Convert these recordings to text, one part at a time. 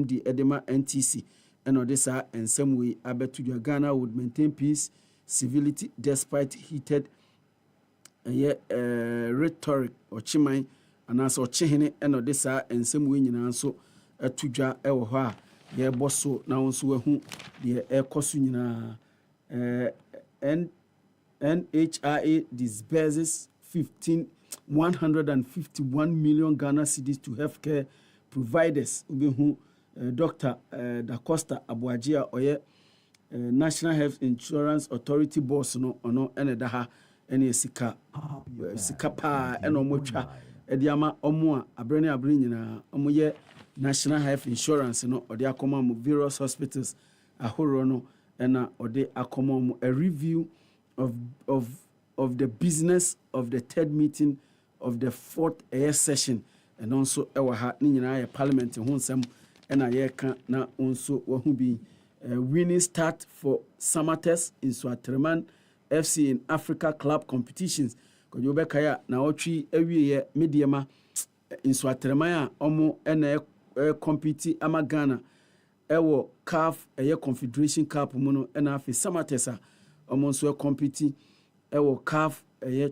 MD Edema NTC and this and some way abetu Ghana would maintain peace, civility despite heated rhetoric or chimay and also chihine and this and some way and so tuja ewo ho a ye boso na wonso wahu de ekosu nyina NHIA disburses 151 million Ghana cedis to healthcare providers. Ubehu Dr. Da Costa Abuajia oye National Health Insurance Authority boss no ono enedaha ene sika pa eno motwa ediama omo a abrene nyina omo ye National Health Insurance no ode akoma mu various hospitals ahoro no ena ode akoma mu a review of the business of the third meeting of the fourth session and also ewa ha ni nyina ya parliament ho nsem ena ye ka na onso wahu bi winning start for Samates in Swatreman FC in Africa club competitions ko jo be kaya na otwi awie ye mediema in Swatreman a omo ena compete ama Ghana ewo CAF Confederation Cup mu no ena afi Samates a omo so compete ewo CAF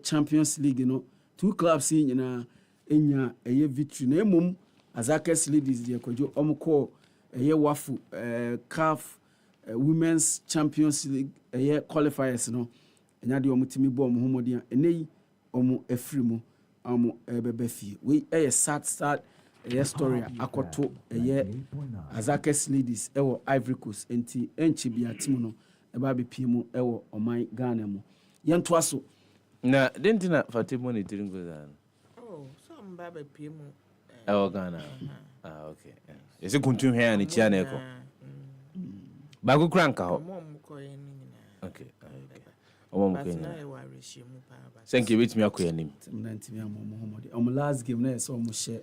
Champions League no two clubs nyina enya victory na emum Azakes ladies de kojo omko wafu CAF Women's Champions League qualifiers no enya de omutimi bo omo homodian enei omo afiri mu omo bebefie we sad story akoto Azakes ladies ewo Ivory Coast enti enchi bia timu no eba be pie mu ewo oman Ghana mu yento aso na dentina Fatima ni tiringo zan so mbabe pie mu ewo Ghana okay ese kuntu hia ni chia na eko ba ku kranka ho okay omo mo kenya thank you with me akoyanim ntimi amomo last game na so mo share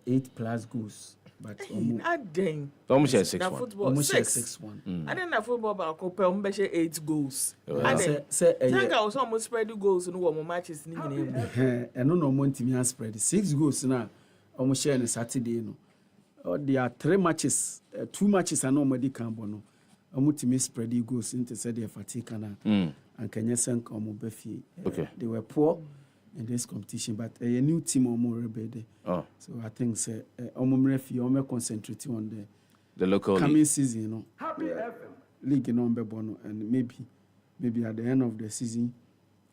8+ goals but almost 6-1 almost 6-1 and then the football ba ko pe 8 goals and then I was almost spread the goals no wo matches ni nyina eno no mo ntimi spread 6 goals na almost share on Saturday no there are 3 matches 2 matches and nobody can bono ntimi spread the goals into said the fatigue na and Kenya sank omo befi they were poor in this competition, but a new team or more rebede. So I think say refi concentrate on the local coming league. Season, you know. League number bono and maybe at the end of the season,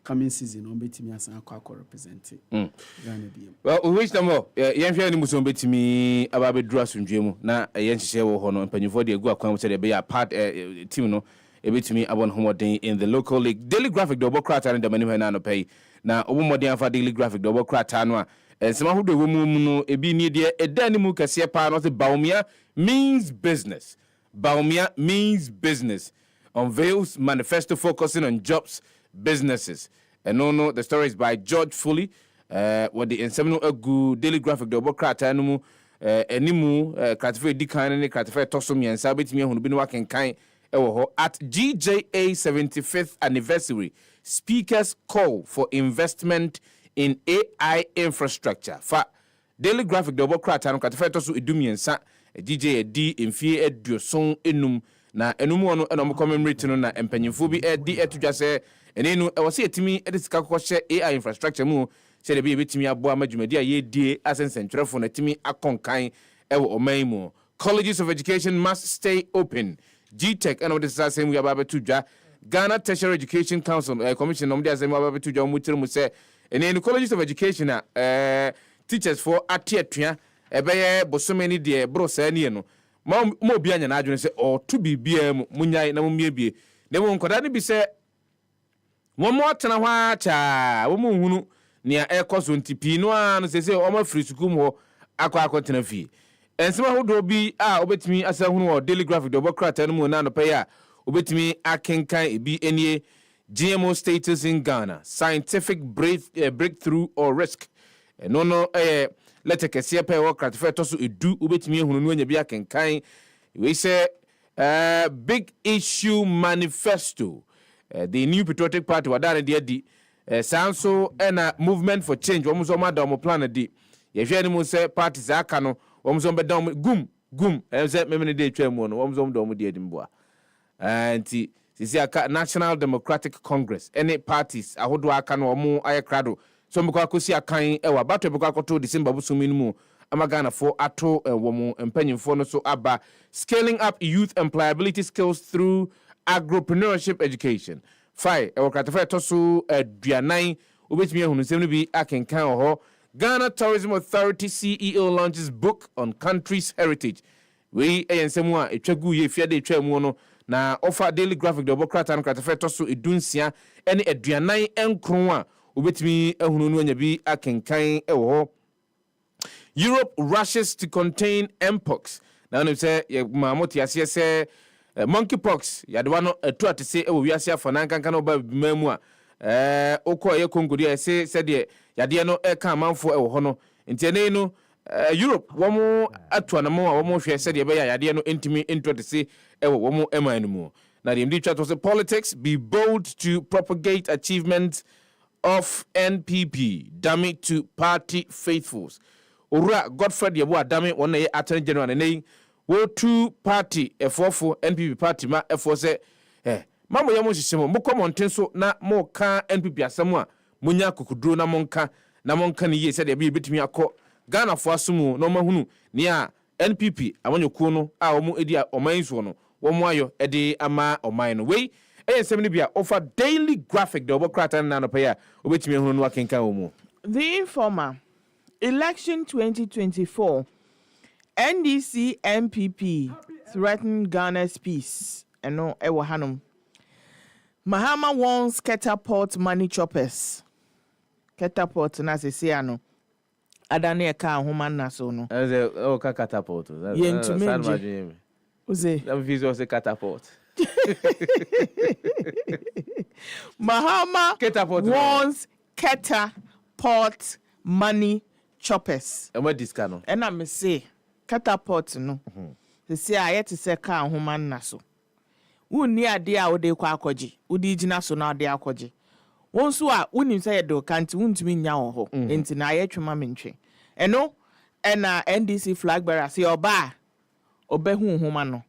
coming season on betimi as akwa represent Ghana BM. Well, we wish them all. Yemfia ni muso betimi ababe dru asundwemu na yenhye wo ho no mpanyifo de egu akwan se de be a part team no ebetimi abon homoden in the local league. Daily Graphic double crata and the many na no pay. Na obomodian fa Daily Graphic double crata no a ensema hodo wo mu no ebi ni de edani mu kase pa no se Baumia means business. Baumia means business. Unveils manifesto focusing on jobs, businesses. And no, the story is by George Foley. What the ensemble agu Daily Graphic double crata no mu enimu cratife dikan ne cratife tosom yen sabetimi ehunu bi no wakenkan at GJA 75th anniversary, speakers call for investment in AI infrastructure. For Daily Graphic double crata no katafeto so edumiensa GJA D mfie eduoson enum na enum ono enom commemorate no na empanyimfo bi edi etudwa se enenu wose etimi edisika kokoshe AI infrastructure mu se de bi betimi abo amadwumadi a yedie asensentwerefo na timi akonkan ewo oman mu. Colleges of education must stay open. GTech and what is the same we about to Ghana Tertiary Education Council Commission no dey asem about to mutiri mu say and in the colleges of education teachers for atiatua ebeye bosomeni de bro say ne no mo bia nya na adwene say o to bibia mu munyai na mumie bie ne mo nkoda ne bi say wo mo tena ho acha wo mo hunu ne ekoso ntipi no an say o ma free school mo akwa tena fie ensema hodo bi obetimi asa hunu o Daily Graphic double crata no mu na no pay obetimi akenkan ebi enie GMO status in Ghana, scientific breakthrough or risk. No letter kese pay o cratife to so edu obetimi hunu no anya bi akenkan we say big issue manifesto. The new patriotic party wadare de di sanso na movement for change wo so ma da mo plan di ye hwe ni mo say parties aka no wo so be down gum gum say me dey twa mu no wom zom do mu dey dimboa anti sisi aka National Democratic Congress any parties ahodo aka no omo ayekrado so mbekwa kosi akan ewa bato bekwa akoto December busumi no mu amagana for ato womo empanyimfo no so aba scaling up youth employability skills through agropreneurship education fai ewokratafa toso aduanan obetimi ehunu sem no bi akenkan ho Ghana Tourism Authority CEO launches book on country's heritage we eyensemu a etwagu ye fiade etwa mu no na offer daily graphic the obokrata no kratafa toso edunsia ene aduanan enkron a obetimi ehunu no anya bi akenkan ho Europe rushes to contain mpox. Now they say mamoti asie say monkeypox yadwa no etu atese e wo wiase afana kankan no ba mamu a okọ ye kongodi e say de yade no e kan manfo e wo ho no ntene no Europe womo atu anamo a womo hwe say de be yade no entimi entu atese e wo womo eman no mu na the MD chat was politics be bold to propagate achievements of NPP damn it to party faithfuls. Ora Godfred Yabo Adame one ye Attorney General ne wo two party efofo NPP party ma efo se mamo yamo sisemo mo komonten so na mo ka NPP asemo a munya kokuduro na monka ne ye se de be betimi akọ Ghana fo asomu no mahunu ne a NPP amanyoku no a omo edi a oman so no wo mo ayo edi ama oman no we eyesem ne bia offer daily graphic the obokrata na no pa ya obetimi hunu no akenka omo The Informer Election 2024 NDC NPP threaten Ghana's peace. Eno ewo hanum. Mahama wants catapult money choppers. Catapult na se se ano. Adane e ka human na so no. O ka catapult. Yentumenje. Uze. That visual say catapult. Mahama Catapult wants catapult money choppers. And what this canon? And I me say catapult no. Se say aye te se ka human na so. Wonni ade a wode kwa akwaji. Wodi gina so na ade akwaji. Wonso a wonim say ye do kanti wuntumi nya wo ho. Enti na aye twema mentwe. Eno na NDC flag bearer say oba obehu huma no.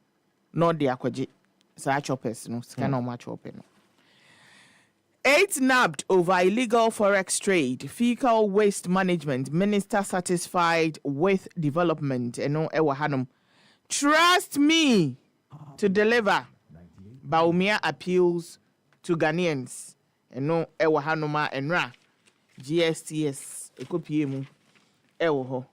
No de akwaji. Sa choppers no. Sika na ma chopper no. 8 nabbed over illegal forex trade. Fecal waste management. Minister satisfied with development. Eno ewa hanum. Trust me to deliver. Baumia appeals to Ghanaians. Eno ewa hanuma enra. GSTS. Ekopiemu. Ewo ho.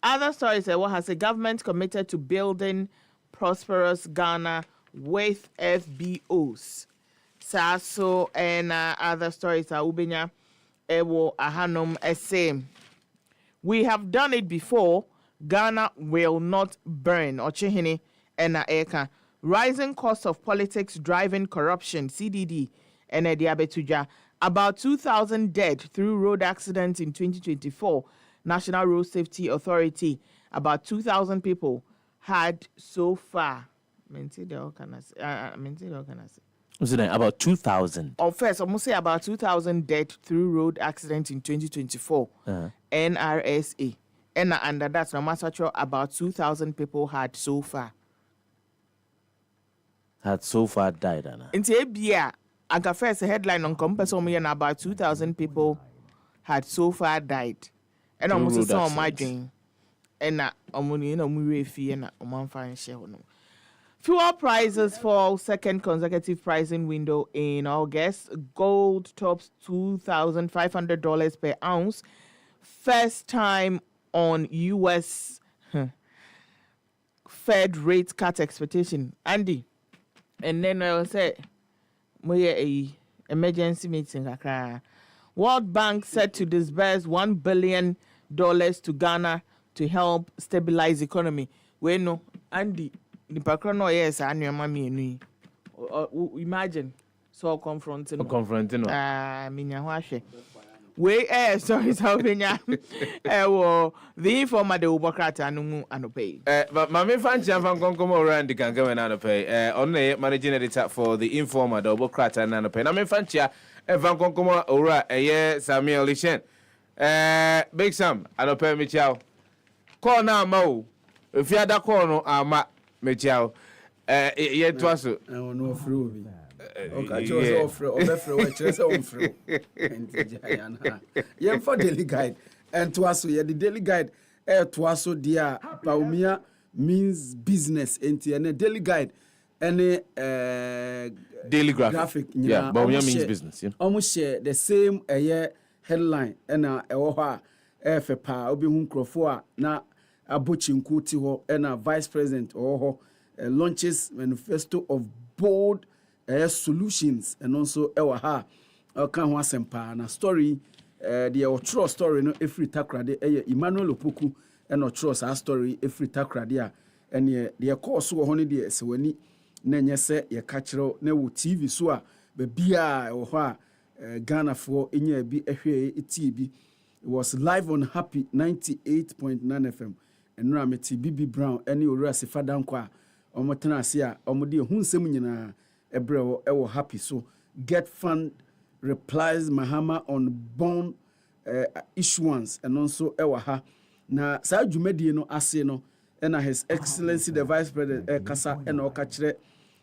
Other stories ewa has a government committed to building prosperous Ghana with FBOs. Saso and other stories are ubenya ewo ahanom ese. We have done it before. Ghana will not burn. Ochehini ena eka. Rising cost of politics driving corruption. CDD ena diabetuja. About 2,000 dead through road accidents in 2024. National Road Safety Authority. About 2,000 people had so far. About 2,000. First, I'm going to say about 2,000 dead through road accidents in 2024. NRSA. And under that, no matter what, about 2,000 people had so far. Had so far died, Anna. In Tibia, I got first a headline on Compass and about 2,000 people had so far died. And I'm going to say on my dream. And I'm going to fee and I'm fine share. Fuel prices fall second consecutive pricing window in August. Gold tops $2,500 per ounce. First time on U.S. Fed rate cut expectation. Andy, and then I will say, a emergency meeting. World Bank set to disburse $1 billion to Ghana to help stabilize economy. We know, Andy. Yes, imagine so confronting. We sorry, the Informer de Ubokrata and pay. But my fancy from Concomo around the Gangaman and pay. Only managing editor for the Informer de Ubokrata and pay. I mean, fancy Van Concomo ora a year Samuel Lishen. Big Sam, I don't pay me chow. Call now, Mo. if you had a corner, ama Mechao, yet was no free. Okay, just offer offer. Yeah, for daily guide. And to us, the daily guide, to us, dear Baumia means business, and the daily guide, any daily graphic. Yeah, Baumia means business. Almost share the same headline, and a FPA, Obi Hunkrofua, na Abuchinku Tiho, and a vice president or launches manifesto of bold solutions, and also Ewaha, Kanwa Sempa, na story. The true story no every takrade Emmanuel Opoku and trust our story every takrade and the course wo hono de se wani na nye se ye kachiro na wo TV so a be bia wo ho a Ghana for enya bi ehwe eti bi. It was live on Happy 98.9 FM and Rameti BB Brown any owura Sefah Danquah omotena ase a omode hunsem nyina ebre wo Happy so get fund replies Mahama on bond issuance and also Ewaha. Na sa dwumadi no ase no na His Excellency the Vice President Kasa and Okachire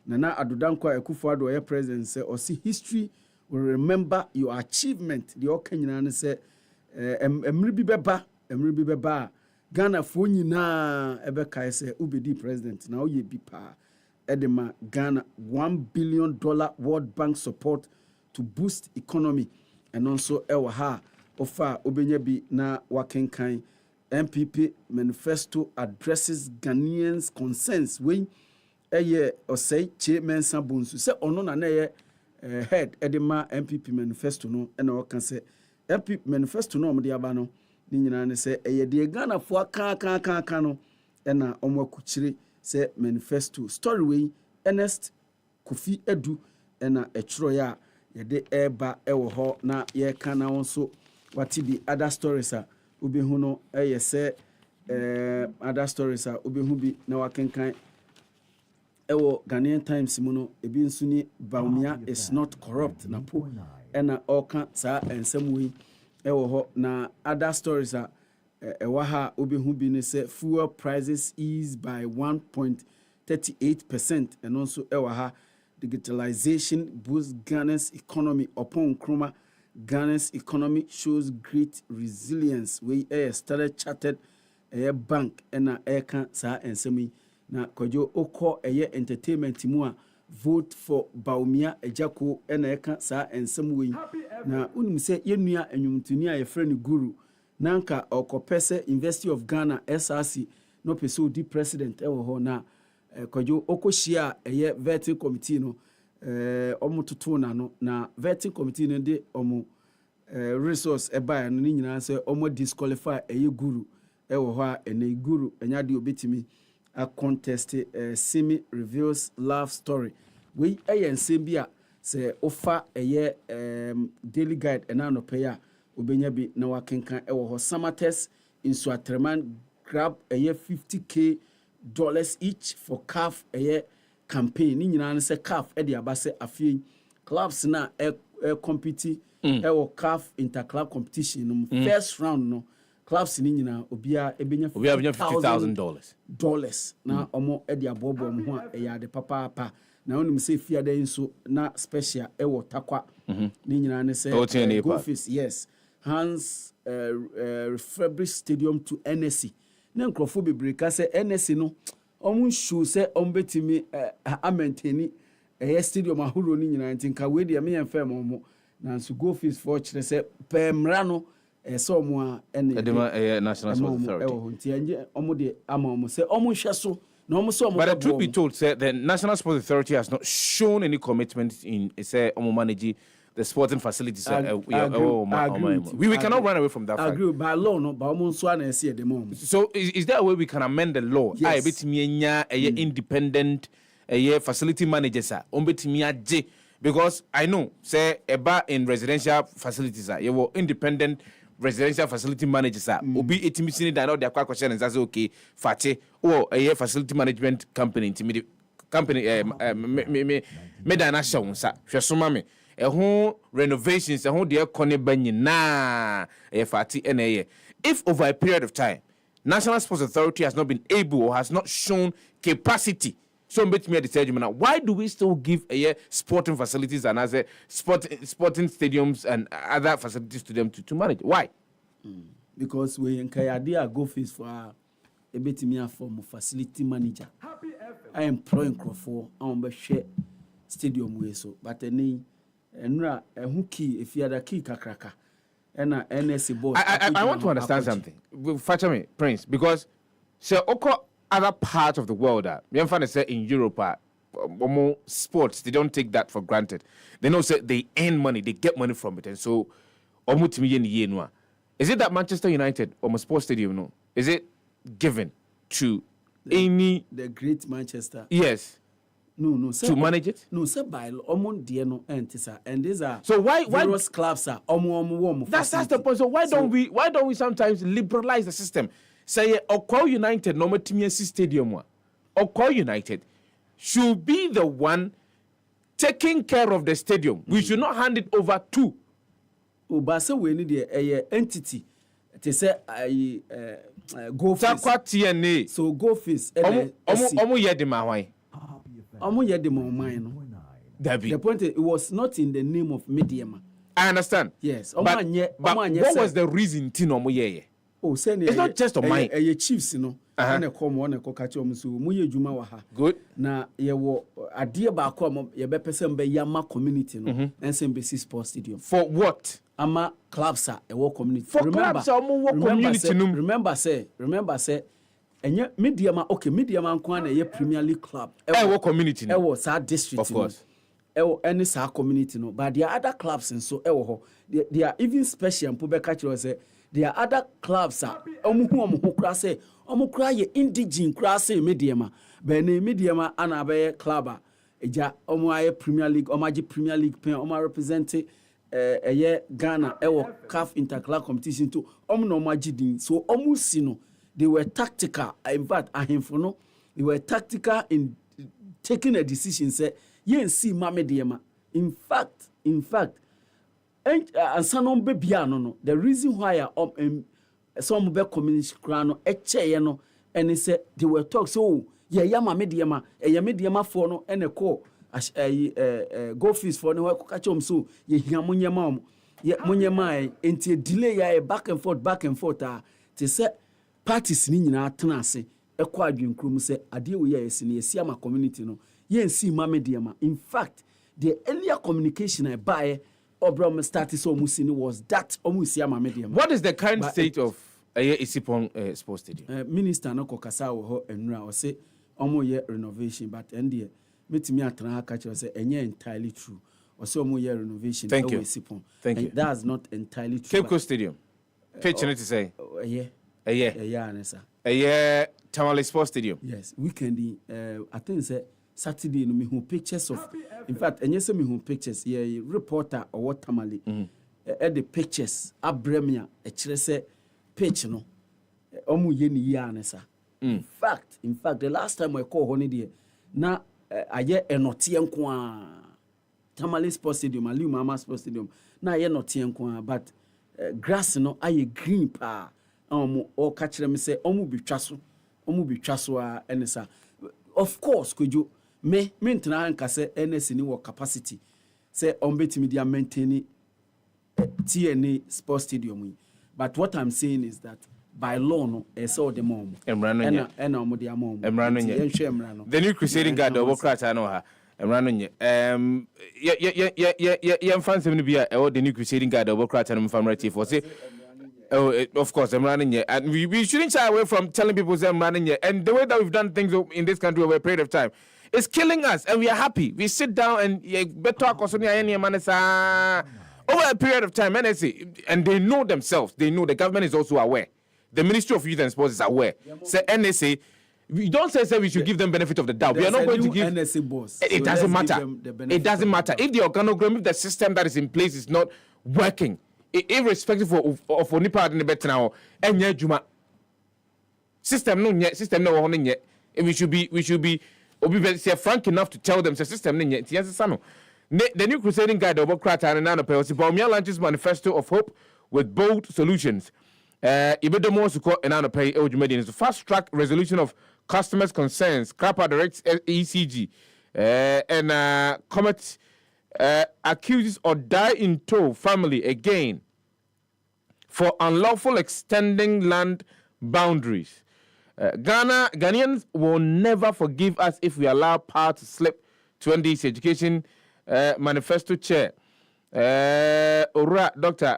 na Adodankwa Akufo-Addo president say or see history will remember your achievement. The okanyina ne say emri bi beba Ghana fo nyina ebeka say ubedi president na oye bi pa edema Ghana $1 billion World Bank support to boost economy and also Ewaha offer obenya bi na wakenkan NPP Manifesto addresses Ghanaians concerns when or say chairman Sabunsu say ono na head edema NPP Manifesto no and o can say NPP Manifesto no mo de aba no ni nyina ne say de Ghana fo aka no na omo akuchire say Manifesto story wey Ernest Kofi Edu na etro ya yede eba ewo ho na ye kana wonso wati bi other stories a obehu no say other stories a obehu bi na wakenkan ewo Ghanaian Times mu no ebi nso ni Baumia is not corrupt na po na oka sa ensem wi ewo ho na other stories a ewa ha obehu bi ne say fuel prices ease by 1.38% and also ewa ha digitalization boosts Ghana's economy upon Nkrumah. Ghana's economy shows great resilience. We started chartered a bank and a can sa and semi na kojo oko entertainment mu a vote for Baumia Ejako and a can sa and some way na unim say yenua enwumtuni a friend guru nanka okopese University of Ghana SRC no peso di president ewo ho na kojo okohia vetting committee no omututu na vetting committee no de resource eba no nyina se disqualify guru ewo ho a ene guru enya de obetimi a contest semi reveals love story we ensem bia se ofa daily guide ena no pay a obenya bi na wakenkan ewo ho samates in Suatreman grab $50K each for CAF campaign ni nyina ne se CAF de abase afie clubs na compete ewo CAF interclub competition no first round no clubs ni nyina obia ebenya $50,000 na omo de abobo omo ho a ya de papa na onim se fia den so na special ewo takwa ni nyina ne se go office yes Hans refurbished stadium to NSC na nkrofo bebreka se NSC no omun show se ombetimi a maintain stadium ahuro ni nyina ntinka we de me yemfem omo na so go office for kire se pemra no so omo a ene national sports authority nti anje omo de ama omo se omo hwe so na omo so omo but the truth be told said the national sports authority has not shown any commitment in say omo manage the sporting facilities we cannot run away from that fact. Agree by law no but omo so na see the mom. So is there a way we can amend the law yes. betimi enya independent facility managers betimi age because I know say eba in residential facilities you were independent residential facility managers obi etimi sini da na dey akwa question and say okay fache facility management company intimi company me da na show nsa hwesoma me renovations de kone banyina fati na if over a period of time National Sports Authority has not been able or has not shown capacity. So why do we still give sporting facilities and as sporting stadiums and other facilities to them to manage? Why? Because we encourage go fees for a bit me form of facility manager. I employ for share stadium way so, but any and who key if you had a key kakraka and a NSC board. I want to understand something. Facha me, Prince, because other parts of the world in Europe sports, they don't take that for granted. They know say they earn money, they get money from it, and so is it that Manchester United or sports stadium no? Is it given to the great Manchester? Yes. No, to manage it? No, sir, by and these are so why various clubs are that's the point. So why don't we sometimes liberalize the system? Say Okwa United no matimiasi stadium Okwa United should be the one taking care of the stadium. We should not hand it over to Obasa we need a entity to say go face. So go face the point is, it was not in the name of Mediama. I understand. Yes. But what was the reason to Oh, it's not just on mine. Chiefs, you know. Good. Na yewo adie ba ko ye be person be yama community no NSMBC Sports Stadium. For what? Ama clubs are a community. For clubs are community. Remember say enye Mediama Mediama nko na ye Premier League club. Community no. Ewo sa district. Of course. Any sa community no. But there are other clubs and so ho. They are even special. Mpo catch you say there are other clubs are omu kra say omu kra ye indigene kra say Mediama. Be na Mediama ana be club eja omu aye Premier League, omaji Premier League pen, omu represent Ghana CAF interclub competition to omu no omaji din. So omu sino they were tactical. In fact, ahemfo they were tactical in taking a decision say yen see Mediama. In fact and sanon be biano no the reason why some be community crano eche no and say they were talk so yama Mediama Mediama for no and a call go fees for no catch so ye munyama munyama enti delay ya back and forth to say parties ni nyina atena ase ekwa adwenkrum say ade we ya esi na esi ama community no ye nsi Mediama. In fact the earlier communication I buy Obram started so musini was that omusi ama Mediama. What is the current state of Isipon Sports Stadium? Minister no kokasa wo ho enura o say omo ye renovation but ende metimi atena ha catch say enye entirely true. O say omo ye renovation Isipon. Thank you. That's not entirely true. Cape Coast Stadium. Pitch to say. Yeah, sir. Tamale Sports Stadium. Yes, weekend I think say Saturday no me who pictures of in fact enye say me who pictures reporter or what Tamale the pictures abremia e kire say pitch no omu ye ni ya ne sa. In fact the last time I call honey there na aye enote enko a Tamale Sports Stadium Aliu Mama Sports Stadium na aye enote enko a but grass no aye green pa o ka kire me say omu bitwa so a enesa. Of course kojo me ntena anka say NS ni wo capacity say betimi dia maintain TNA Sports Stadium. But what I'm saying is that by law no say the mom emrano omo dia mom emrano the new crusading guard obokrata no ha emrano nye ye fans me bia the new crusading guard obokrata no family chief for say of course, I'm running here. And we shouldn't shy away from telling people I'm running here. And the way that we've done things in this country over a period of time is killing us. And we are happy. We sit down and better talk over a period of time. And they know themselves. They know the government is also aware. The Ministry of Youth and Sports is aware. Say NSA, we don't say we should give them benefit of the doubt. We are not going to give NSA boss. It doesn't matter. It doesn't matter. If the organogram, if the system that is in place is not working, irrespective of nipa in the bet now, enye juma system no one yet. We should be frank enough to tell them the system no yet. The new crusading guide of Krata and Nano Pels launches Manifesto of Hope with bold solutions. Ibedomo Suko and Anapay Ojumedian is fast track resolution of customers' concerns. Crapa directs ECG and Comet accuses or die in tow family again for unlawful extending land boundaries. Ghanaians will never forgive us if we allow power to slip to NDC Education Manifesto Chair. Ora, Doctor.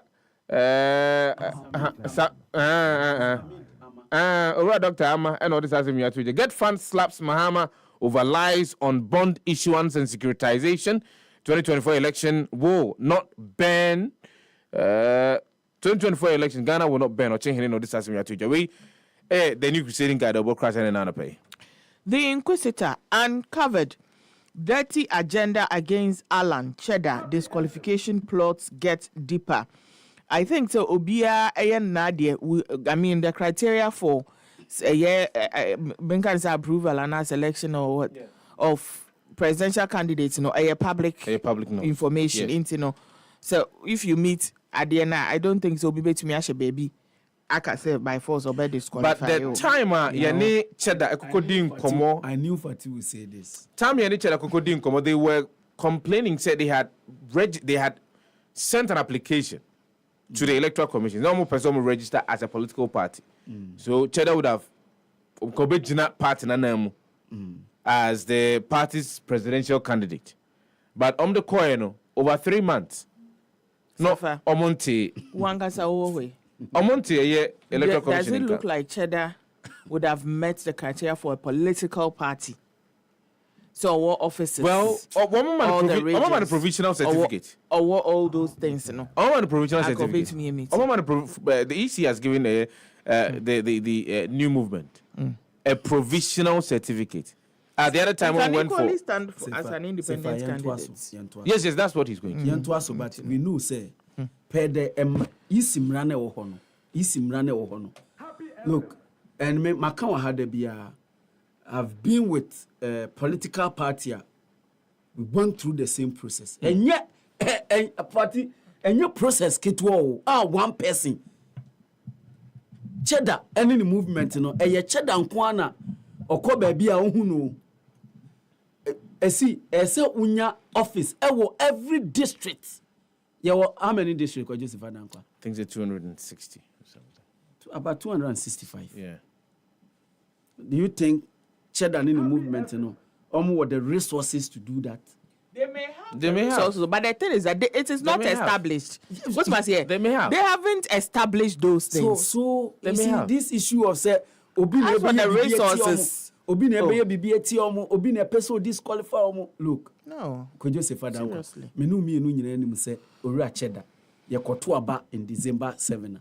Ora, Dr. Amma, and all this as me to get funds slaps Mahama over lies on bond issuance and securitization. 2024 election will not ban. 2024 election, Ghana will not ban or change any of this as me to we. The new crusading guide of crash and another pay. The Inquisitor uncovered dirty agenda against Alan Cheddar. Disqualification plots get deeper. I think so. Obia and Nadia. I mean, the criteria for Benkan's approval and selection or what of presidential candidates, a public information. Yes. So if you meet Adiana, I don't think so. Be to me as a baby. I can say by force or by disqualified. But the time Yane Cheddar Ekokodi Nkomo, I knew Fati would say this. Time Yane Cheddar Ekokodi Nkomo, they were complaining, said they had sent an application to the Electoral Commission. No more person will register as a political party. So Cheddar would have Kobejina party as the party's presidential candidate. But on the coin, over 3 months. No, Omonte. Wangasa Owe. Omonte, Electoral Commission. Does it look like Cheddar would have met the criteria for a political party? So what offices? Well, the provisional certificate. Or what all those things, the provisional certificate. The EC has given the new movement a provisional certificate. At the other time, when we went for stand as an independent candidate. Yes, that's what he's going to. But we know say pede isimrane ohono. Look, and me makawa hade bia. I've been with a political party. We went through the same process. And yet, a party, and your process, one person. Cheddar, any movement, a cheddar and kwana, or kobe bia uno. See, unya office, every district. How many districts, Joseph Danquah? I think it's 260 or something. About 265. Yeah. Do you think Cheddar in the movement, what the resources to do that? They may have. Also, but the thing is that it is not established. What's my say? They may have. They haven't established those things. So you see, this issue of say, as for the resources, Obi ne person disqualify. Look, no. Could you say Father? Seriously, me say Ora Cheddar. Yakoto aba in December 7,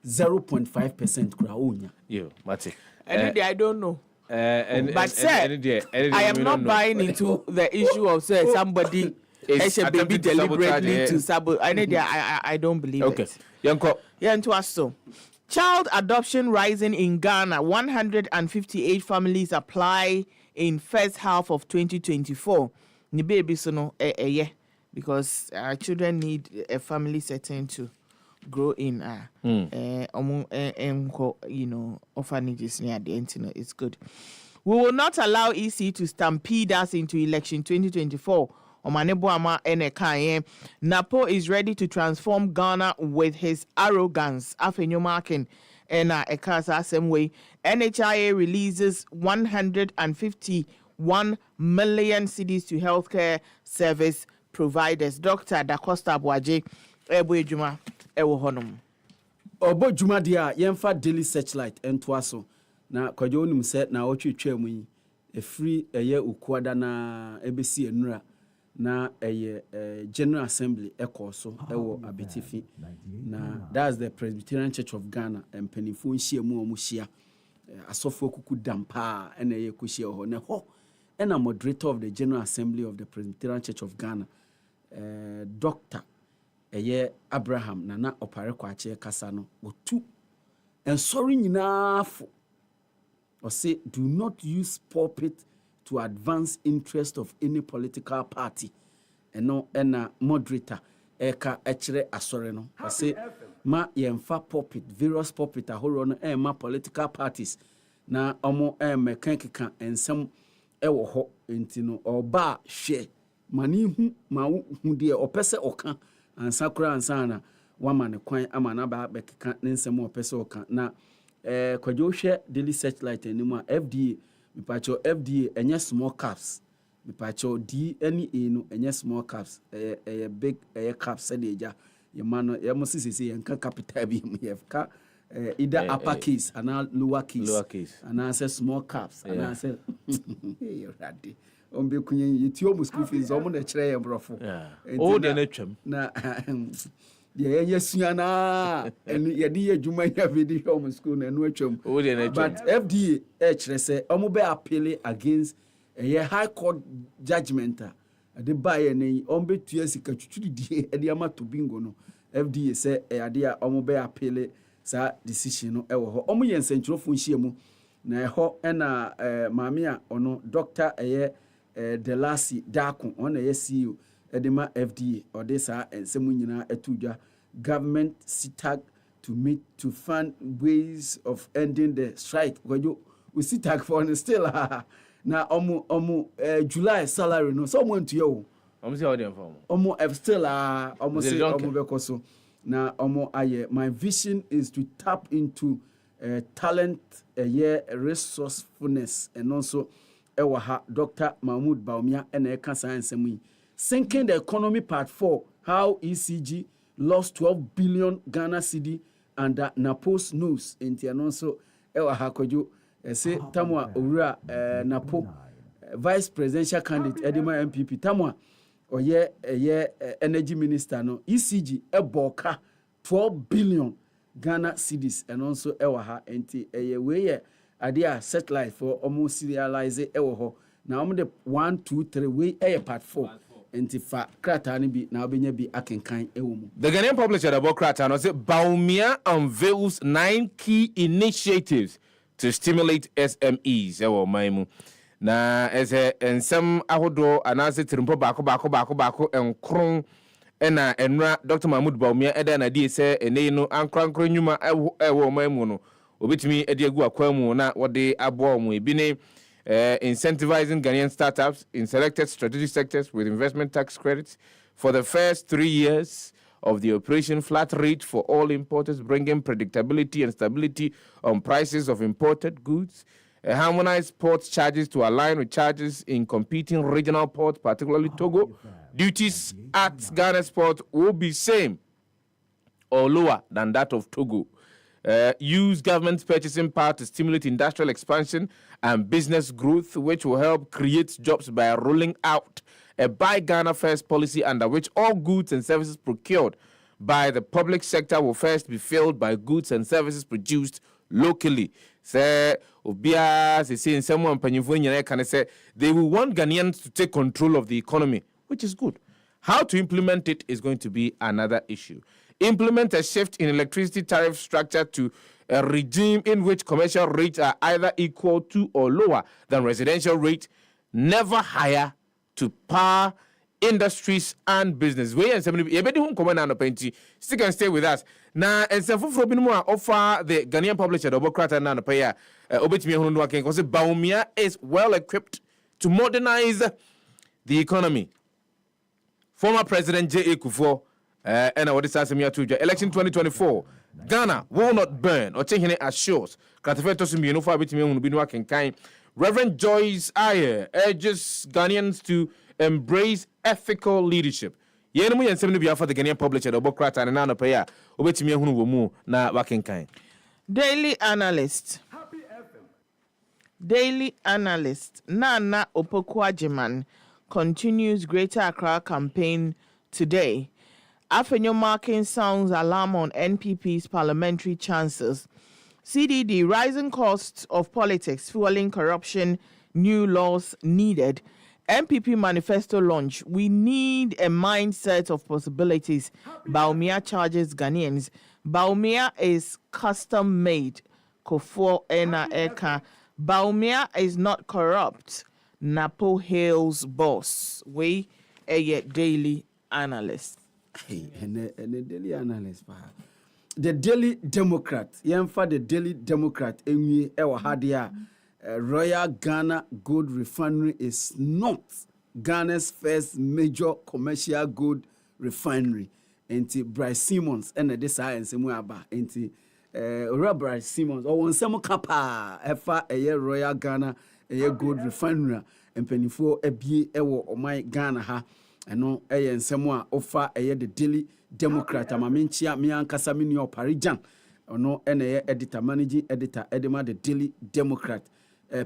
0.5% crowd. Yo, Mati. I don't know. But sir, I am not buying into the issue of somebody baby deliberately to sabotage. I don't believe it. Okay. Child adoption rising in Ghana. 158 families apply in first half of 2024. Ni baby so because our children need a family setting to grow in orphanages near the internet. It's good. We will not allow EC to stampede us into election 2024. Napo is ready to transform Ghana with his arrogance. Afenyomakin and Ekasa same way. NHIA releases 151 million cedis to healthcare service providers. Dr. Da Costa Boaje Ebojuma Ewo honum. Obo Juma dia yemfa daily searchlight entwaso na kwajo nim se na otwetwa mu yi e free eye ukuada na ebesi enura na eye General Assembly ekoso ewo abetifi na that's the Presbyterian Church of Ghana empanifo nhia mu omuhia asofo kuku dampa na eye kuhia ho na ho na moderator of the General Assembly of the Presbyterian Church of Ghana Dr. Abraham Nana opare kwache kasa no otu ensori nyina fo or say do not use pulpit to advance interest of any political party and no moderator eka echere asore no or say ma yɛmfa puppet various puppet ahoroɔ no ɛma political parties na ɔmo ɛmɛka keka nsɛm ɛwɔ hɔ nti no ɔba hwɛ ma ne hu ma hu deɛ ɔpɛ sɛ ɔka ansa koraa ansa na wama ne kwan ama na ba bɛkeka ne nsɛm ɔpɛ sɛ ɔka na kwadwo hwɛ daily searchlight anim a FDA mepatcho FDA ɛnyɛ small caps mepatcho D ne A no ɛnyɛ small caps ɛyɛ big ɛyɛ caps sɛ de agya yɛma no yɛmo sisisi yɛnka capital bi mu yɛka either upper case and lower case and I say small caps and I say hey ready on be kunye yitio school fees omo na kire yem brofo o de na twam na ye yesua na ye de adwuma ya video home school na no atwam o de na twam but FDA kire say omo be appeal against a high court judgment de buy na omo be tua sika twuturi die de ama to bingo no FDA say ade a omo be appeal sa decision no ewo ho omo yen sentrofo nhia mu na eho na maame a ono doctor Delasi Dako on a CEO edema FDA or this ensemu nyina etudwa government sitag to fund ways of ending the strike we sitag for still na omo July salary no so omo ntuye o omo say odem for omo still omo say omo bekoso na omo aye my vision is to tap into talent resourcefulness and also ewa Dr. Mahmoud Baumia and Eka Science sinking the economy part 4 how ECG lost 12 billion Ghana cedi under Napo's news inti anonso ewa kojo say tamwa owura Napo vice presidential candidate Edema NPP tamwa oye energy minister no ECG eboka 12 billion Ghana cedis and also ewa inti we idea satellite for almost serialize ewo ho na the 1 2 3 we part 4 entifa krata ni bi na obenya bi akenkan ewo mu. The Ghanaian publisher about krata no say Baumia unveils 9 key initiatives to stimulate SMEs ewo maimu na ese ensem ahodo anase trimpo bako enkron ena enra Dr. Mahmoud Baumia eda na die se ene no ankrankro nyuma ewo maimu no obitimi ediagu akwamu na wode abo mu ebine incentivizing Ghanaian startups in selected strategic sectors with investment tax credits for the first 3 years of the operation, flat rate for all importers, bringing predictability and stability on prices of imported goods, harmonized port charges to align with charges in competing regional ports, particularly Togo. Duties at Ghana's port will be same or lower than that of Togo. Use government purchasing power to stimulate industrial expansion and business growth, which will help create jobs by rolling out a Buy Ghana First policy under which all goods and services procured by the public sector will first be filled by goods and services produced locally. Say, Obia, say, someone can say they will want Ghanaians to take control of the economy, which is good. How to implement it is going to be another issue. Implement a shift in electricity tariff structure to a regime in which commercial rates are either equal to or lower than residential rate, never higher to power industries and business. We and somebody you better come on penti. Still can stay with us. Now and some for offer the Ghanaian publisher Obokrata na pay obetimi hunu no ken because Baumia is well equipped to modernize the economy. Former President J.A. Kufuor and what is election 2024 Ghana will not burn or change assures Reverend Joyce Ayer urges Ghanaians to embrace ethical leadership. Yenemu yen semni biya for the Ghanaian publisher Obokrata and nana paya obetimi hunu wo mu na wakenkan. Daily analyst Nana Opoku-Agyeman continues Greater Accra campaign today. Afenyo marking sounds alarm on NPP's parliamentary chances. CDD, rising costs of politics, fueling corruption, new laws needed. NPP Manifesto launch. We need a mindset of possibilities. Baumia charges Ghanaians. Baumia is custom made. Kofo Ena Eka. Baumia is not corrupt. Napo hails boss. We a daily analyst. Hey, and a daily analyst. the Daily Democrat, yemfa the Daily Democrat enwie ewa hadia Royal Ghana Gold Refinery is not Ghana's first major commercial gold refinery. Enti Bryce Simmons and the science mu aba enti Bryce Simmons o wonsem kapa efa Royal Ghana gold refinery empanifo abie ewo oman Ghana ha eno nsem a ofa the Daily Democrat amamenchia me ankasa me new Parijan ono editor managing editor edema the Daily Democrat.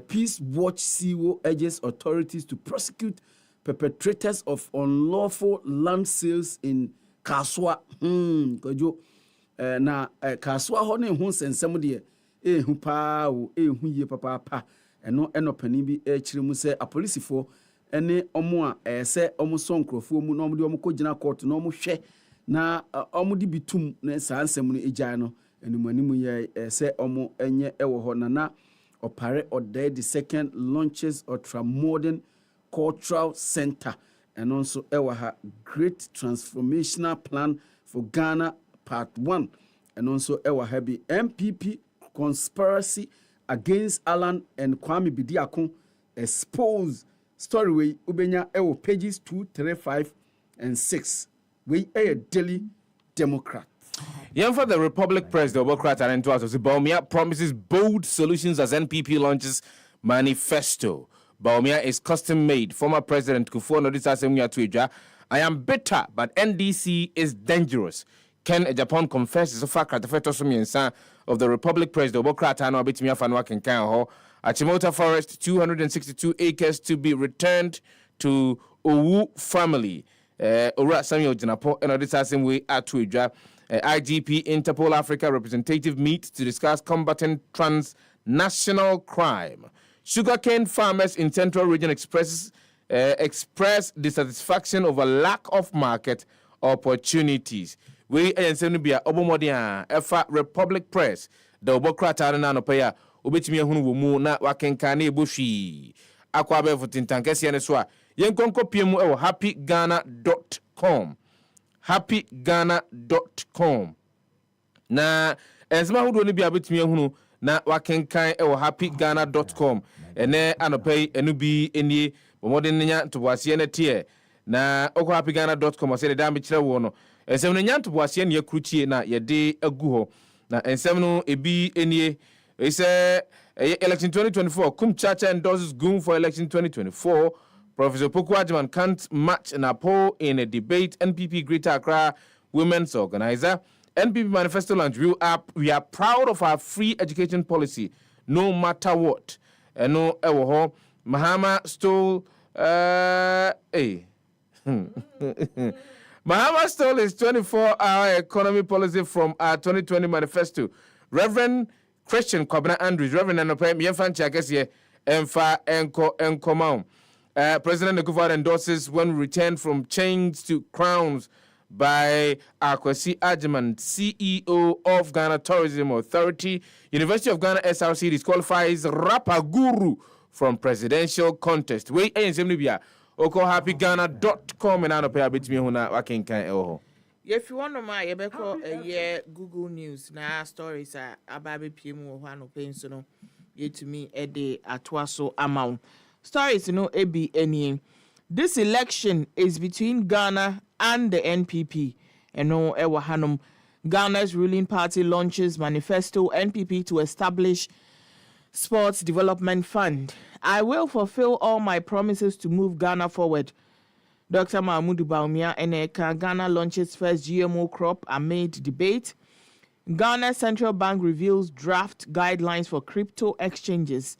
Peace Watch CEO urges authorities to prosecute perpetrators of unlawful land sales in Kaswa. Kojo na Kaswa ho ne hu sensem de hu pa wo hu ye papa eno pani bi chire mu se apolisifo ene omo a se omo sonkrofo mu na omo de omo ko gina court na omo hwe na omo de bitum na sa ansem no ejai no enumanimu ye se omo enye ewo ho na opare or the second launches ultra-modern cultural center and also ewaha great transformational plan for Ghana part 1 and also ewaha be NPP conspiracy against Alan and Kwame Bidiakon exposed story way ubenya ewo pages 2, 3, 5 and 6 we a Daily Democrat. For the Republic Press, the Democrat and Baumia promises bold solutions as NPP launches Manifesto. Baumia is custom made. Former President Kufuor Tuija, I am bitter, but NDC is dangerous. Ken Japan confesses of fact the Fetosum of the Republic Press, the Democrat and Obitimia Fanwak in Kanho. Achimota Forest, 262 acres to be returned to Owu family. Ora Samuel Jinapo and Odisa way at Tuija. IGP Interpol Africa representative meet to discuss combating transnational crime. Sugarcane farmers in Central Region express dissatisfaction over lack of market opportunities. We Senubia Obomodia Efa Republic Press, the Obokrata and Anopaya, Ubitimia Hunu na Wakenkane Bushi. Aquabe for Tintankesi and Swa. Yenkonko PMO happyghana.com. happyghana.com. Na ensema hudu ni bia betumi ehunu na wakenkan happyghana.com. Ene anopay enubi enie bomodin nya ntoboase na tie na happyghana.com ase da mekire wo no. Ensem no nya ntoboase na yakrutie na yede agu ho. Na ensem no ebi enie ise election 2024 Kumchacha endorses Goon for election 2024. Professor Pokuajiman can't match Napo in a debate. NPP Greater Accra Women's Organizer. NPP Manifesto launch. We are proud of our free education policy, no matter what. No, Mahama stole. Mahama stole his 24-hour economy policy from our 2020 manifesto. Reverend Christian Kwabena Andrews, Reverend Anope Mienfan Chakesye, Enfa Enkomau. President Nekufa endorses when we return from chains to crowns by Akwesi Ajiman, CEO of Ghana Tourism Authority. University of Ghana SRC disqualifies rapper guru from presidential contest. We ANSMNBia. happyghana.com and I pay a bit me huna wakenkan eho. If you want to my Google News na stories ababe PM no pain so no ye to me a day atwaso amount. Stories, ebi any. This election is between Ghana and the NPP. Ewa Hanum. Ghana's ruling party launches Manifesto NPP to establish Sports Development Fund. I will fulfill all my promises to move Ghana forward. Dr. Mahmoud Baumia Eneka. Ghana launches first GMO crop amid debate. Ghana Central Bank reveals draft guidelines for crypto exchanges.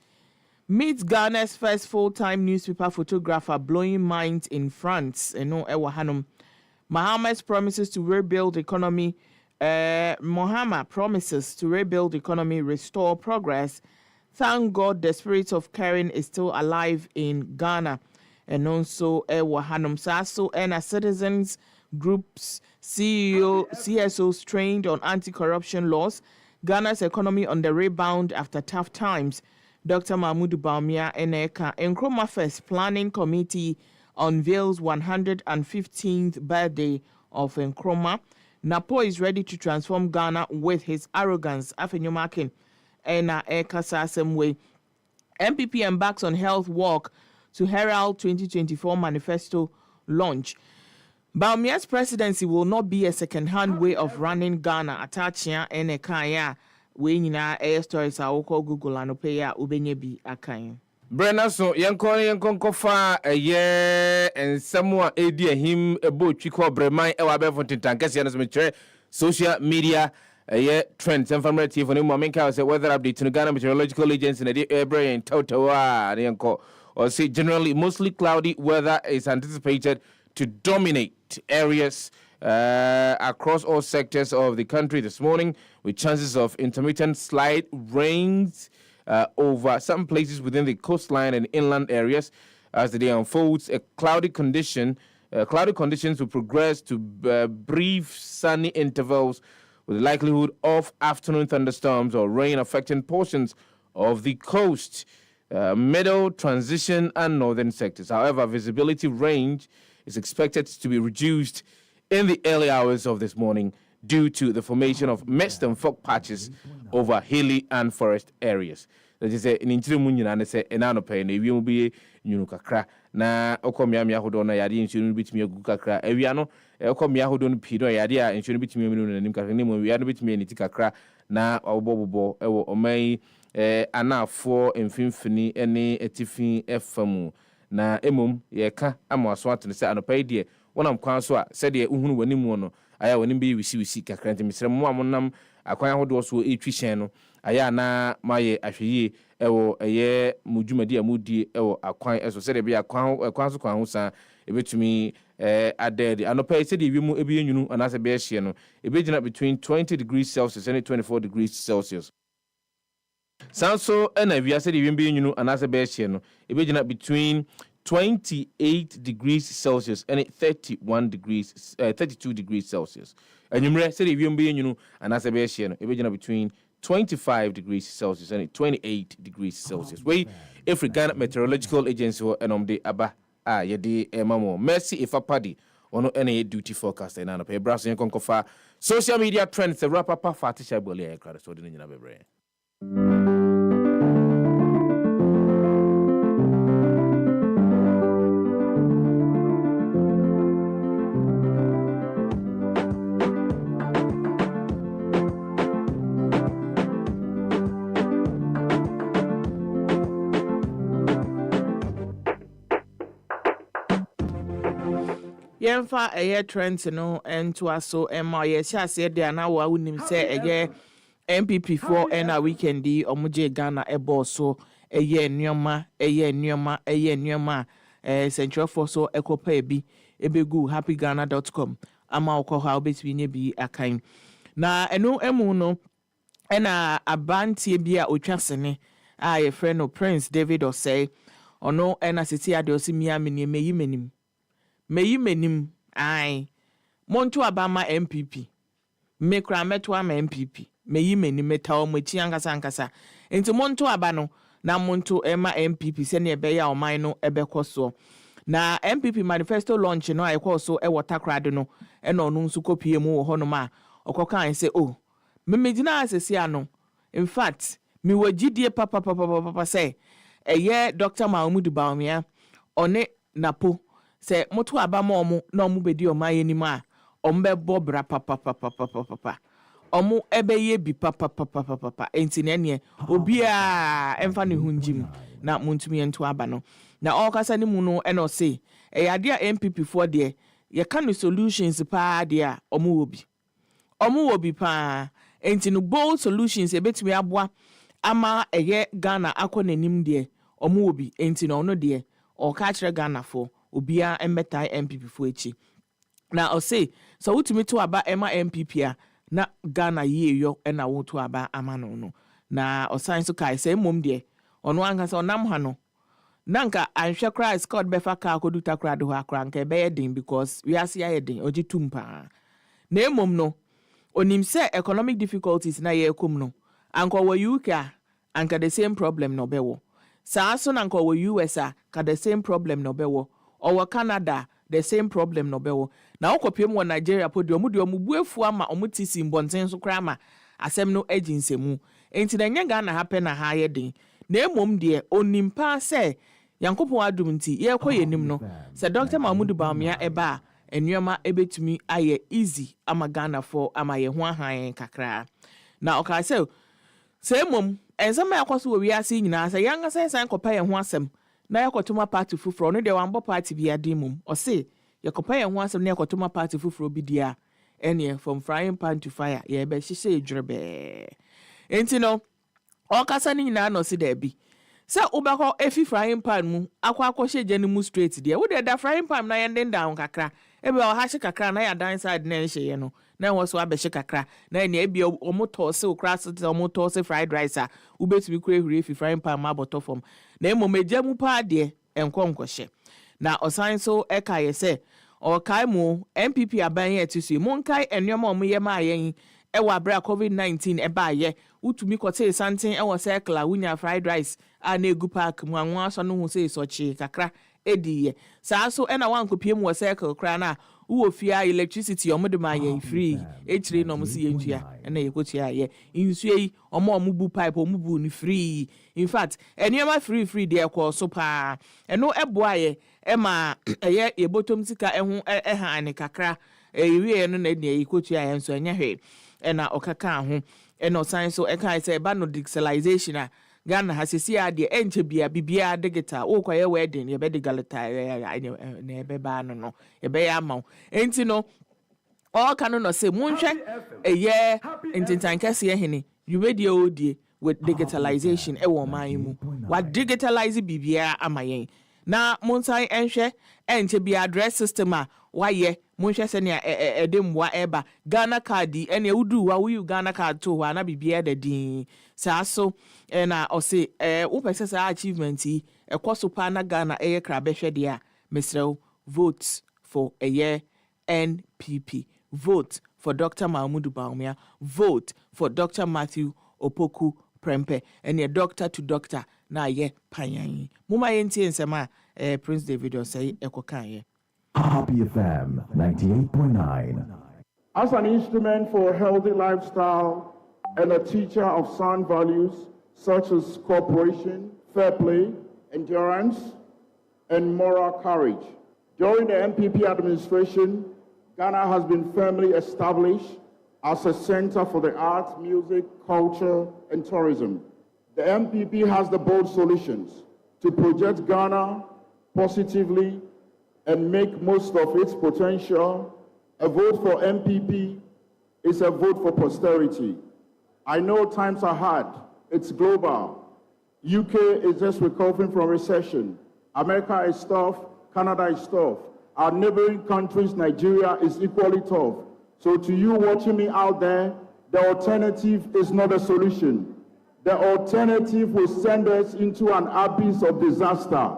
Meets Ghana's first full-time newspaper photographer blowing minds in France. Ewa Hanum. Mahama promises to rebuild economy. Restore progress. Thank God the spirit of caring is still alive in Ghana. And also Ewa Hanum Saso and citizens groups CSOs trained on anti-corruption laws. Ghana's economy on the rebound after tough times. Dr. Mahmoud Baumia Eneka, Nkrumah First Planning Committee unveils 115th birthday of Nkrumah. Napo is ready to transform Ghana with his arrogance. Afenyumakin ena ekasa same way. NPP embarks on health walk to herald 2024 manifesto launch. Baumia's presidency will not be a second-hand way of running Ghana. Atachia ene kaya we nyina air stories a woko Google anopeya ubenye bi akan. Brenna so yenkon kofa eye ensamwa edi ahim ebo twiko breman e wa be fontintan kase no so me social media trends and family TV for mo menka say weather update to Ghana Meteorological Agency na the brain totawa yenko or say generally mostly cloudy weather is anticipated to dominate areas across all sectors of the country this morning, with chances of intermittent slight rains over some places within the coastline and inland areas. As the day unfolds, cloudy conditions will progress to brief sunny intervals with the likelihood of afternoon thunderstorms or rain affecting portions of the coast, middle, transition, and northern sectors. However, visibility range is expected to be reduced in the early hours of this morning due to the formation of mist and fog patches over hilly and forest areas. That is in Interior and say enano pay na wi mu bi nyunu kakra na okomia mia hodo na yade nsu bitimi agu kakra awia no okomia hodo no pi no yade a nsu bitimi aminu na nim kakra ne mu wi no bitimi aniti kakra na obobobo ewo omai anafo mfimfini ene etifin efamu na emom yeka amaso atene se anopai de wonam kwan so a se de uhunu wani mu no aya wani bi wisi kakra ntimisre mu amonam akwan ahodo so etwi hyen no aya na maye ahweye ewo eye mudwumadi amudi ewo akwan eso se de bi akwan so kwan ho san ebetumi adede anopai se de wimu ebi enwunu anase be hye no ebegina between 20 degrees Celsius and 24 degrees Celsius. Sanso ena via se de wimu be enwunu anase be hye no ebegina between 28 degrees Celsius and 32 degrees Celsius. Enyumre se de wimu be enwunu anase be hye no ebegina between 25 degrees Celsius and 28 degrees Celsius. We Ghana Meteorological Agency and the aba yedi emamo Mercy Ifa Paddy ono any duty forecast and anapa brass and concofa social media trends the wrap up fatisha boli aircraft so didn't you bebre. Yemfa eye trends no ento aso ema ye hyase de na wa unim se eye NPP for na weekendi omuje Ghana ebo so eye nneoma central for so ekopa ebi ebegu happyghana.com ama okoha obetwi nye bi akan na eno emu no na abantie bi a otwasene a ye friend no Prince David Osei ono na sisi ade osimia menim menim ai monto abama NPP mekra meto ama NPP menim metawo machi ankasa enti monto abano na monto ema NPP se ne ebe ya oman no ebekoso na NPP manifesto launch no ayekoso e watakrade no e no no nso kopie mu wo hono ma okokan se oh memedina asesi ano in fact mi wagidie papa se eye Dr. Mahmoud Bawumia one napo se moto abama omu na omu bedi omaye ni ma ombe bobra papa omu ebeye bi papa enti ne obia emfa ne hunjim na muntumi ento aba no na okasa ni mu no e no se ade a NPP for de ye kan solutions pa de a omu obi pa enti no bold solutions e betumi aboa ama eye Ghana akonanim de omu obi enti no no de o ka kire Ghana for obia emeta NPP fo echi na o say so wutumi to aba ema NPP a na Ghana yeyo na woto aba amano no na o science kai say mom de ono anka so nam ha no nanka anhwe cry Scott befa ka akoduta kra de ho akra nka be yedin because we are see yedin oji tumpa na emom no onim say economic difficulties na ye ekom no anka wo UK anka the same problem no bewo saa so nanka wo US ka the same problem no bewo or Canada the same problem no bewo na okopiem wo Nigeria po de omu buefu ama omu tisi mbonten so kra ma asem no agency mu enti na nyanga na happen na ha ye den na emom de onimpa se yankopon adum nti ye koyenim no se Dr. Mahmoud Bawumia eba enuama ebetumi aye easy ama Ghana for ama ye ho ahan kakra na oka se emom enzama yakwaso wo wiase nyina se yanga se san kopa ye ho asem na yakotoma party fufuro no de wambo party bi adimum o se yakopa ye ho asem na yakotoma party fufuro bi dia ene from frying pan to fire ye be hihye edwrebe enti no okasa ni nyina no se da bi se ubako efi frying pan mu akwa hye mu straight dia wo de da frying pan na yende down kakra ebe o ha hye kakra na ya down side na hye ye no na wo so abehye kakra na ene ebi omoto se okra se omoto se fried rice a ubetumi kure huri efi frying pan ma bottom form na emomegya mu pa de enkonkɔhye na osan so eka ye se o kai mu NPP aban ye tisu mu nkai enwema omoye ma ayen ewa bra COVID-19 eba ye utumi kote santen ewo circle wunya fried rice a na egu park mu anwa so no hu se sochi kakra ediye saa so ena wankopiem wo circle kra na wo fia electricity omode ma ye free echire no mo se yentua ena ye kotua ye insue omu pipe omu ni free in fact enema free de ekwo so pa eno eboa ye ema eye ebotom sika ehu ehan kakra ewie no na ye kotua ye nso enya hwe ena okaka ho ena osan so eka say ba no digitalization a Ghana hasisi ade enche bia digital wo kwaye wedding ye be digital na ebe ba no ye be ya ma enti no all kanu no say munhwe eye entintankese ye hene yubedie odie with digitalization e wo man mu wa digitalize bibia amayen na munsan enhwe enche bia address system a waye munhwe se ne edemwa eba Ghana card ene udu wa wu Ghana card to wa na bibia da din saa so na o se wo pese sa achievement yi ekoso pa na Ghana eye krabehwe dia mesrew vote for eye NPP vote for Dr. Mahmoud Bawumia vote for Dr. Matthew Opoku Prempeh and a doctor to doctor na ye panyan muma yentie nsema Prince David say ekokan ye Happy FM 98.9. As an instrument for a healthy lifestyle and a teacher of sound values such as cooperation, fair play, endurance, and moral courage. During the NPP administration, Ghana has been firmly established as a center for the arts, music, culture, and tourism. The NPP has the bold solutions to project Ghana positively and make most of its potential. A vote for NPP is a vote for posterity. I know times are hard. It's global. UK is just recovering from recession. America is tough. Canada is tough. Our neighboring countries, Nigeria, is equally tough. So to you watching me out there, the alternative is not a solution. The alternative will send us into an abyss of disaster.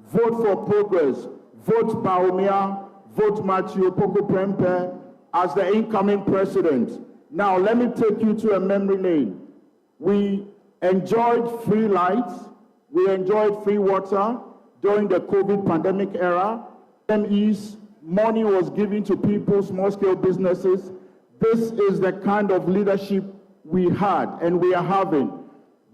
Vote for progress. Vote Bawumia. Vote Matthew Opoku Prempeh as the incoming president. Now, let me take you to a memory lane. We enjoyed free lights. We enjoyed free water during the COVID pandemic era. MEs, money was given to people, small-scale businesses. This is the kind of leadership we had and we are having.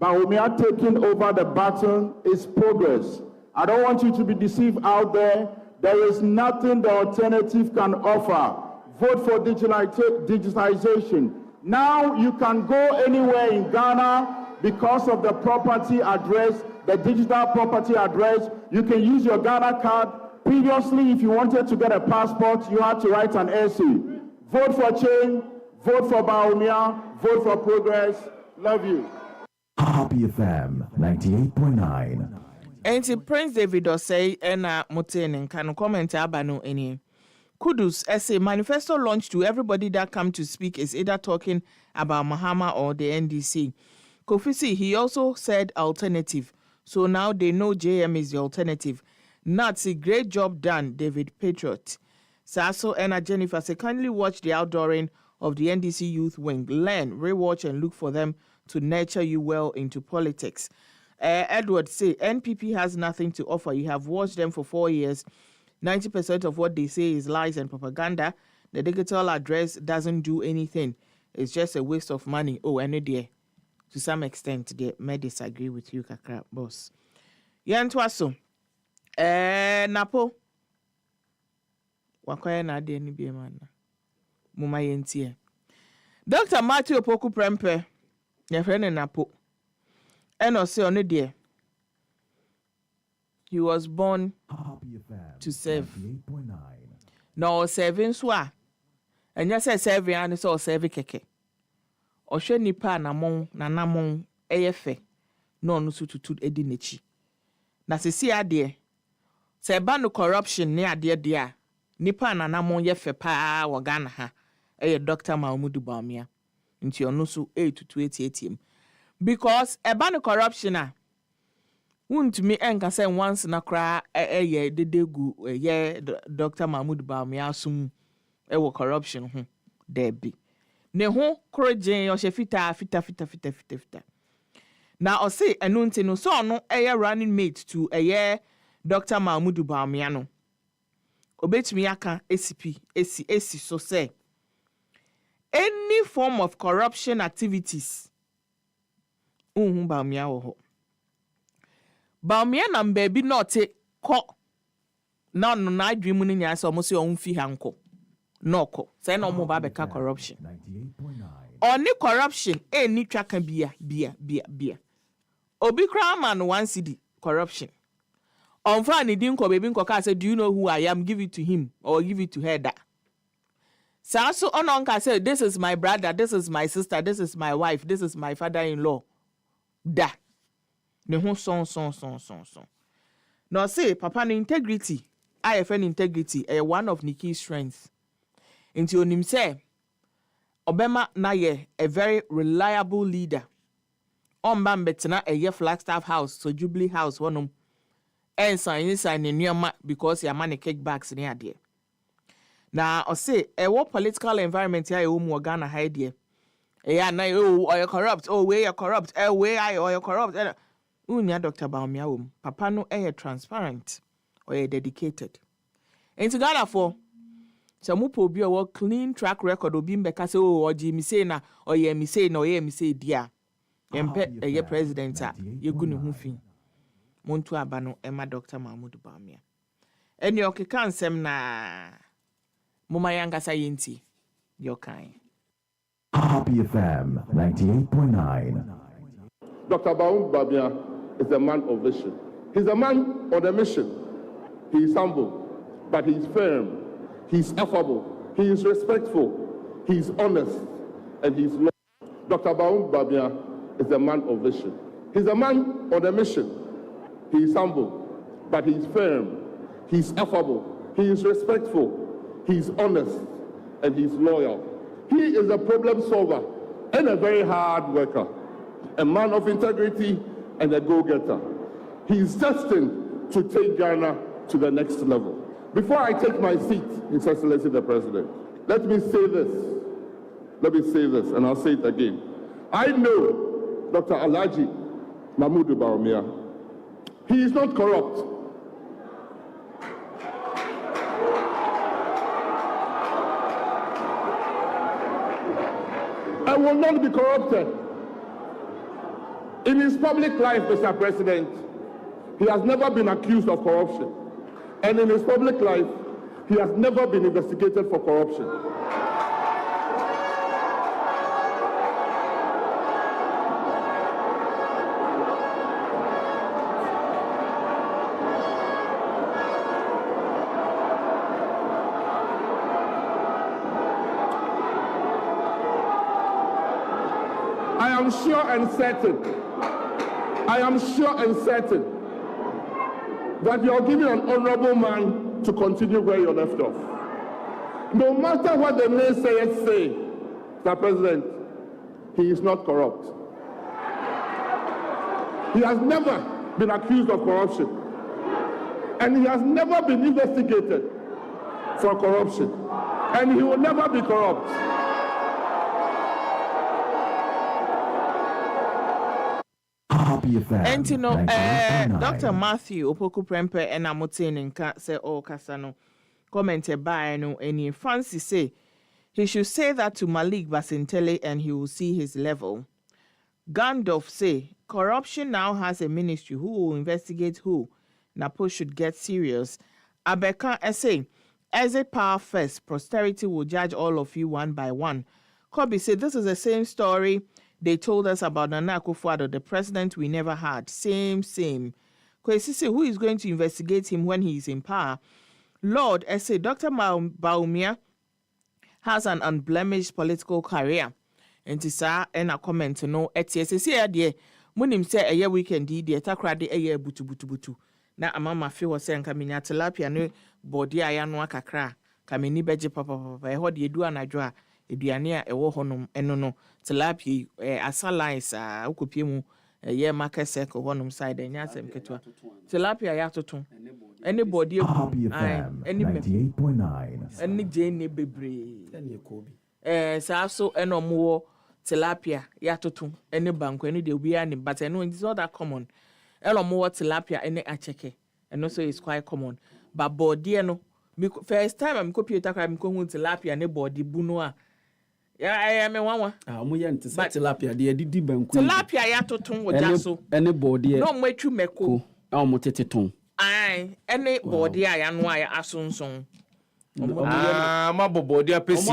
Bawumia taking over the baton is progress. I don't want you to be deceived out there. There is nothing the alternative can offer. Vote for digitization. Now you can go anywhere in Ghana because of the property address, the digital property address. You can use your Ghana card. Previously, if you wanted to get a passport, you had to write an essay. Vote for change, vote for Bawumia, vote for progress. Love you. Happy FM 98.9. Enti Prince David say ena mutene kan comment abano eni. Kudus essay manifesto launched to everybody that come to speak is either talking about Mahama or the NDC. Kofisi, he also said alternative. So now they know JM is the alternative. Nazi, great job done, David Patriot. Sasso and Jennifer say kindly watch the outdooring of the NDC youth wing. Learn, rewatch and look for them to nurture you well into politics. Edward say NPP has nothing to offer. You have watched them for 4 years. 90% of what they say is lies and propaganda. The digital address doesn't do anything. It's just a waste of money. Oh, and dear, to some extent, they may disagree with you, Kakra, boss. Yantwaso. Napo. Wakwaya na ade ni bi man. Muma yentie. Dr. Matthew Opoku Prempe. Your friend Napo. And also on dear. He was born to serve. No serving swa. And you say serving and so serving keke. Oshe nipa na namon eyefe. No no tutu edi nechi. Na sisi ade. Se ba no corruption ne ade dia. Nipa na namon yefe pa wa Ghana ha. Eye Dr. Mahmudu Bawumia. Nti ono so 8 because e ba no corruption a won't me enka say once na kra ye dedegu ye Dr. Mahmudu Bawumia sum e wo corruption ho there be ne ho krogen yo she fita na o say enu nti no so no eye running mate to eye Dr. Mahmudu Bawumia no obetumi aka esi so say any form of corruption activities Bawumia wo ho Bawumia na baby not ko na no na adwemu ni nya so mo se on fi hanko no ko say no mo ba beka corruption oni corruption ni twaka bia obi kra man 1 cedi corruption on fa ni din ko baby nko ka say do you know who I am, give it to him or give it to her that so on ka say this is my brother, this is my sister, this is my wife, this is my father-in-law da ne ho son. No say papa no integrity, IFN integrity one of Nikki's strengths. Into onim say Obama na ye a very reliable leader. Omba betena a Flagstaff House, so Jubilee House wonum. And sign in your because your money kickbacks near there. Now I say a political environment here you Ghana hide here. Na or you corrupt, where you corrupt, where I or you corrupt. Unya Dr. Bawumia papa no transparent or dedicated. And to Ghana for some upo be a clean track record of being because or Jimmy say na or ye me say no ye me say dear. Yempe a president you gunu hufi. Muntu abano Emma Dr. Mahmudu Bawumia. And your kikan sem na Muma yanga sayinti your kind. Happy FM 98.9. Dr. Bawumia is a man of vision. He's a man on a mission. He is humble, but he's firm. He's affable. He is respectful. He's honest, and he's loyal. Dr. Bawumia is a man of vision. He's a man on a mission. He is humble, but he's firm. He's affable. He is respectful. He's honest, and he's loyal. He is a problem solver and a very hard worker, a man of integrity and a go-getter. He is destined to take Ghana to the next level. Before I take my seat, His Excellency the President, let me say this, and I'll say it again. I know Dr. Alhaji Mahmudu Bawumia. He is not corrupt. I will not be corrupted. In his public life, Mr. President, he has never been accused of corruption. And in his public life, he has never been investigated for corruption. I am sure and certain that you are giving an honorable man to continue where you left off. No matter what the naysayers say, Mr. President, he is not corrupt. He has never been accused of corruption. And he has never been investigated for corruption. And he will never be corrupt. Happy Happy FM. And you know, 98.9. Dr. Matthew Opoku Prempe and Amotin nka say oh kasano commented by no any fancy say he should say that to Malik Basintele and he will see his level. Gandalf say corruption now has a ministry who will investigate who. Napo should get serious. Abeka say exit power first, posterity will judge all of you one by one. Kobe said this is the same story they told us about Nana Akufo-Addo, the president we never had. Same. Kwesi say who is going to investigate him when he is in power? Lord, I say Dr. Baumia has an unblemished political career. And to say and a comment to know ETS say dear munim say a year weekend dear takrade a year butu. Na amama fe was saying kaminya tilapia no body ayano kakra kamini beje papa e ho de edu anadwo eduane a ewo honom eno no tilapia asalines ukopie mu ye market circle honom side enya asem ketwa tilapia ya toton anybody any 98.9 any jene bebre saa so eno mo tilapia ya toton any bank any de obi ani but eno it's not that common. Elo mo tilapia ene acheke and also it's quite common but body no first time I'm copy takra me ko hu tilapia ne body bunu a ya me wanwa mo ye nte tilapia de didi banku tilapia ya toton wo jaso ene body no mo atwu meko mo teteton ai ene body a ya no a ya asonson ma body apesi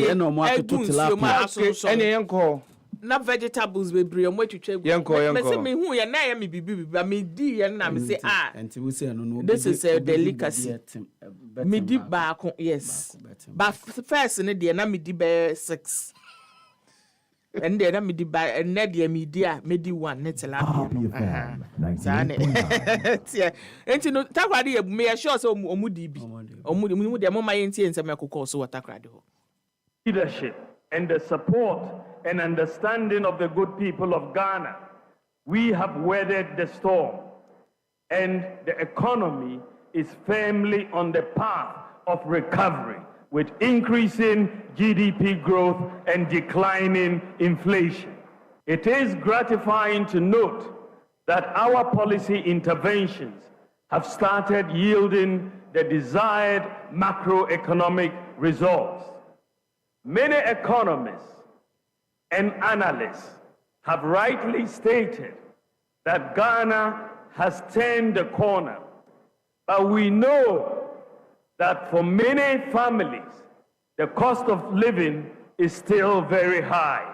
ene mo atoto tilapia ene yenko na vegetables bebre o twetwa me say me hu ye na ya me bibi me di ye na me say enti we say no this is a delicacy me di baako yes but first ne de na me di be 6 and then me di ba and de me di a me di 1 ne tilapia enti no takrade ye me sure say omu di bi omu de mo ma yenti ensem akokọ so takrade ho leadership and the support and understanding of the good people of Ghana, we have weathered the storm, and the economy is firmly on the path of recovery with increasing GDP growth and declining inflation. It is gratifying to note that our policy interventions have started yielding the desired macroeconomic results. Many economists and analysts have rightly stated that Ghana has turned the corner, but we know that for many families, the cost of living is still very high.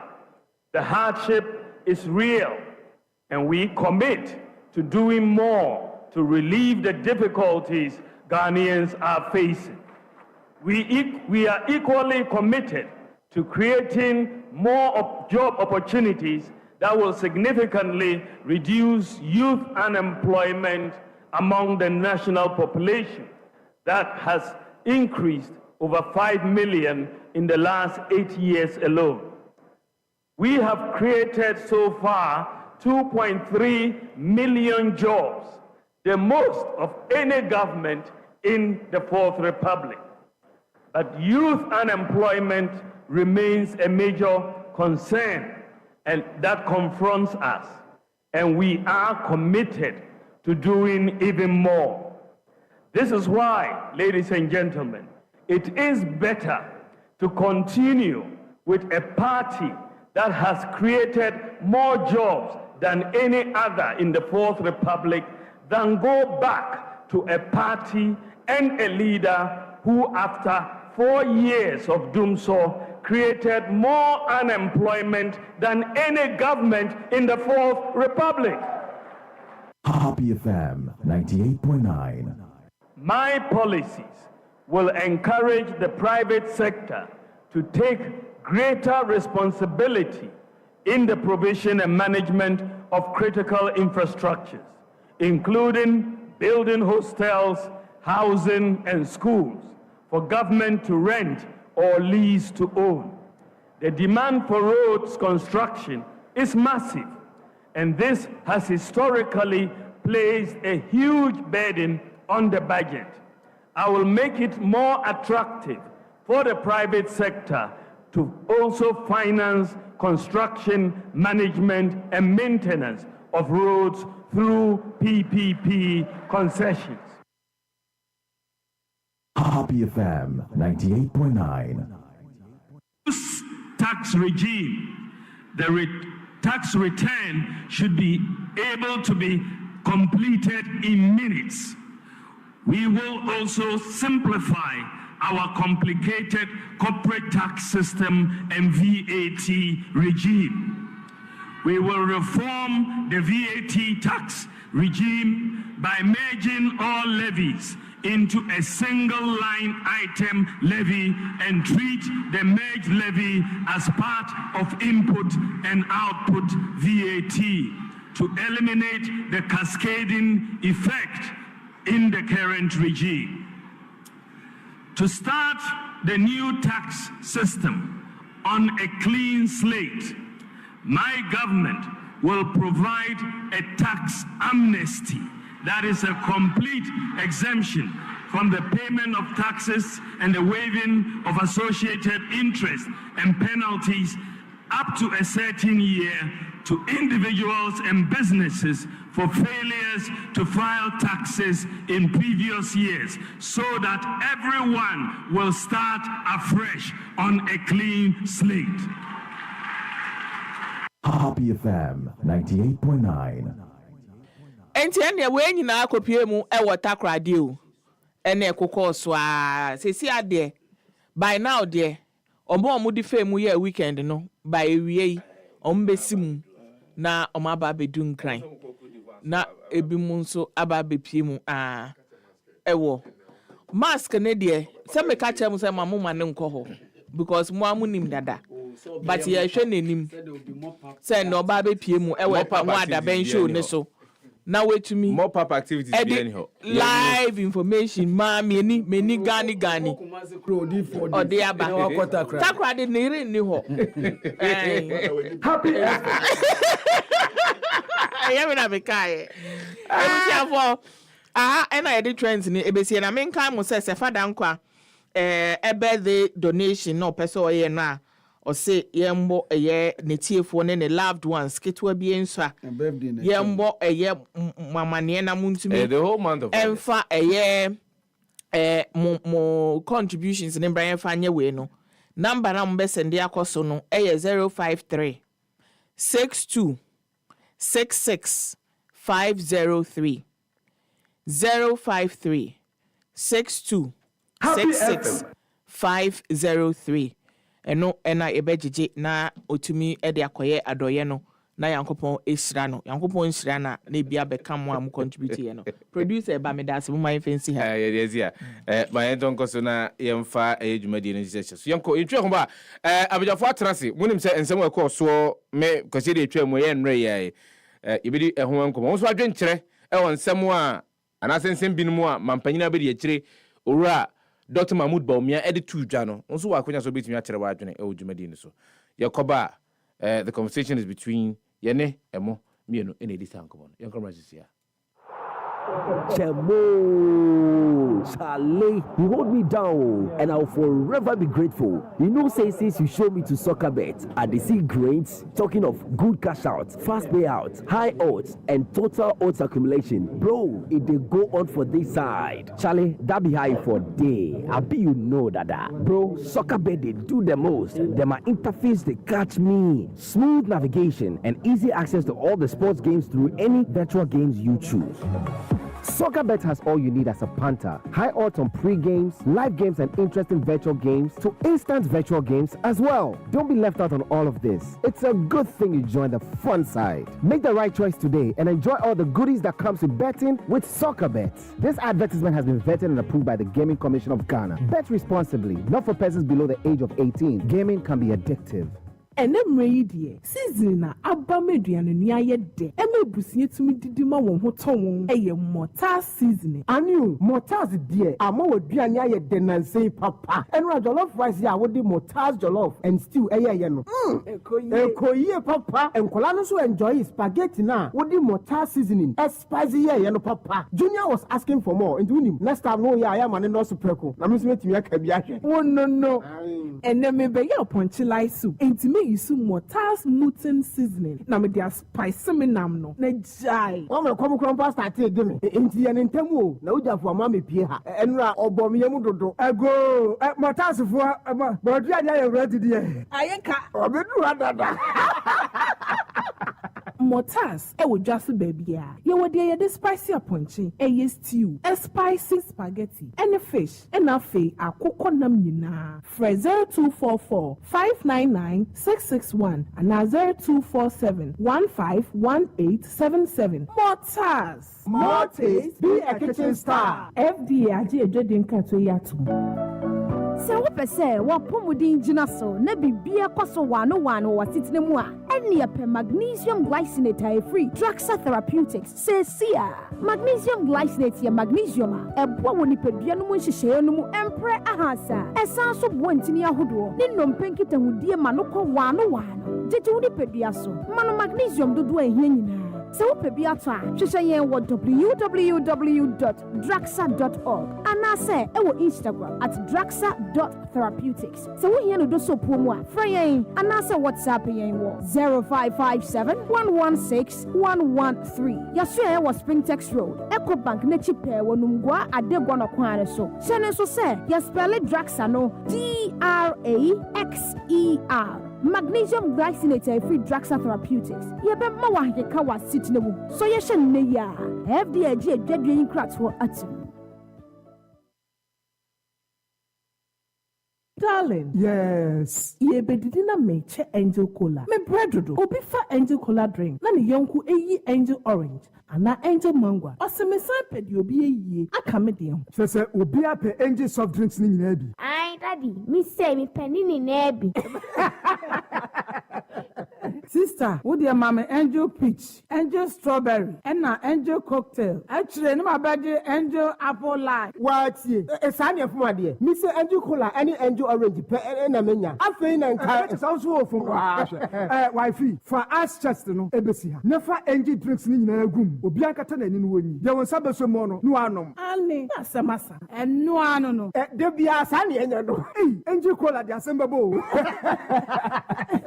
The hardship is real, and we commit to doing more to relieve the difficulties Ghanaians are facing. We are equally committed to creating more job opportunities that will significantly reduce youth unemployment among the national population that has increased over 5 million in the last 8 years alone. We have created so far 2.3 million jobs, the most of any government in the Fourth Republic. But youth unemployment remains a major concern and that confronts us, and we are committed to doing even more. This is why, ladies and gentlemen, it is better to continue with a party that has created more jobs than any other in the Fourth Republic than go back to a party and a leader who, after 4 years of doom so, created more unemployment than any government in the Fourth Republic. Happy FM 98.9. My policies will encourage the private sector to take greater responsibility in the provision and management of critical infrastructures, including building hostels, housing, and schools for government to rent or lease to own. The demand for roads construction is massive, and this has historically placed a huge burden on the budget. I will make it more attractive for the private sector to also finance construction, management, and maintenance of roads through PPP concessions. Happy FM 98.9. This tax regime, the tax return should be able to be completed in minutes. We will also simplify our complicated corporate tax system and VAT regime. We will reform the VAT tax regime by merging all levies into a single line item levy and treat the merged levy as part of input and output VAT to eliminate the cascading effect in the current regime. To start the new tax system on a clean slate, my government will provide a tax amnesty, that is a complete exemption from the payment of taxes and the waiving of associated interest and penalties up to a certain year to individuals and businesses for failures to file taxes in previous years, so that everyone will start afresh on a clean slate. Happy FM 98.9. Enti ene we nyina akopie mu e wota krade o. Ene kokọ so a sesi ade by now de omo di fame ye weekend no by ewie ombesi mu na omaba bedu nkran na ebi mu nso aba bepie mu ewo mask ne de se me ka chem se mamuma ne nkọ ho because mo amunim dada but ye hwe nenim se no ba bepie mu ewo pa mo adaben show ne so na wetumi more pop activities be anyhow live information ma meni gani ode aba takra de ne ire ni ho Happy I am na bekai for and I did trends ni ebesi na menka mo se Sefah Danquah birthday donation no person oye na o say yembo eye netiefo ne loved ones ketwa bi enso yembo eye mamane na muntumi the whole month of enfa eye mo contributions ne Brian Fanye we no number na mo be send akoso no eye 053 62 66 503 053 62 66 503 eno ena ebejeje na otumi ede akoye adoye no na yankopon esira no yankopon esira na bia beka mo am contribute ye no producer ba me das mo my fancy ha yes ya my donko so na yemfa ejumadi no Jesus so yanko etwe ho ba abejafo atrase munim se ensem ekọ so me kwase de etwe mo ye nre ye ibidi ehon nko mo so adwen kire e won nsem a anasensem binmu a mampanyina be de akire owura Dr. Mahmoud Baumia edit to Jano. Also, I couldn't so beat me at Cherwajane, O Jumadin. So, Yakoba, the conversation is between Yene, Emo, me, and any disanko. Young comrades here. Chemo, Charlie, you hold me down, and I'll forever be grateful. You know, say since you show me to soccer bet, I dey see greats. Talking of good cash outs, fast payouts, high odds, and total odds accumulation, bro. It dey go on for this side, Charlie. That be high for day. I be you know that, bro. Soccer bet they do the most. Them my interface they catch me. Smooth navigation and easy access to all the sports games through any virtual games you choose. SoccerBet has all you need as a punter. High odds on pre-games, live games, and interesting virtual games to instant virtual games as well. Don't be left out on all of this. It's a good thing you join the fun side. Make the right choice today and enjoy all the goodies that comes with betting with SoccerBet. This advertisement has been vetted and approved by the Gaming Commission of Ghana. Bet responsibly, not for persons below the age of 18. Gaming can be addictive. Enemreidie season na abameduane nua ye de emebusie tumi didima won ho ton eye mortar season anu mortars de ama waduane aye de nansei papa enu jollof rice ya wo de mortars jollof and stew eye no ekoyie papa enkola no so enjoy spaghetti na wo de mortar seasoning spicy ye no papa. Junior was asking for more and unim next time no ya ma ne no so preko na me so metimi aka bi ahwe no eneme be ye ponchilai soup entimi use Mortars Mutton seasoning. Na me dia spice me nam no. Na jai. O me come krom pasta te de me. Enti ya ntemu na uja fo ama me pie ha. Enra obom yemu dodo. Ego, Mortars fo bodu anya ye ready de. Ayenka. Obedu adada. Mortars e wo dwaso baby a ye wo de the spicy aponche e stew a spicy spaghetti and a fish and a fe akoko nam nyina fra 0244 599 661 and 0247 151877 Mortars More taste, be a kitchen star. FDA age edweden kato yatum. Se wo pese wo pomudin gina so na bibia kwaso wano wa sitine mu a ene ye pe magnesium glycinate free Draxa Therapeutics se sia magnesium glycinate ye magnesium a ebo wo nipadua no mu nhyehyeye no mu empre ahasa esan so bo ntini ahodo ne nompenkita hudie manoko wano jeje wo nipadua so mano magnesium dodo ehia nyina. So pebi ato a hwehweye wo www.draxa.org and I say e wo Instagram @draxa.therapeutics. So we here no do so promo a fra yen and I say WhatsApp yen wo 0557 116 113. Yaso e wo Springtex Road Eco Bank na chipe wo numgwa adegwa no kwan so. Shene so say ya spell Draxa no DRAXER. Magnesium glycinate free Draxa Therapeutics. Yebe ma wa heka wa sitnemu. So ye hye ne ya. FDA je dwadwen kratwo atum. Darling. Yes. Ye bedidi na meche Angel Cola. Me breadodo. Obi fa Angel Cola drink. Na ne yonku eyi Angel Orange. Ana Angel Mango. Ose me san pedi obi eyi. Aka me de. Se obi ape Angel soft drinks ni nyina bi. Ai daddy, me say me penny ni na bi. Sister, wo de mama Angel Peach, Angel Strawberry, and na Angel Cocktail. Actually, no mabade Angel Apple Lime. What ye? Sani afuma de. Me say Angel Cola any Angel Orange pe na menya. Afei na nka it's also ofum wa. Wifey, for us chest no ebesi ha. Never Angel drinks ni nyina agum. Obi akata na ni no woni. De won sabeso mo no no anom. Ani, asamasa. En no ano no. De bia sani enya no. Angel Cola de asembabo.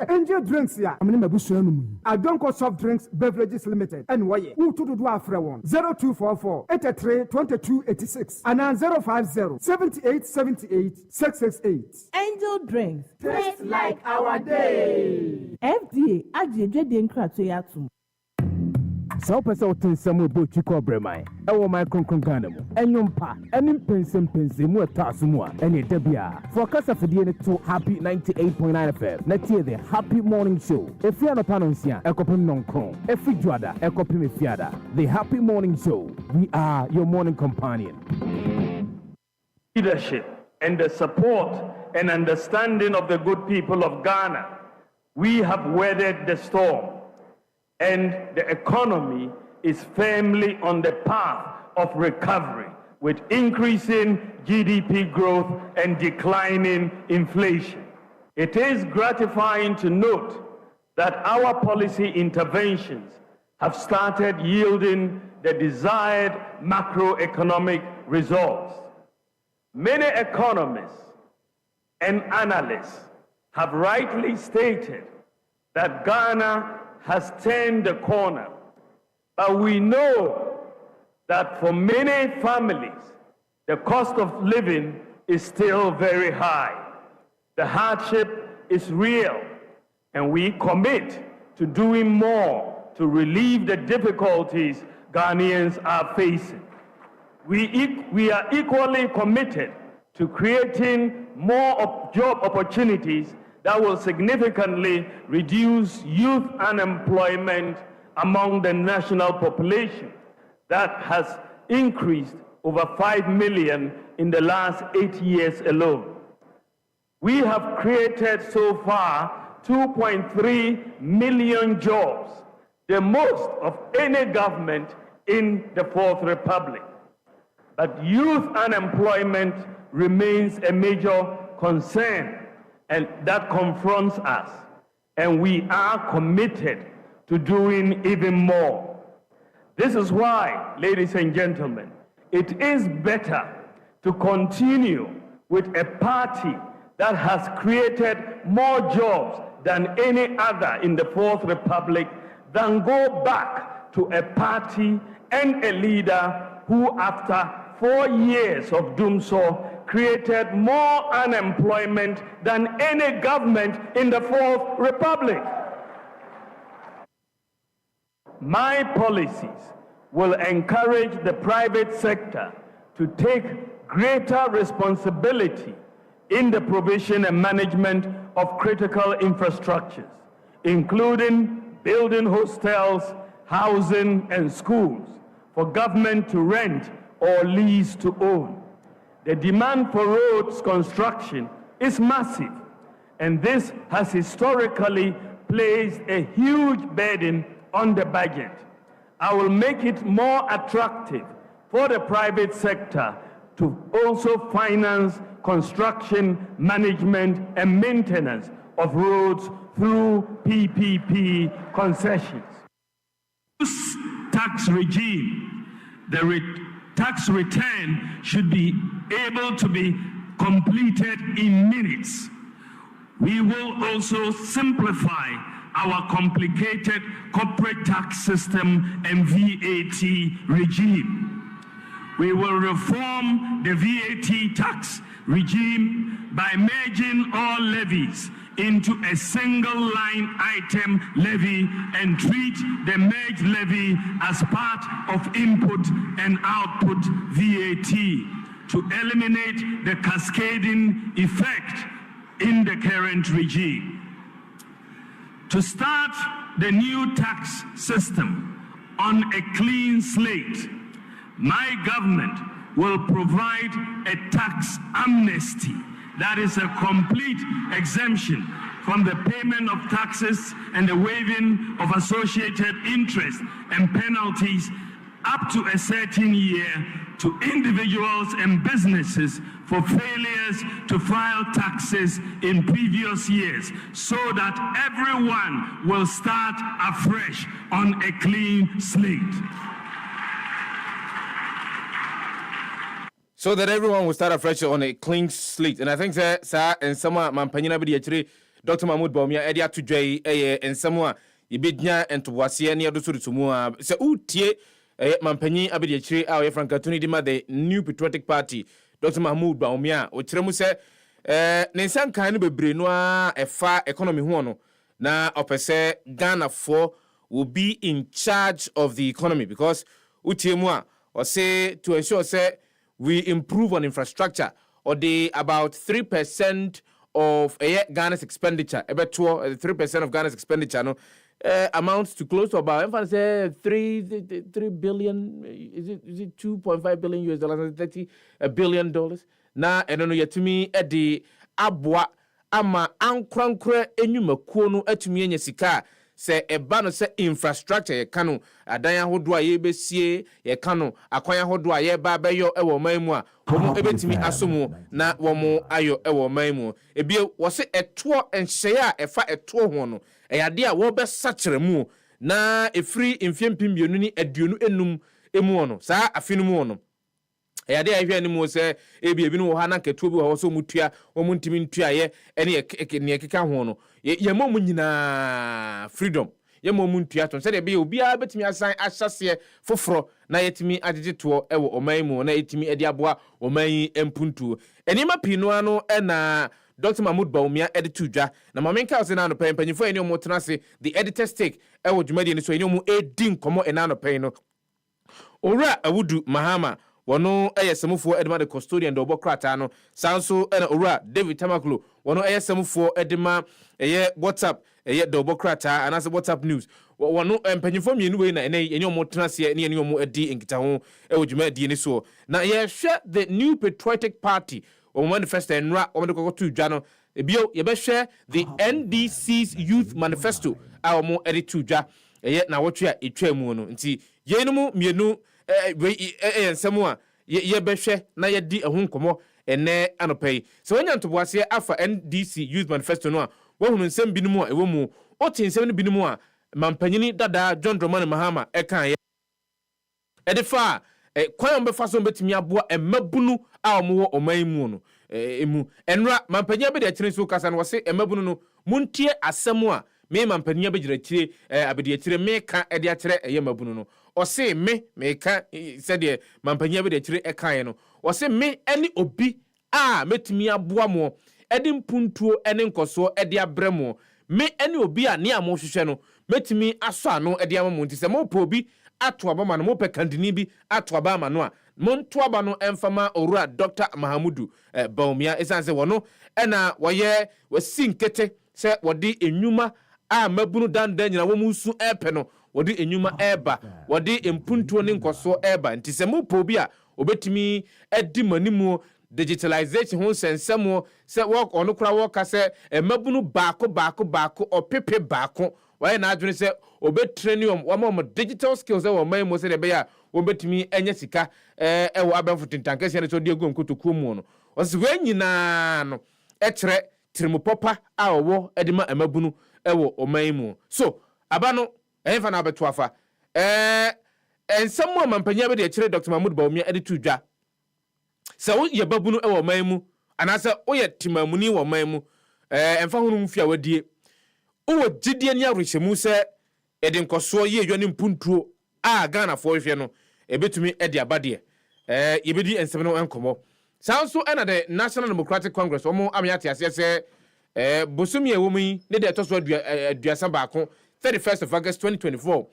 Angel drinks ya. Danquah Soft Drinks Beverages Limited. And why? Who to do after one? 0244 83 22 86 and 050 78 78 668. Angel Drinks. Taste like our day. FDA ajeje de nkrato yatum. So person to some about Chico Bremai. Ewo my konkron Ghana mu. Enyompa, enim pensem mu atasu a ene debia. For kasa fidie to Happy 98.9 FM. Na tie the Happy Morning Show. If you are not announcer, ekopim nonkron. Every juada, ekopim efiada. The Happy Morning Show. We are your morning companion. Leadership and the support and understanding of the good people of Ghana, we have weathered the storm. And the economy is firmly on the path of recovery with increasing GDP growth and declining inflation. It is gratifying to note that our policy interventions have started yielding the desired macroeconomic results. Many economists and analysts have rightly stated that Ghana has turned the corner, but we know that for many families, the cost of living is still very high. The hardship is real, and we commit to doing more to relieve the difficulties Ghanaians are facing. We are equally committed to creating more job opportunities that will significantly reduce youth unemployment among the national population that has increased over 5 million in the last 8 years alone. We have created so far 2.3 million jobs, the most of any government in the Fourth Republic. But youth unemployment remains a major concern and that confronts us, and we are committed to doing even more. This is why, ladies and gentlemen, it is better to continue with a party that has created more jobs than any other in the Fourth Republic than go back to a party and a leader who, after 4 years of doom created more unemployment than any government in the Fourth Republic. My policies will encourage the private sector to take greater responsibility in the provision and management of critical infrastructures, including building hostels, housing, and schools for government to rent or lease to own. The demand for roads construction is massive, and this has historically placed a huge burden on the budget. I will make it more attractive for the private sector to also finance construction, management, and maintenance of roads through PPP concessions. This tax regime, the tax return should be able to be completed in minutes. We will also simplify our complicated corporate tax system and VAT regime. We will reform the VAT tax regime by merging all levies into a single line item levy and treat the merged levy as part of input and output VAT to eliminate the cascading effect in the current regime. To start the new tax system on a clean slate, my government will provide a tax amnesty, that is a complete exemption from the payment of taxes and the waiving of associated interest and penalties up to a certain year to individuals and businesses for failures to file taxes in previous years, so that everyone will start afresh on a clean slate. So that everyone will start afresh on a clean slate. And I think that, sir, and someone, Mampanyina Bidi actually, Dr. Mahmoud Baumia, Edia to J, and someone, Ibidnya and to Wasia near the Surutumua. So, Utie, Mampanyi Abidi actually, our Francatuni Dima, the new patriotic party, Dr. Mahmoud Baumia, which Remuse, Nensan kind of Brenois, a far economy huano, na opese Ghana 4 will be in charge of the economy because Utiemwa, or say, to ensure, say, we improve on infrastructure, or the about 3% of Ghana's expenditure, about 3% of Ghana's expenditure, no, amounts to close to about, if I say 3 billion, is it 2.5 billion US dollars, $30 billion? Now, I don't know yet to me at the Abwa ama ankwankre enyuma kuonu atumi enya sika se eba no se infrastructure ye kanu adan ahodo a ye besie ye kanu akwan ahodo a ye ba beyo ewo man mu a womo ebetimi asomu na womo ayo ewo man mu ebie wo se eto enhye a efa eto ho no eyade a wo be sachire mu na efri mfiempim bienu ni aduonu enum emu no saa afinu mu no eyade a hwe ni mu se ebi no wo ha na keto bi wo so mutua wo muntimi ntua ye ene ne ekeka ho no ye momu nyina freedom ye momu ntua ton se de be obi a betimi asan ahyase foforo na yetimi agegeto ewo oman mu na yetimi edi aboa oman empuntu enima pinu ano na Dr. Mahmoud Baumia editor dwa na mamenka ose na no panyimfo eni omo tenase the editor stake ewo dwumadi ni so eni omo edin komo ena no pen no owura awudu mahama wono eyesemufo edema de custodian de obokrata no sanso ena owura David Tamaklo wono eyesemufo edema eye WhatsApp eye de obokrata anase WhatsApp news wono empanyimfo mienu we na eni omo tenase eni omo edi nkita ho ewo dwumadi ni so na ye hwe the new patriotic party on Manifesto and Ra on the Cocotu Jano, Ebio, Yebeshe, the NDC's Youth Manifesto, our more edited ja, yet now what you are a tremono, and see, Yenumu, Mienu, and Samoa, Yebeshe, Naya di a hunkomo, and ne anopay. So when you to was here after NDC Youth Manifesto, no, woman send Binimo, a woman, or 10 Binimoa, Mampanini, Dada, John Dramani Mahama, Ekan, Edifa. Kwa mbe faso mbetimi aboa emabunu a omo oman mu no emu enra mampanya be de kyire so kasa no wose emabunu no muntie asɛm a me mampanya be gyira kyire abede kyire me ka de akyere mabunu no ose me ka sɛ de mampanya be de kyire ɛkae no ose me ani obi a metumi aboa mo ede mpuntuo ene nkoso ede abrɛ mo me ani obi a ne amo hwehwɛ no metumi aso ano ede ama mo nti sɛ mo po obi ato aba ma no mo pɛ kandini bi ato aba ma no a monto aba no emfama owura Dr. Mahamudu Baumia esanse wono ena woye wasi nkete se wodi enwuma a mabunu dandan nyina wo musu epe no wodi enwuma eba wodi empuntuo ne nkoso eba nti se mo po bi a obetimi edi manimu digitalization ho sensemo se work ono kura wo ka se mabunu baako opepe baako waye na adwene se obetrenium wo digital skills e wo man mo se de be ya wo betimi enya sika wo abenfo tintankese ne so de egu nkotokuo mu no wose we nyina no ekyere trimopopa a wo edima amabunu wo oman mu so aba no enfa na abeto afa ensem mo mampanya be de ekyere Dr. Mahmoud Baumia ede to dwa se wo ye babunu wo oman mu anase wo ye timamuni wo oman mu enfa hunu mfia wadie wo gidie ni arehemu se ede nkoso ye edwa ne mpuntuo a Ghana fo hwe no ebetumi ede abade yebedi ensem no enkomo sanso ena the National Democratic Congress omo amiate ase se bosumi ewomi ne de toso aduasa baako 31st of August 2024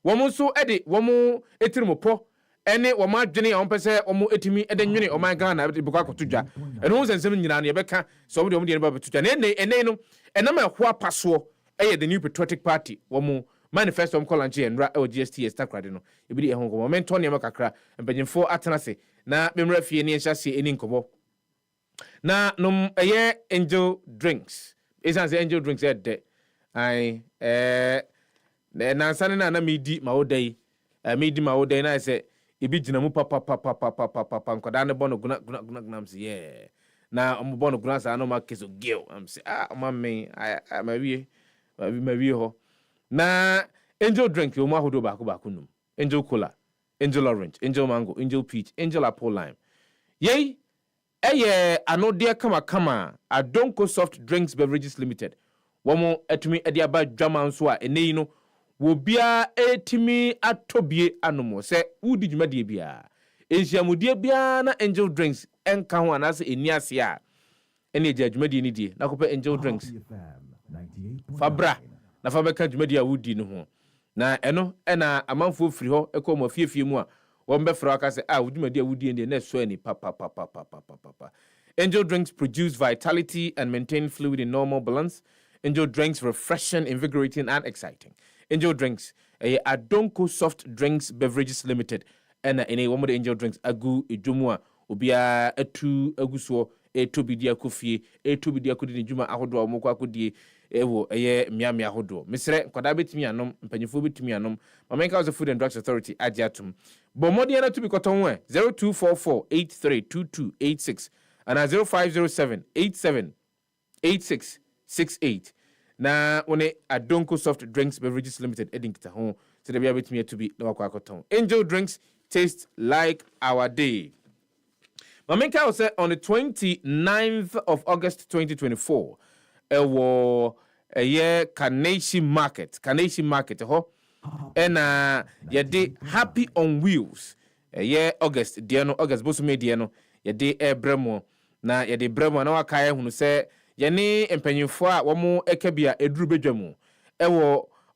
womo so ede womo etirimopo ene womo adwene a ompese womo etimi ede nwene oman Ghana bikwa kotodwa eno nsensem nyina ne yebeka so womo de ba betodwa ne ene no enam ehwo apaso the New Patriotic Party womo Manifesto mkolanche enra o GSTS takrade no ebidi ehonko moment on yema kakra mpanyimfo atenase na memra fie ne enhyase eni nkobo na nom angel drinks esanse angel drinks de ai na nsane na medi mawodai medi mawodai na se ebi gina mu papa nkoda ne bono guna mse na ombono guna sa no makeso gel am say mamme mawie ho na angel drink yo mahodo baako num angel cola angel orange angel mango angel peach angel apple lime yei anode kama Danquah soft drinks beverages limited womo etumi ede aba dwama nso a enei no wo bia etimi atobie anomo se wudi dwumade bia enhiamudie bia na angel drinks enka ho anase eniase a ene gya dwumade ni die na kopɛ angel drinks fabra na fa beka dwumadi a wudi no ho na eno ena amanfo firi ho ekɔ mo fiefie mu a won be fra aka se dwumadi a wudi ende na so ani papa angel drinks produce vitality and maintain fluid in normal balance. Angel drinks refreshing, invigorating and exciting. Angel drinks Danquah soft drinks beverages limited ena ene one of the angel drinks agu ejumua obia etu aguso etobidia kofie etobidia kodi njuma ahodo amoko akodi ewo miami ahodo misre kwada betimi anom mpanyifo betimi anom mamenka was the Food and Drugs Authority agiatum bomodi na to be koton 0244832286 and 0507878668 na one Danquah soft drinks beverages limited edinkta ho so de bia betimi to be na kwa koton angel drinks taste like our day. Mamenka was on the 29th of August 2024 a year Carnation Market ho and yede Happy on Wheels a year August bosume diano yede bremo na yede bremo na wakaya hunu se yene empanyimfo a womo ekabia eduru bedwamu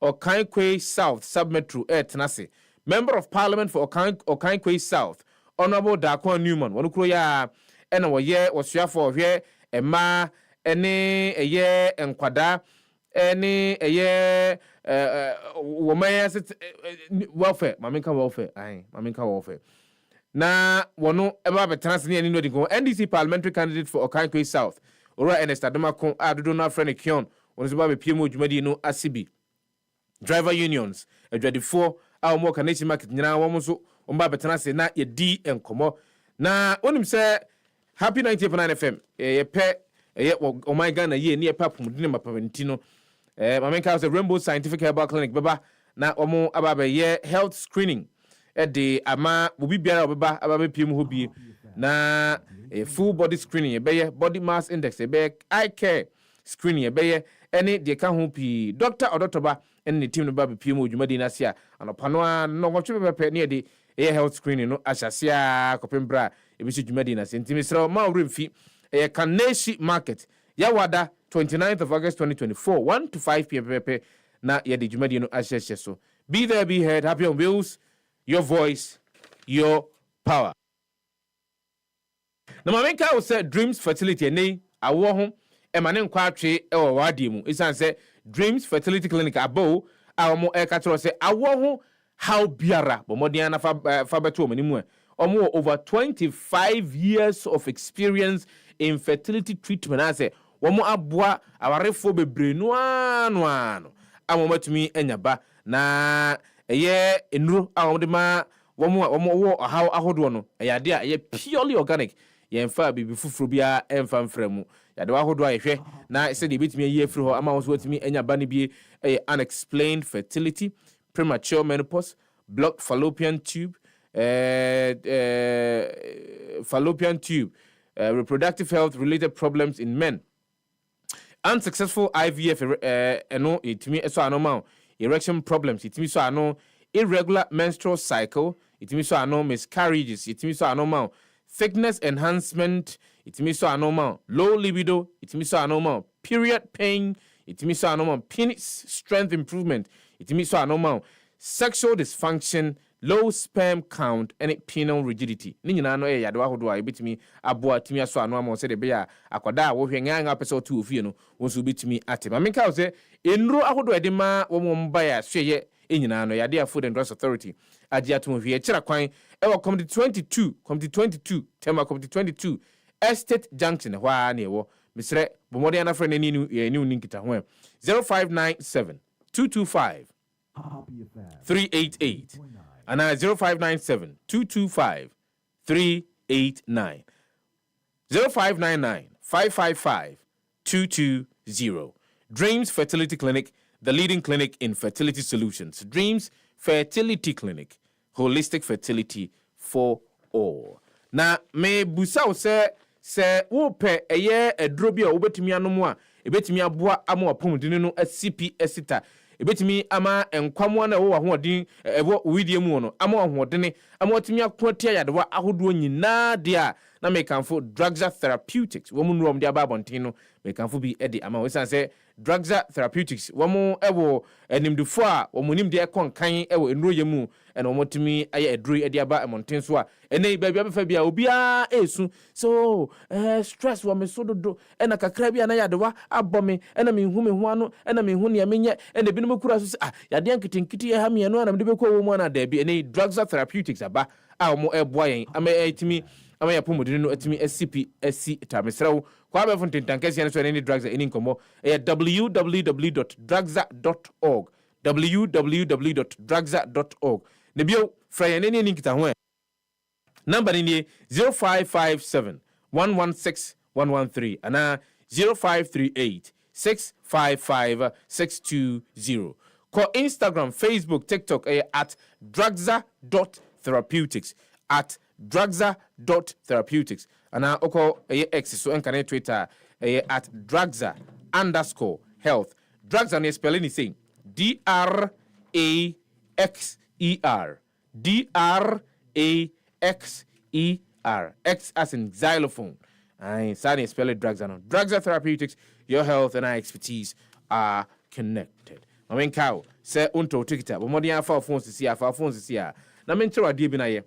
Okankwe South Submetro tenase Member of Parliament for Okankwe South Honorable Danquah Newman wanukuro ya ena woye wosuafo hwe ema ene enkwada ene woman welfare maminka welfare na wono eba betrans ne ani no dinko NDC parliamentary candidate for Okankwe South ora Ernest Adomako adodo na friend Kion wono so ba be pie mu dwumadi no asibi driver unions adwadifo a mo Carnation Market nyina wo so omba betrase na yedi enkomo na onim se Happy 90.9 FM ye pe oh my Ghana ye ne papum dine mapamenti no mamenka was a Rainbow Scientific Herbal Clinic beba na omo ababe ye health screening de ama obi biara obeba ababe piem ho bi na full body screening ebe body mass index ebe eye care screening ebe ene de ka ho pi doctor odotoba ene ne team no ba be mu dwumadi na sia anopano a no gwotwe pepe ne de health screening no ahyasea kopembra ebe si dwumadi na sentimi sra ma oremfi Kaneshi Market Yawada 29th of August 2024 1 to 5 p.m. pepe na ye de dwumadi no ahyasea so be there, be heard, happy on wheels, your voice, your power. Na mamenka wo say Dreams Fertility nei awo ho e mane nkwa atwe e wo wade mu isan say Dreams Fertility Clinic abo a mo e ka tro say awo ho how biara bo modern na fa beto mani mu omo over 25 years of experience in fertility treatment as say womo aboa awarefo bebre no ano amomatumi anyaba na eye enuro awode ma womo wo how ahodo no eyade a eye purely organic yemfa bibi fufuro bia emfa mframu yade ahodo ayehwe na se de bitimi ayi afiri ho ama wo so watimi anyaba ne bi unexplained fertility, premature menopause, blocked fallopian tube, reproductive health related problems in men, unsuccessful IVF no itimi so anoma erection problems itimi so ano irregular menstrual cycle itimi so ano miscarriages itimi so anoma thickness enhancement itimi so anoma low libido itimi so anoma period pain itimi so anoma penis strength improvement itimi so anoma sexual dysfunction, low sperm count, and penile rigidity. Ni nyina no yade wa hodo a ebitimi aboa timi aso ano ama se de be ya akwada wo hwe nga pese otu ofie no wonso bitimi ate. Ma menka se enro ahodo ede ma wo mo mba ya hweye enyina no yade Food and Drugs Authority agi atom hwe kira kwan e wo committee 22 tema committee 22 Estate Junction hwa na ewo misre bomode ana frɛ nani ni nkita ho 0597 225 388 and 0597 225 389 0599 555 220. Dreams Fertility Clinic, the leading clinic in fertility solutions. Dreams Fertility Clinic, holistic fertility for all. Na me busa se wo pe eye edro bi a wobetumi anomo a ebetumi aboa amo apomudini no CP esita ebetumi ama enkwamo na wo ahoɔden ewo widie mu no ama ahoɔden ama otumi akotia yadewa ahodo nyina de a na mekanfo Drugs Therapeutics wo mu nuom de aba abonten no mekanfo bi de ama wo san se Drugs Therapeutics wo mu ewo animdufo a wo mu nim de ekonkan ewo enroye mu ena wo motumi aye edro de aba amonten so a ene ba bia befa bia obia esu so stress wo me so dodo ena kakra bia na yadewa abome ena me hu me ho ano ena me hu ne menye ena binum kura so yade ankitinkiti ha me no na me de bekɔ wo mu na da bi ene Drugs Therapeutics aba a wo eboa yen ama etimi ama ya pomodini no etimi SCP SC tamesrawo kwa be fonten tankesi so any drugs any nkomo www.drugsa.org www.drugsa.org ne bio fra yen any nkita ho number ni 0557 116 113 ana 0538 655 620. Call Instagram, Facebook, TikTok at drugsa.therapeutics at drugsa.therapeutics. And now oko X so enkane Twitter at drugsa_health. Drugs and spelling is saying DRAXER. DRAXER. X as in xylophone. I sadly spell it drugs and Drugsa Therapeutics. Your health and our expertise are connected. I mean, cow, say unto ticket, but more than 4 phones to see, 4 phones to see. Now, mentor a dear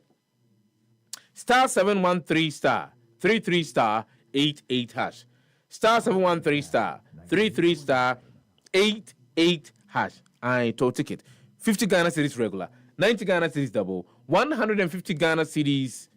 star 713 star 33 star 88 hash. Star 713 star 33 star 88 hash. I told ticket 50 Ghana cedis regular, 90 Ghana cedis double, 150 Ghana cedis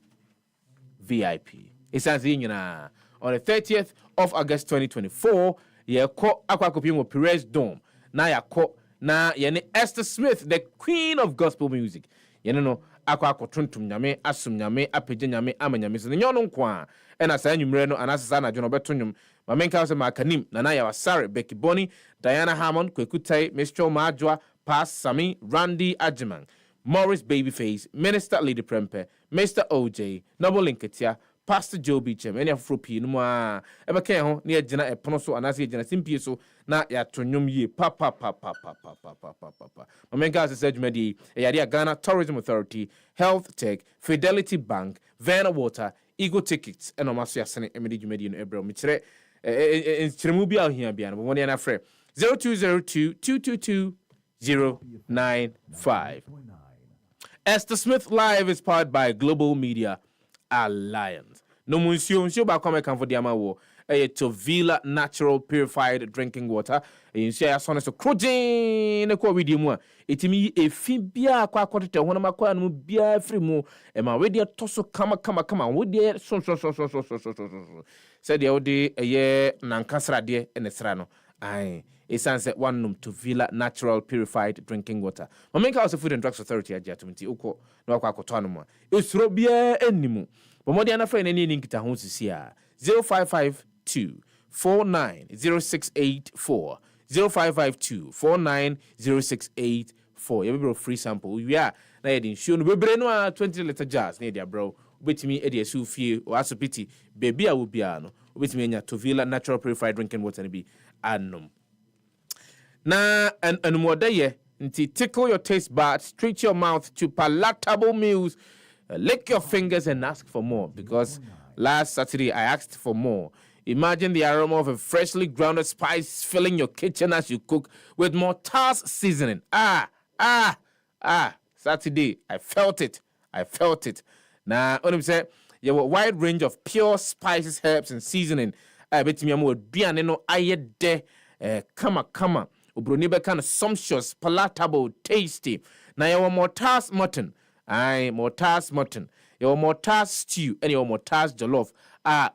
VIP. It's as in on the 30th of August 2024. Ye ko akwakopi Perez Dome. Na ya ko na yene Esther Smith, the queen of gospel music. Yene no akwakotuntum nyame asum nyame apege nyame amanyame so nyono nkwa ena sa nwumre no anasesa na dwono betonyum ma menka se makanim na ya wasare Becky Bonnie, Diana Hammond, Kwekutai, Mr. Majwa, Pass Sami, Randy Ajiman, Morris Babyface, Minister Lady Prempe, Mr. OJ, Noble Linketia, Pastor Joe Beecham any afropi no ma ebe kan ho na yagina epono so anase yagina simpie so na ya tonyom ye pa mamenka as said jumadi e Ghana Tourism Authority, Health Tech, Fidelity Bank, Vanna Water, Eagle Tickets and omaso yasene emedi jumadi no ebro mi kire nchiremu bia ohia bia no mo ne na frɛ 0202222095. Esther Smith Live is powered by Global Media Alliance. No munsio ba come kan for diama wo Tovila natural purified drinking water. Insio ya sone so krojin ne ko wedi mu a etimi efi bia akwa akotete hono makwa no bia free mu e ma wedi to so kama wedi so said the odi eye nankasra de ene sra no ai esanse one Tovila natural purified drinking water. Mamenka also Food and Drugs Authority ajatumti uko na akwa akoto no mu esuro bia enimu Bomodi ana friend any nkita ho sisi a 0552490684 0552490684 you be free sample we are na yedin show no bebre no 20 liter jars na dia bro obetimi e dia su fie o asopiti baby a wo bia no obetimi anya Tovila natural purified drinking water ne bi anom na anumodaye nti tickle your taste buds, treat your mouth to palatable meals. Lick your fingers and ask for more, because last Saturday I asked for more. Imagine the aroma of a freshly grounded spice filling your kitchen as you cook with mortar's seasoning. Saturday I felt it. Now, what I'm saying, you have a wide range of pure spices, herbs, and seasoning. I bet me I'm with bianeno ayede kama. Ubronibe kind of sumptuous, palatable, tasty. Now you have mortar's mutton. Aye, mortar's mutton. Your mortar's stew and your mortar's jollof.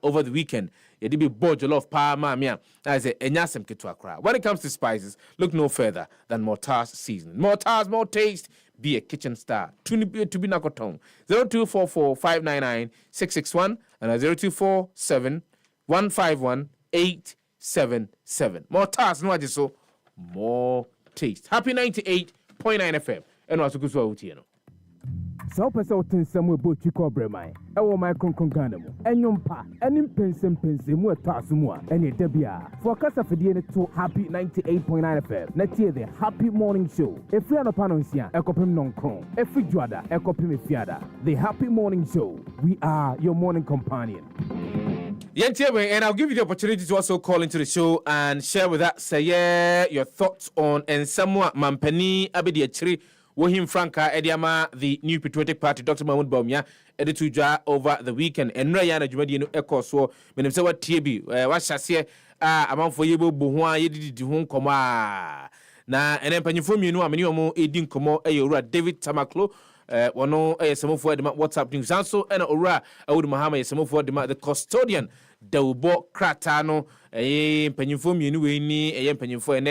Over the weekend, you did be bored jollof pa mamia. I say enyasem ketwa kra. When it comes to spices, look no further than mortar's seasoning. Mortar's more taste. Be a kitchen star. To be nakotong. 0244-599-661 and 0247-151-877. Mortar's no so more taste. Happy 98.9 FM. And also good to you know. So person otin samu bo chiko bremai e wo my kronkron Ghana mu enyum pa enim pensem mu etaso mu a ene da bia for kasa fidie ne to Happy 98.9 FM na tie the Happy Morning Show efri anopa no nsia ekopem nonkron efri juada ekopem efiada. The Happy Morning Show, we are your morning companion. And I'll give you the opportunity to also call into the show and share with us your thoughts on and somewhat Mampani Abedi Achiri Wohim Franka Ediama, the new patriotic party, Dr. Mahmoud Baumia, edituja over the weekend. And Rayana Jumadi no Echo so Menemsewa TB, Washasye, amount for Yebo Buhua, Yedi Hong Koma. Na and then Panifum, you know, many more Edin Komo, Ayura, David Tamaklo, one some for the WhatsApp news. Also, and Ora, Aud Muhammad, some for the custodian, Daubo Kratano, Panifum, you know, any Panifo, and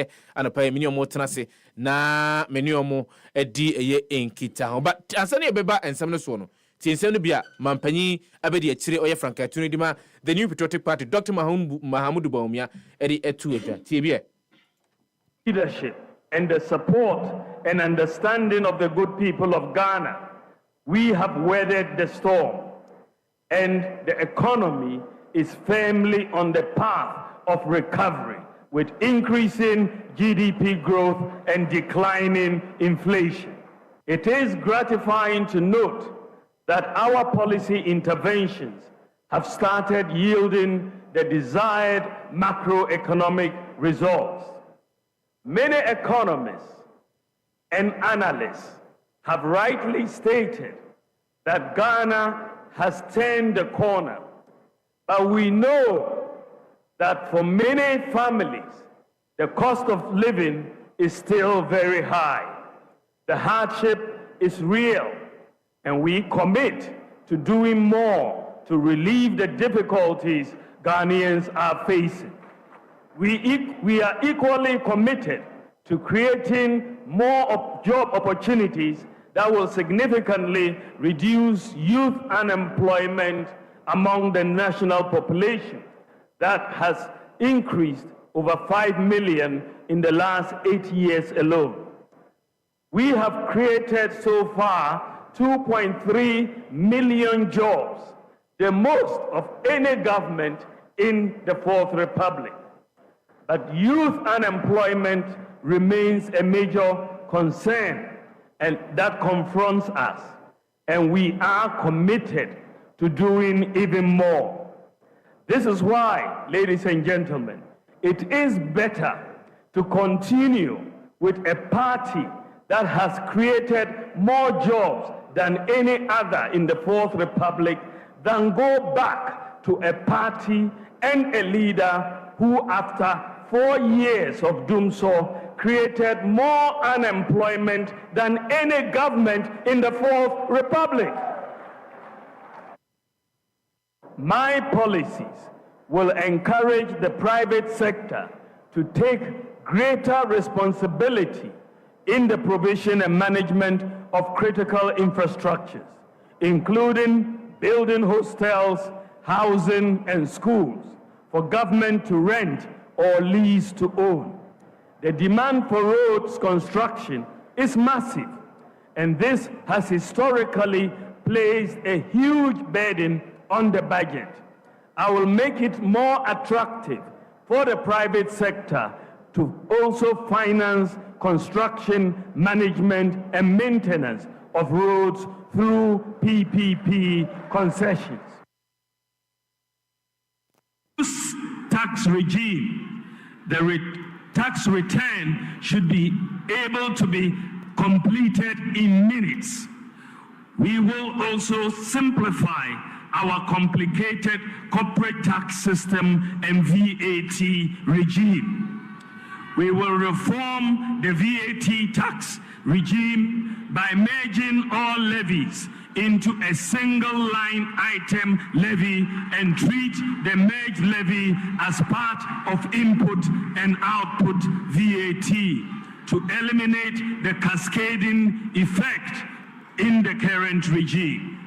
a Payminio Motanase. Na meniomo edi eye enkita but ansani beba ensamne so no tiensem bia mampani abedi achire oye franka tunidima the new patriotic party Dr. Mahmoud Baumia edi etu eja tie leadership and the support and understanding of the good people of Ghana, we have weathered the storm and the economy is firmly on the path of recovery, with increasing GDP growth and declining inflation. It is gratifying to note that our policy interventions have started yielding the desired macroeconomic results. Many economists and analysts have rightly stated that Ghana has turned the corner, but we know that for many families, the cost of living is still very high. The hardship is real, and we commit to doing more to relieve the difficulties Ghanaians are facing. We are equally committed to creating more job opportunities that will significantly reduce youth unemployment among the national population that has increased over 5 million in the last 8 years alone. We have created so far 2.3 million jobs the most of any government in the Fourth Republic. But youth unemployment remains a major concern and that confronts us, and we are committed to doing even more. This is why, ladies and gentlemen, it is better to continue with a party that has created more jobs than any other in the Fourth Republic than go back to a party and a leader who, after 4 years of doom so, created more unemployment than any government in the Fourth Republic. My policies will encourage the private sector to take greater responsibility in the provision and management of critical infrastructures, including building hostels, housing, and schools for government to rent or lease to own. The demand for roads construction is massive, and this has historically placed a huge burden on the budget. I will make it more attractive for the private sector to also finance construction, management, and maintenance of roads through PPP concessions. This tax regime, the tax return should be able to be completed in minutes. We will also simplify our complicated corporate tax system and VAT regime. We will reform the VAT tax regime by merging all levies into a single line item levy and treat the merged levy as part of input and output VAT to eliminate the cascading effect in the current regime.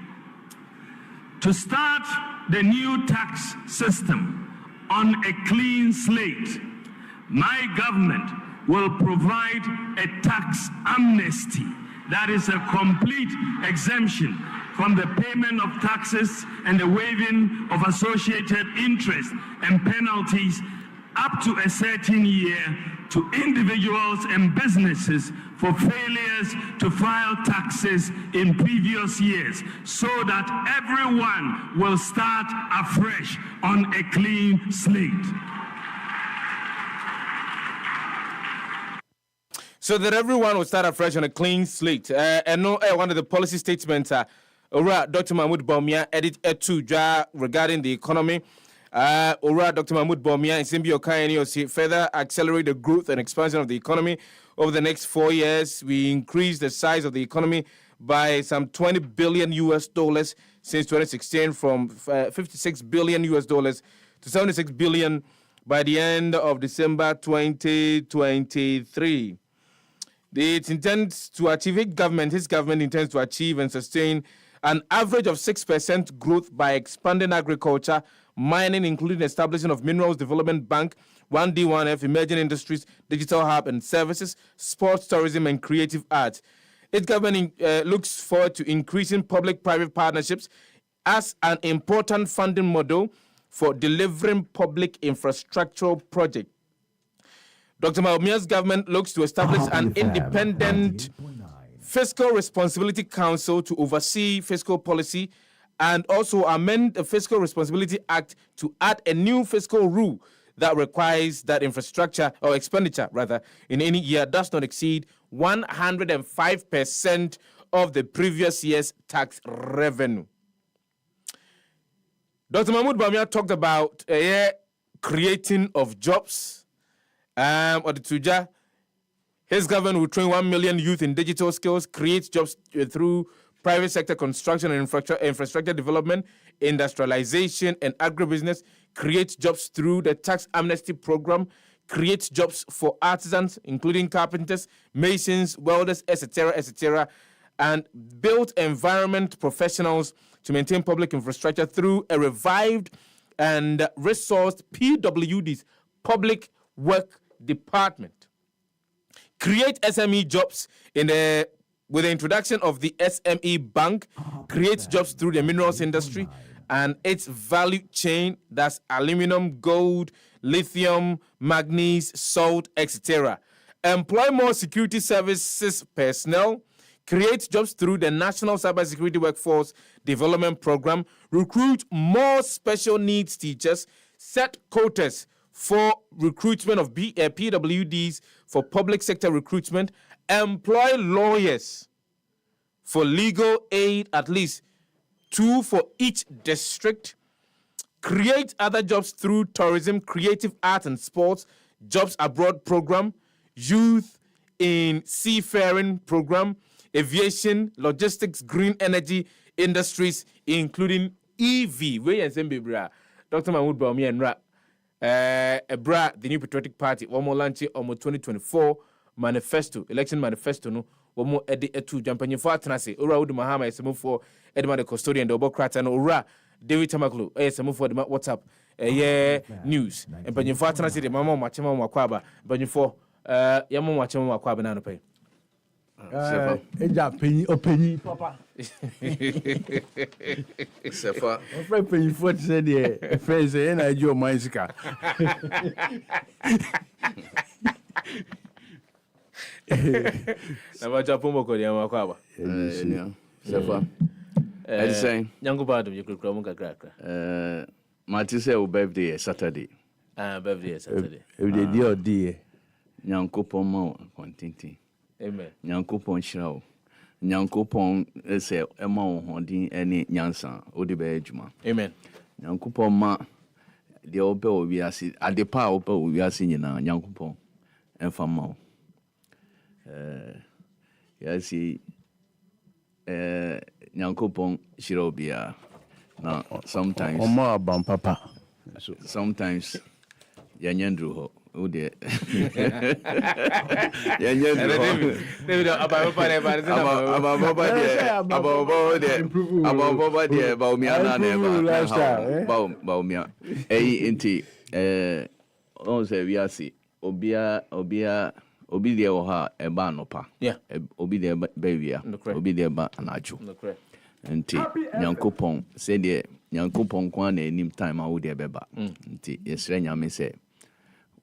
To start the new tax system on a clean slate, my government will provide a tax amnesty, that is a complete exemption from the payment of taxes and the waiving of associated interest and penalties up to a certain year to individuals and businesses for failures to file taxes in previous years, so that everyone will start afresh on a clean slate. So that everyone will start afresh on a clean slate. And no, one of the policy statements, Dr. Mahmoud Bawumia edit to regarding the economy. Dr. Mahmoud Bawumia and Simbi Okayeni further accelerate the growth and expansion of the economy over the next 4 years. We increase the size of the economy by some $20 billion since 2016, from $56 billion to $76 billion by the end of December 2023. It intends to achieve, his government intends to achieve and sustain an average of 6% growth by expanding agriculture, mining, including establishing of Minerals Development Bank, 1D1F, emerging industries, digital hub and services, sports, tourism, and creative arts. Its government looks forward to increasing public-private partnerships as an important funding model for delivering public infrastructural projects. Dr. Bawumia's government looks to establish an independent Fiscal Responsibility Council to oversee fiscal policy and also amend the Fiscal Responsibility Act to add a new fiscal rule that requires that infrastructure or expenditure rather in any year does not exceed 105% of the previous year's tax revenue. Dr. Mahmoud Bawumia talked about creating of jobs. His government will train 1 million youth in digital skills, create jobs through private sector construction and infrastructure development, industrialization and agribusiness, create jobs through the tax amnesty program, create jobs for artisans, including carpenters, masons, welders, etc., and build environment professionals to maintain public infrastructure through a revived and resourced PWDs, Public Work Department. Create SME jobs with the introduction of the SME Bank, create jobs through the minerals industry, and its value chain, that's aluminum, gold, lithium, manganese, salt, etc. Employ more security services personnel, create jobs through the National Cybersecurity Workforce Development Program, recruit more special needs teachers, set quotas for recruitment of PWDs for public sector recruitment, employ lawyers for legal aid, at least 2 for each district, create other jobs through tourism, creative art and sports, jobs abroad program, youth in seafaring program, aviation, logistics, green energy industries, including EV. Where you say, Dr. Mahmoud Baumi and the New Patriotic Party, one more launch on 2024 manifesto, election manifesto, no, one more to jump on your fatness. Ura Udu Mahama is a move for Edmund the custodian, the Obocrat, and Ura David Tamaklu, is a move for the WhatsApp, news. And when you fatness, the Mama Machama Makwaba, but you for Yamu Machama Makwaba Nanope. Penny, Papa. Sefah. My friend Penny Ford said, "Yeah, friends, and I do my car." Never jump on Makwaba. Sefah. I say, young bad of your cracker. Martin said, birthday Saturday. Birthday Saturday. Every day or day. Nyanko Mo, Quantity. Amen. Nyankopon shirawo. Nyankopon se ema wo hodin ene nyansa odibe adwuma. Amen. Nyankopon ma de obe owiase adepa obe owiase nyina Nyankopon emfa ma wo. Yasi Nyankopon shirawo bia. Now sometimes Oma abam papa. Sometimes yanyandru ho. Oh dear.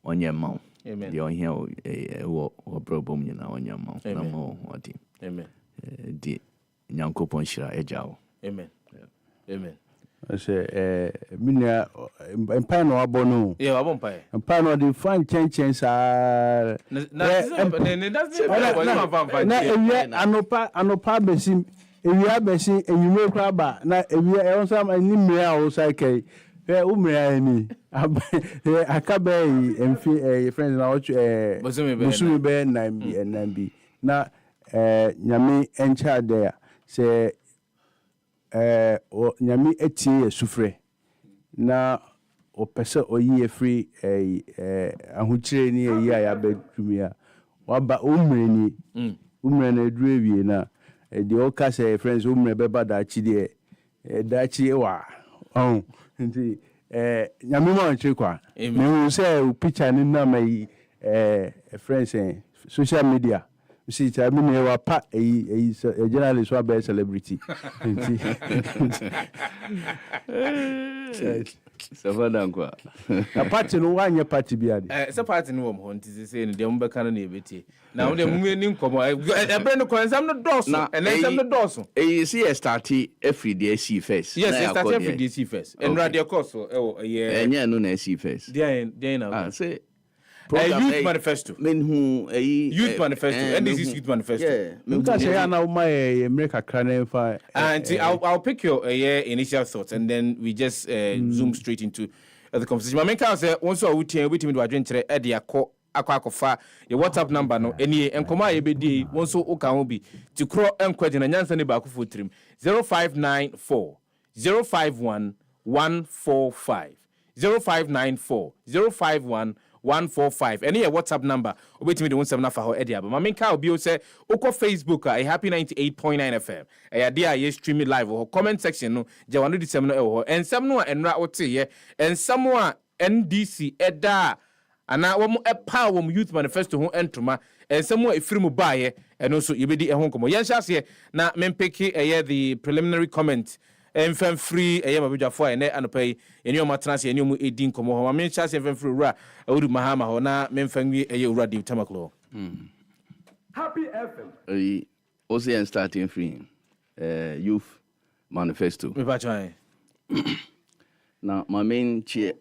Onye ma Amen. The on here wo problem nyina onye ma na mo odi. Amen. Di Nyankopon shira ejawo. Amen. Amen. I say minia empire no abono. Yeah, abon pai. Empire no the fan change sa anopa besim ewia besim enyume kraba na ewia e won ni mmea o cycle umre ni akabe emfi friends na watch musumi be na bi na nyame encha there say nyame etie sufre na opese oyi free ahuchire ni eyi ya bedumia waba umre na eduru ewie na the oka say friends umre beba da chi de wa nti nyame ma nche kwa me say picture ni na mai friends social media see cha me ne wa pa journalist wa be celebrity nti Sefah Danquah. na party no wa nya party bia de se party no wo mo nti se ne de mo be kan na ebeti na wo de mo ni nkomo e bre no konsam no doso and ensam no doso See start every day see first. Yes, start every day see first and radio course yeah no na see first. Dey na say youth manifesto. Youth manifesto. And this is youth manifesto. Yeah. because say na my America crane fa and I'll pick your initial thoughts and then we just zoom straight into the conversation. My main can say once we team do adwenture e de akwa your WhatsApp number no any enkoma ye be di once o kan ho bi ti kro enkwaje na nyansa ne ba ko fotrim 0594 051 145 0594 051 145. Any WhatsApp number. Wait me the 17 for how Eddie. But my main car will say, Oko Facebook, a happy 98.9 FM. A dear, yes, stream it live or comment section. No, Jawanu the seminar and someone and Rat and someone NDC Edda. And now one more power youth manifesto who entuma and somewhere if you buy and also you be the home. Yes, here now men pick the preliminary comment. Enfem free babedwafo a ne anopai eni o matranse eni o edin komo ho ma me chance enfem free ura awudu mahama ho na me mfanwi ura David Tamaklo. Happy FM. OCN starting free youth manifesto. Me ba try. Now my main chair.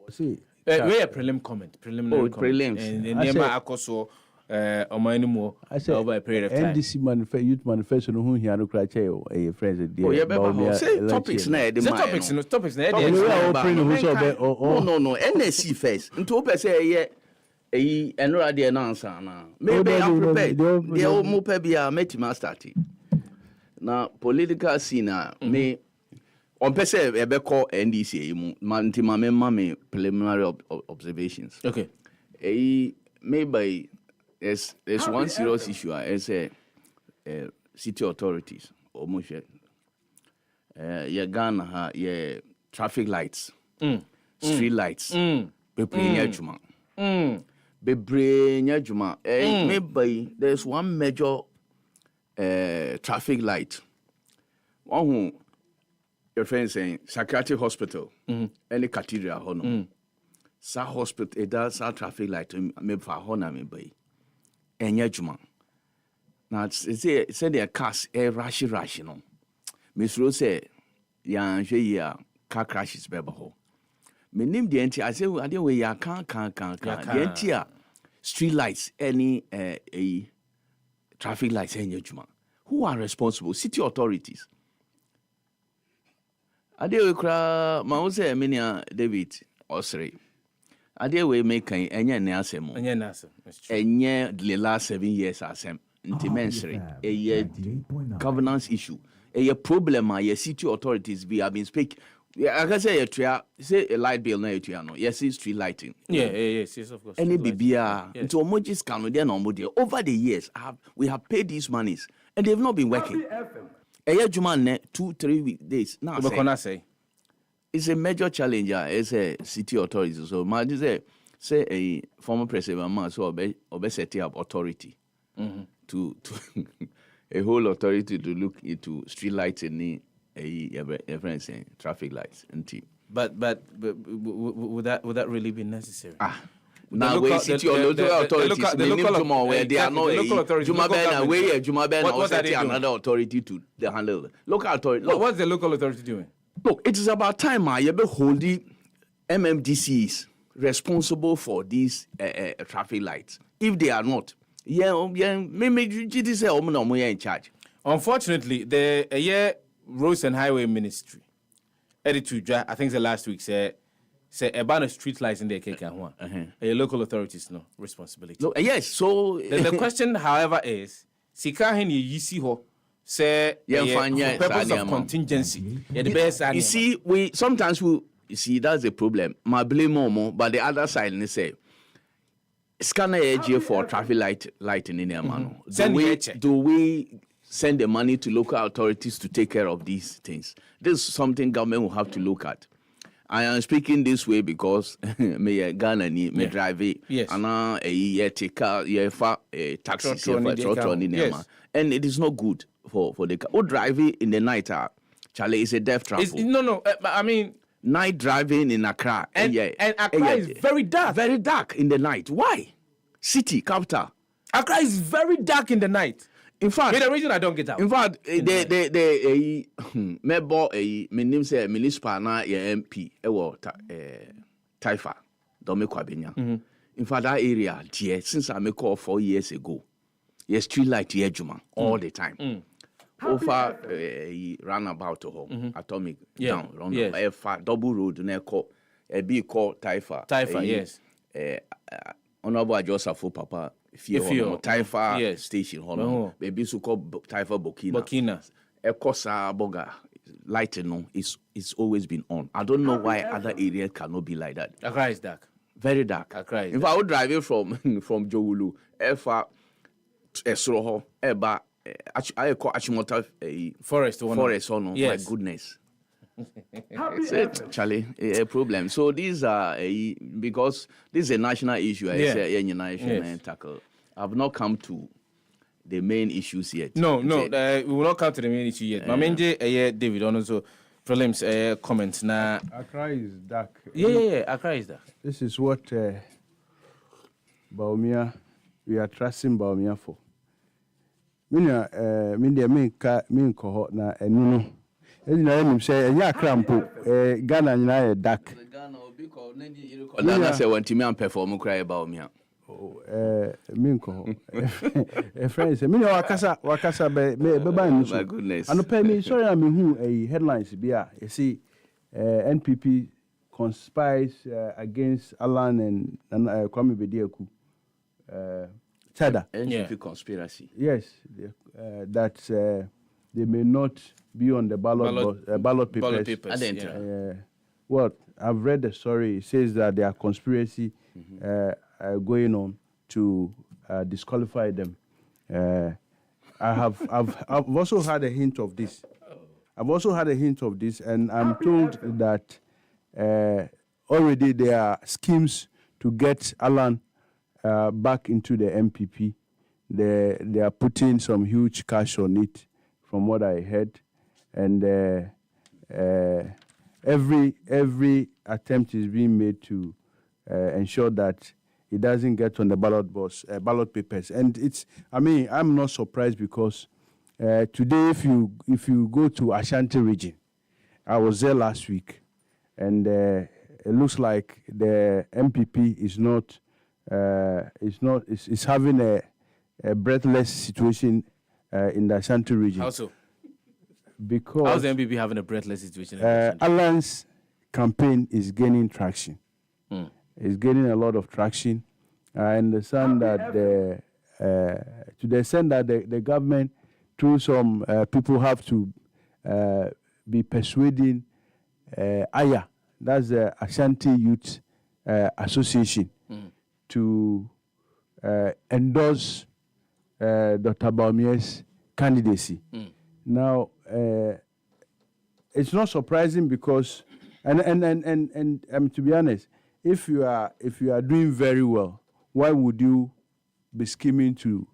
See. We a preliminary prelims. And Nema Akoso Omanimo over a period of time. NDC youth manifesto no here no cry a friends there. Say topics na the topics na no NSC first. Nto pe say enra de na answer na. Maybe I'm prepared. They mo pe bia metima start. Na political scene me on per se call NDC me preliminary observations. Okay. Maybe there's one serious issue as a city authorities almost Ghana traffic lights, street lights. Maybe there's one major traffic light. One who your friend saying psychiatric hospital, any cathedral hono. Sa hospital it does sa traffic light me for hona me by. Enya juma. Now say their cars rush no. Miss Rose say ya car crashes beba ho. Me name the entity I say I dey we ya can. The entity street lights any a traffic lights enya juma. Who are responsible? City authorities. Ade we kra ma wo say Emenia David Osiri. Ade we make enye ne asem. Enye na asem. Enye the last 7 years asem. Nti mensiri. Governance issue. A problem a city authorities be have been speak. I can say a light bill na etua no. Yes, street lighting. Yes, of course. Any bibia. Nti omojis kanu dey no model. Over the years we have paid these monies and they've not been working. Juma 2-3 days now. It's a major challenge as a city authority. So imagine say a former president so obe set up authority to a whole authority to look into street lights and traffic lights and but would that really be necessary? Now we city or local authorities where they are not another authority to handle it. Local authority. What's the local authority doing? Look, it is about time you be holding MMDCs responsible for these traffic lights. If they are not, maybe GDC in charge. Unfortunately, the Roads and Highway Ministry, edited, I think the last week said about street lights in the Keka local authorities no responsibility. Yes, so the question, however, is Sikahin you see ho say for purpose of contingency. You see, we sometimes that's a problem. My blame more, but the other side they say scanner AG for traffic light in India. Do we send the money to local authorities to take care of these things? This is something government will have to look at. I am speaking this way because me Ghana ni me drive and take car taxi and it is not good for the car. Who drive in the night Charlie is a death trap. I mean night driving in Accra and Accra is very dark in the night. Why? City capital. Accra is very dark in the night. In fact, the reason I don't get out. In fact, my name say municipal na MP Taifa Domekwa Benya. In fact, that area dear since I make call 4 years ago. Yes, street light here Juma all the time. Over roundabout to home atomic down round double road na call a big call Taifa. Yes. Honorable Joseph Papa Taifa station hono baby so called Taifa Burkina Ekosa Boga lighting it's always been on. I don't know why other areas cannot be like that. Accra is dark, very dark. If I would drive it from Jowulu Efa Esroho Eba I call Achimota forest hono. My goodness. It's Charlie, a problem. So these are because this is a national issue. I say national tackle. I've not come to the main issues yet. No, we will not come to the main issue yet. David also prelims comments na. Accra is dark. Yeah. Accra is dark. This is what Baumia, we are trusting Baumia for. Mina, min cohort na no. You say, yeah, crampo, Ghana, and dark. Ghana will be called Ghana, say, when Timmy and perform, cry about me. Minko. Friends, me wakasa be my goodness. And pay me sorry I'm who a headlines be you see NPP conspires against Alan and Kwame Bediaku. Cheddar. NPP conspiracy. Yes, that they may not be on the ballot papers. Well, I've read the story. It says that there are conspiracy going on to disqualify them. I've also had a hint of this. And I'm told that already there are schemes to get Alan back into the NPP. They are putting some huge cash on it, from what I heard, and every attempt is being made to ensure that it doesn't get on the ballot papers. And I'm not surprised because today, if you go to Ashanti region, I was there last week, and it looks like the MPP is having a breathless situation in the Ashanti region. How so? Because how's the MPP having a breathless situation? Alan's campaign is gaining traction. It's gaining a lot of traction. I understand that to the extent that the government, through some people, have to be persuading AYA, that's the Ashanti Youth Association, to endorse Dr. Baumia's candidacy. Now, it's not surprising because, and to be honest, if you are doing very well, why would you be scheming to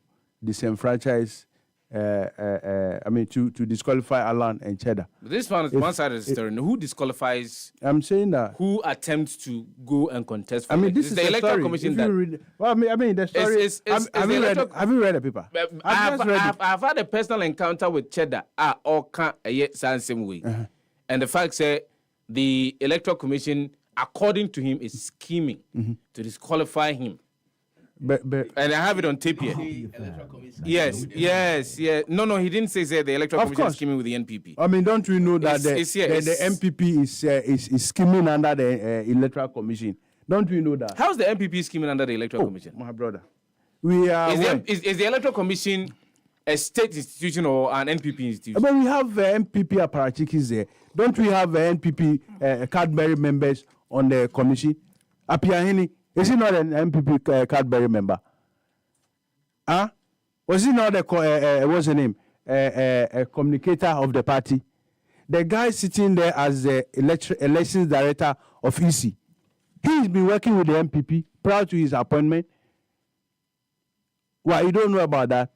disenfranchise? To disqualify Alan and Cheddar. This one is one side of the story. Who disqualifies? I'm saying that. Who attempts to go and contest? For this is the Electoral Commission. The story. Have you read the paper? I've had a personal encounter with Cheddar. And the fact that the Electoral Commission, according to him, is scheming to disqualify him. But and I have it on tape here. Yes. No, he didn't say the Electoral Commission is scheming with the NPP. Don't we know that the NPP is scheming under the Electoral Commission? Don't we know that? How's the NPP scheming under the Electoral Commission? My brother. We are. Is the Electoral Commission a state institution or an NPP institution? But we have NPP apparatchiks there. Don't we have NPP card-bearing members on the commission? Apiahini. Is he not an MPP card-bearing member? Was he not what's the name? A communicator of the party? The guy sitting there as the elections director of EC. He's been working with the MPP prior to his appointment. Why, you don't know about that?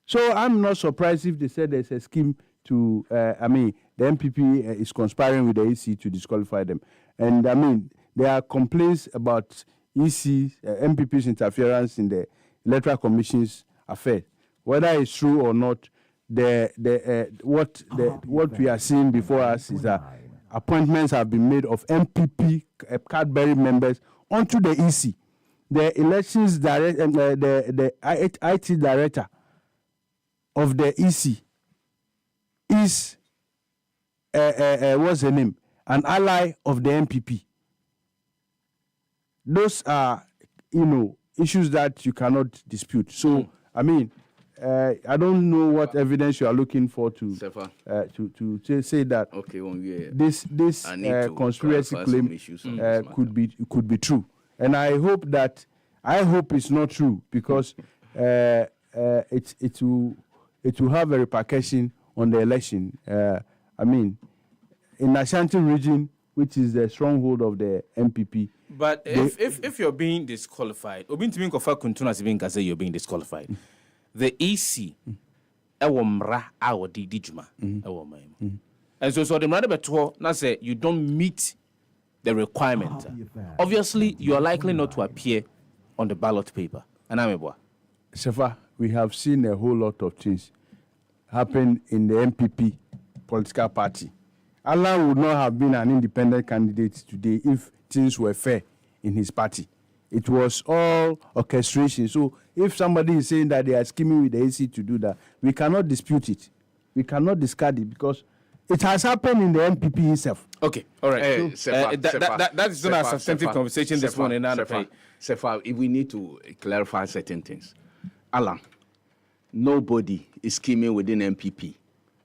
So I'm not surprised if they said there's a scheme to, the MPP is conspiring with the EC to disqualify them. And there are complaints about MPP's interference in the Electoral Commission's affairs. Whether it's true or not, what we are seeing before us is that appointments have been made of MPP card-bearing members onto the EC. The elections director, the IT director of the EC is what's the name? An ally of the MPP. Those are, issues that you cannot dispute. So, I don't know what evidence you are looking for to say that this conspiracy claim could be true. And I hope it's not true because it will have a repercussion on the election. In Ashanti region, which is the stronghold of the MPP. But if you're being disqualified, you're being disqualified. The EC, And so the matter beto na say you don't meet the requirement. Obviously, you are likely not to appear on the ballot paper. And I'm a Sefah, we have seen a whole lot of things happen in the NPP political party. Allah would not have been an independent candidate today if things were fair in his party. It was all orchestration. So if somebody is saying that they are scheming with the AC to do that, we cannot dispute it. We cannot discard it because it has happened in the NPP itself. Okay, all right. That is not a substantive conversation this morning. Sefah, if we need to clarify certain things. Alan, nobody is scheming within NPP,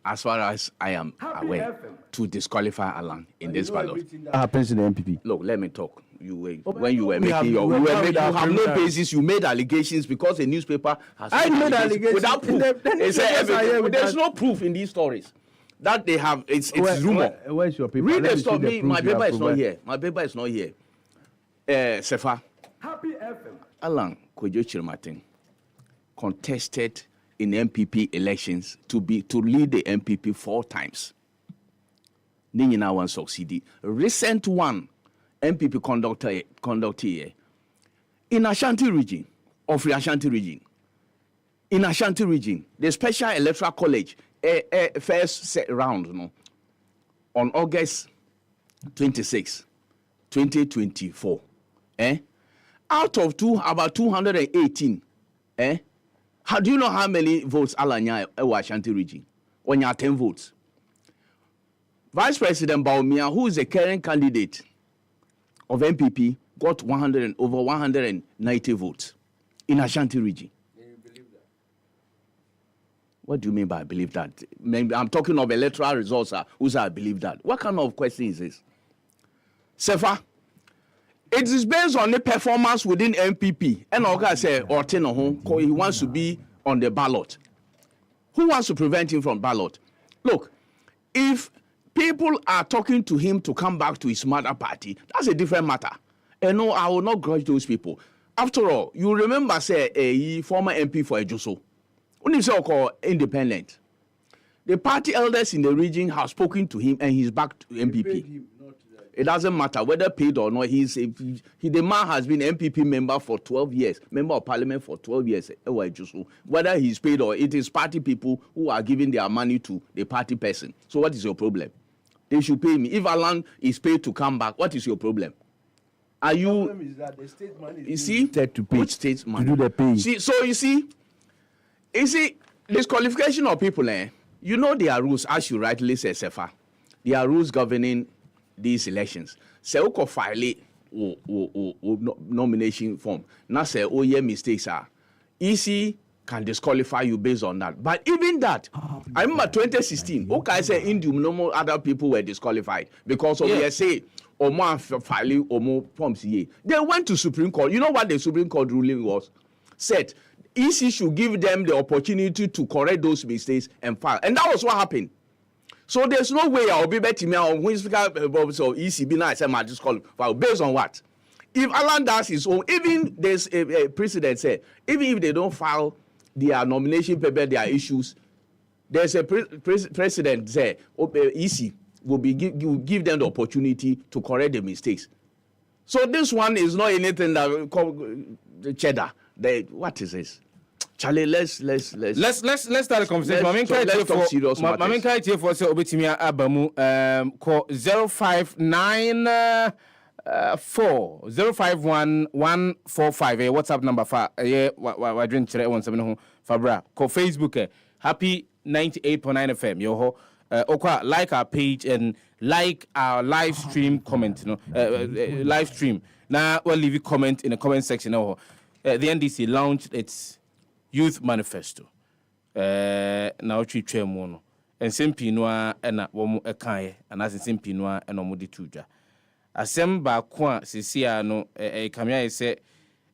as far as I am aware, to disqualify Alan in this ballot. What happens in the NPP? Look, let me talk. When you were making you have no basis. You made allegations because a newspaper has made allegations without proof. There's no proof in these stories that they have. It's rumor. Where's your paper? Read the story. My paper is not here. My paper is not here. Sefah. Happy FM. Alan Kojo Chirmatin contested in NPP elections to lead the NPP 4 times. Ninyina one succeeded. Recent one NPP conducted in Ashanti region, of the Ashanti region. In Ashanti region, the Special Electoral College first round on August 26, 2024. Out of about 218, how do you know how many votes Alanya Ashanti region? On your 10 votes. Vice President Baumia, who is the current candidate of NPP, got over 190 votes in Ashanti region. You believe that? What do you mean by I believe that? I'm talking of electoral results. Who say I believe that? What kind of question is this? Sefah, it is based on the performance within NPP. And Oga say, he wants to be on the ballot. Who wants to prevent him from ballot? Look, if people are talking to him to come back to his mother party, that's a different matter. And no, I will not grudge those people. After all, you remember, say, a former MP for Ejoso, when he so-called independent. The party elders in the region have spoken to him and he's back to NPP. It doesn't matter whether paid or not. The man has been MPP member for 12 years, member of parliament for 12 years. Whether he's paid or it is party people who are giving their money to the party person. So what is your problem? They should pay me. If Alan is paid to come back, what is your problem? Are you? The problem is that the state money is to pay. Which state money? To do the pay. So you see, disqualification of people, you know there are rules, as you rightly say, Sefah. There are rules governing these elections. Say uko file nomination form. Now say mistakes are EC can disqualify you based on that. But even that, I remember 2016. Okay, say normal other people were disqualified because of say or more file or more forms. They went to Supreme Court. You know what the Supreme Court ruling was? Said EC should give them the opportunity to correct those mistakes and file, and that was what happened. So there's no way I'll be better me on when speaker so ECB now I say my disqualify based on what? If Alan does his own, even there's a precedent say, even if they don't file their nomination paper, their issues, there's a precedent say EC will give them the opportunity to correct the mistakes. So this one is not anything that called cheddar. What is this? Charlie, let's start a conversation. Let's talk serious matters. Mamin kai tie for say obetimi abamu call 059145 WhatsApp number for wa drink chere 17 ho fabra call Facebook happy 98.9 FM yo ho okwa like our page and like our live stream comment live stream now we'll leave a comment in the comment section the NDC launched its Youth Manifesto. Na otwetwa mu no. Ensempii no a na wo mu ekae ana ensempii no a na mo de tudwa. Asem ba ko a sesia no kamia say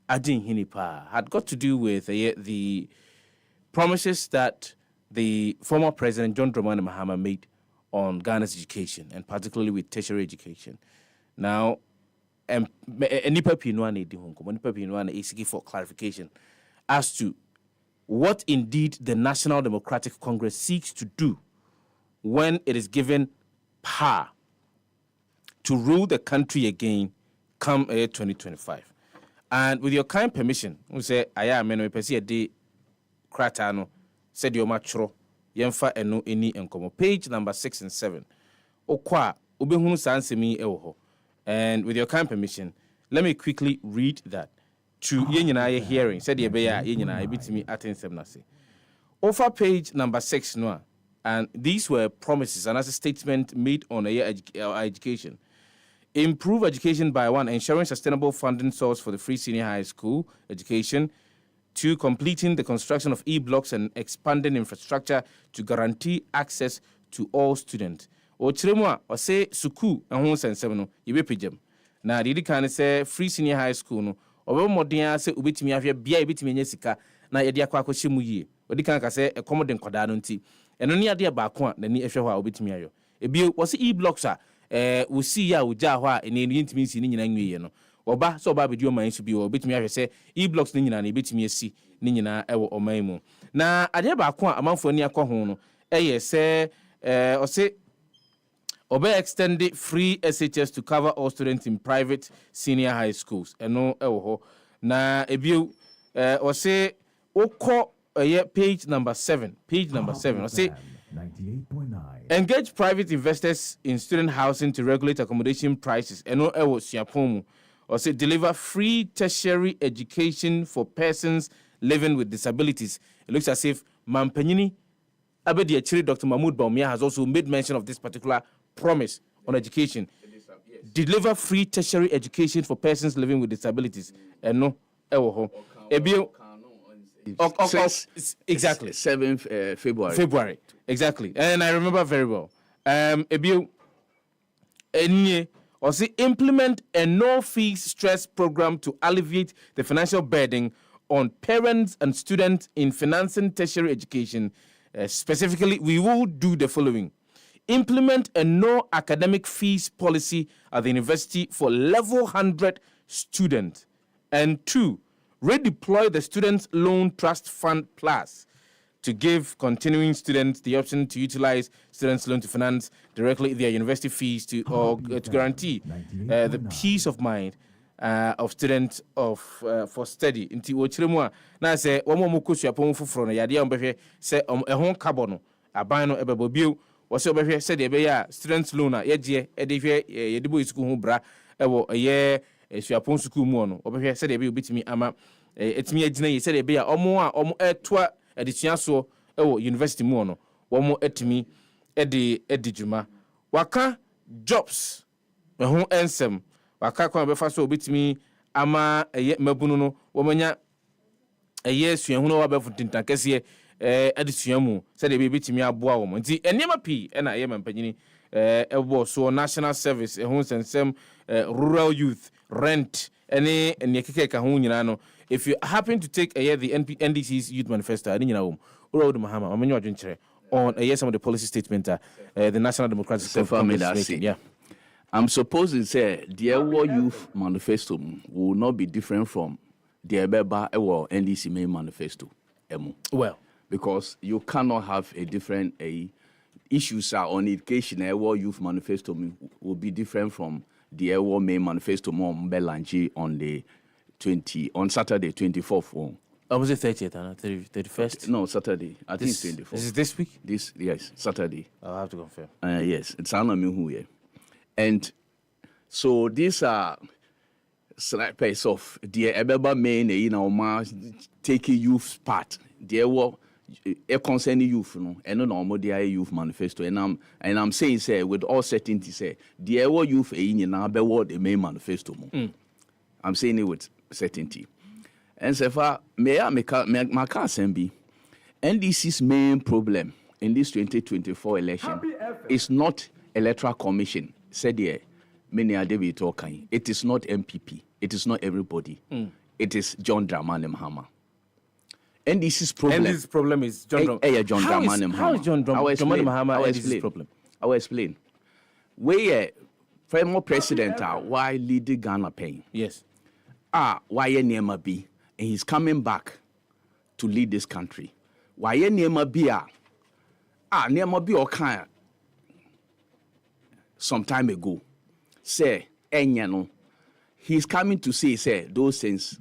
adin hini pa had got to do with the promises that the former president John Dramani Mahama made on Ghana's education and particularly with tertiary education. Now nipa pii no na edi honko, nipa pii no na seeking for clarification as to what indeed the National Democratic Congress seeks to do when it is given power to rule the country again come 2025. And with your kind permission, we say, I am a person a day kratano, said your matro, yemfa eno any enkomo. Page number 6 and 7. Okwa, ubehunu sansemi ewoho. And with your kind permission, let me quickly read that to yenyina hearing. Said yebeya yenyina ebitimi atensem na se. Over page number 6 no. And these were promises and as a statement made on education. Improve education by 1, ensuring sustainable funding source for the free senior high school education. 2, completing the construction of e-blocks and expanding infrastructure to guarantee access to all students. Ochiremwa or say suku and home sensem no yebe pijem. Na didi kan say free senior high school no obe modern say ubitimi afia bia ebitimi nya sika na yede akwa akohyemu yie. Odi kan ka say accommodate nkoda no nti. Eno ni ade ba ko a nani ehwe ho a ubitimi ayo. Ebi wo say e-blocks a we see ya uja ho a ene ntimi si ni nyina nwie no. Oba so oba bedio man so bi wo betimi ahwe say e-blocks ni nyina na betimi asi ni nyina ewo oman mu. Na ade ba ko a amanfo ani akọ ho no say o say Obe extended free SHS to cover all students in private senior high schools. Eno ewo ho. Na ebiu o say oko page number 7. Page number 7. O say 98.9. engage private investors in student housing to regulate accommodation prices. Eno ewo siapomu. O say deliver free tertiary education for persons living with disabilities. It looks as if Mampanyini Abedi Achiri Dr. Mahmoud Baumia has also made mention of this particular promise on education. Yes. Deliver free tertiary education for persons living with disabilities. And no, exactly. 7th February. February, exactly. And I remember very well. Or say implement a no-fee stress program to alleviate the financial burden on parents and students in financing tertiary education. Specifically, we will do the following. Implement a no academic fees policy at the university for level 100 students. And 2, redeploy the Students Loan Trust Fund Plus to give continuing students the option to utilize students' loan to finance directly their university fees to guarantee the peace of mind of students for study. Inti ochiremwa na se omo mokosu apon fufuro no yade ombehwe se ehon carbon aban no ebebobio wose obehwe se de beya students loan a yeje edehwe yedebo isuku ho bra ewo ye esuapon suku mu no obehwe se de beya obitimi ama etimi agina ye se de beya omo etwa edisuaso ewo university mu no omo etimi edi juma waka jobs ehon ensem waka kwa befa so obitimi ama mabunu no womanya suahunu wa befu tintankese adisuamu se de bitimi aboa wo nti enema pi na mampanyini ebo so national service ehun sensem rural youth rent any ekeke ka ho nyina no. If you happen to take the NDC's youth manifesto ani nyina wo Urod Mahama amenyo adwenkyere on some of the policy statement the National Democratic Sefah is making. Yeah. I'm supposing say the youth manifesto will not be different from the NDC main manifesto. Well, because you cannot have a different issues on education. Youth manifesto will be different from the main manifesto Belanji on Saturday 24th. Was it 30th? 31st? No, Saturday. I think it's 24th. Is it this week? Yes, Saturday. I'll have to confirm. Yes, it's Anamihu. And so these are snipers of the Ebeba main, taking youth part. There were concerning youth, and no normal the youth manifesto. And I'm saying, say, with all certainty, say, the youth now be what the main manifesto. I'm saying it with certainty. And Sefah, my concern be NDC's main problem in this 2024 election is not electoral commission. Said here, many are David talking. It is not NPP. It is not everybody. It is John Dramani Mahama. And this is problem. And this problem is John Dramani Mahama. How is John Dramani Mahama problem? I will explain. Where former president why lead Ghana paying? Yes. Why Nema be? And he's coming back to lead this country. Why Nema be? Nema be or kind. some time ago. Say, no. He's coming to say those things,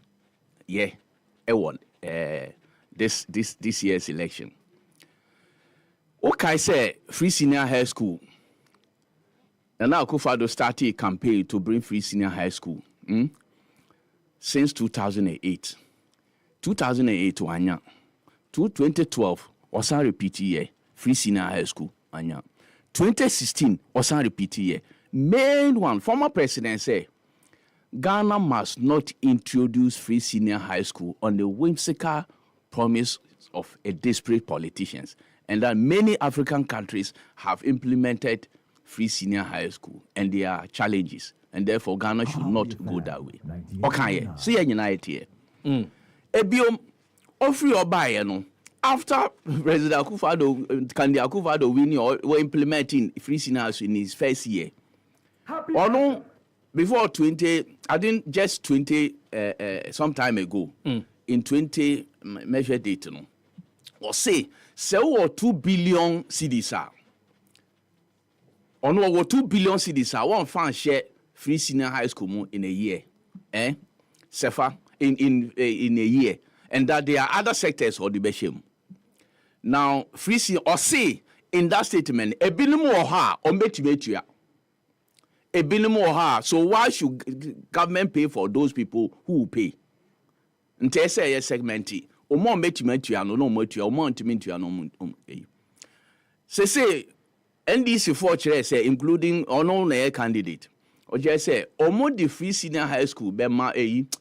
yeah, I won this year's election. Okay, say free senior high school. And now Akufo-Addo started a campaign to bring free senior high school since 2008. 2008 to Anya. 2012 was a repeat year. Free senior high school Anya. 2016 was a repeat year. Main one, former president said, Ghana must not introduce free senior high school on the whimsical promise of a desperate politicians, and that many African countries have implemented free senior high school, and there are challenges, and therefore Ghana should not go that way. Okay, see you united here. Ebiom, offer your buyer no. After President Akufo-Addo winning or implementing free senior high school in his first year, or no, before 20, I think just 20 some time ago, in 20 measure date, no, or say, 2 billion cedis or no, 2 billion cedis one fan share free senior high school in a year, Sefah in a year, and that there are other sectors or the Besham. Now, free senior or say in that statement, a billion more ha or metia. A billion more ha. So why should government pay for those people who pay? Until say a segment, or more metia no metia, or more metia no. Say NDC for say including unknown air candidate. Or just say or more the free senior high school bema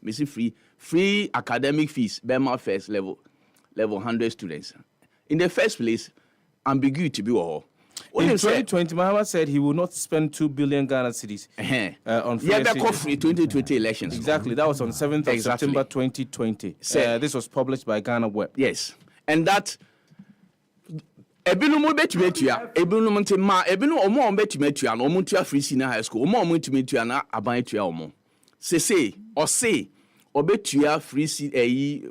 missy free academic fees bema first level 100 students. In the first place, ambiguity be all. In 2020, Mahama said he will not spend 2 billion Ghana cedis on free. Yeah, the free 2020 elections. Exactly. That was on 7th of September 2020. This was published by Ghana Web. Yes. And that Ebinu mo betimetua, ebinu mo ntema, ebinu omo on betimetua no omo tua free senior high school, omo betimetua na aban tua omo. Say obetua free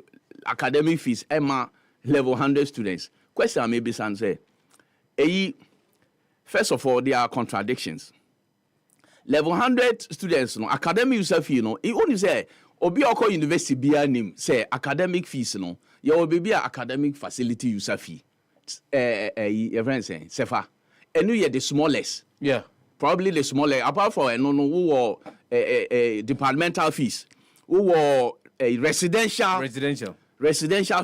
academic fees ema level 100 students. Question maybe say first of all, there are contradictions. Level 100 students, no academic user fee, no. It only say obi oko university bia nim say academic fees, no. You will be academic facility user fee. Your friend saying Sefah. And you the smallest. Yeah. Probably the smallest. Apart from who departmental fees, who residential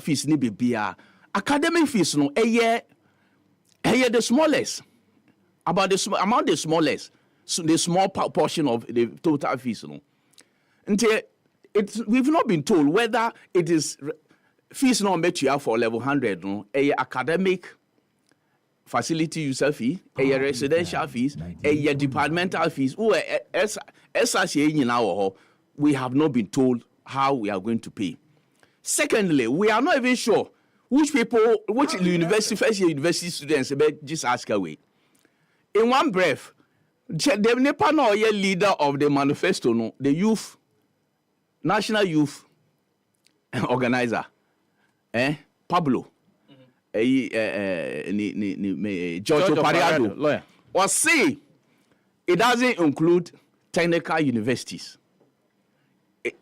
fees ni bibia. Academic fees, no. The smallest. About among the smallest, so the small portion of the total fees, no. Until we've not been told whether it is fees not met you for level 100, no, academic facility user fee, residential fees, departmental fees. We have not been told how we are going to pay. Secondly, we are not even sure which university, first year university students, just ask away. In one breath, the Nepal leader of the Manifesto, no, the youth, national youth organizer, Pablo, Giorgio Pariado, lawyer, was say it doesn't include technical universities. It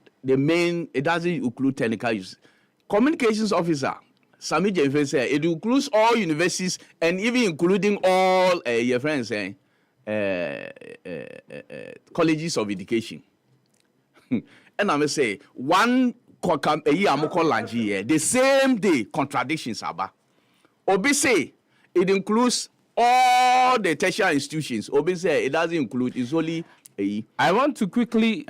doesn't include technical universities. Communications officer Sami Jennifer said it includes all universities and even including all your friends saying colleges of education. And I must say one the same day contradictions about. Obi say it includes all the tertiary institutions. Obi say it doesn't include. It's only I want to quickly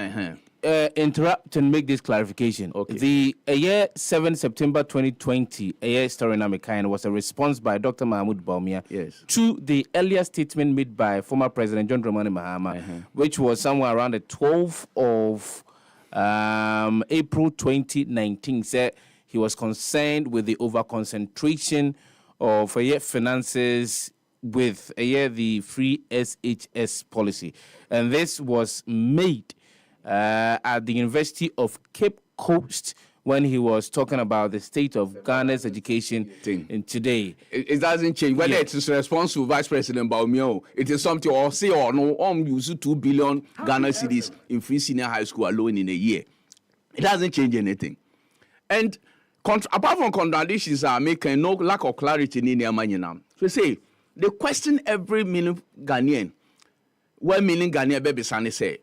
interrupt and make this clarification. Okay. The year 7 September 2020, a year story kind was a response by Dr. Mahmoud Bawumia to the earlier statement made by former President John Dramani Mahama, which was somewhere around the 12th of April 2019. Said he was concerned with the over-concentration of finances with the free SHS policy. And this was made at the University of Cape Coast, when he was talking about the state of Ghana's education in today. It doesn't change. Whether it is response to Vice President Baumio, it is something or say or no, use 2 billion Ghana cedis in free senior high school alone in a year. It doesn't change anything. And apart from contradictions are making no lack of clarity in the Amanyana. So say, they question every million Ghanaian. 1 million Ghanaian baby son say,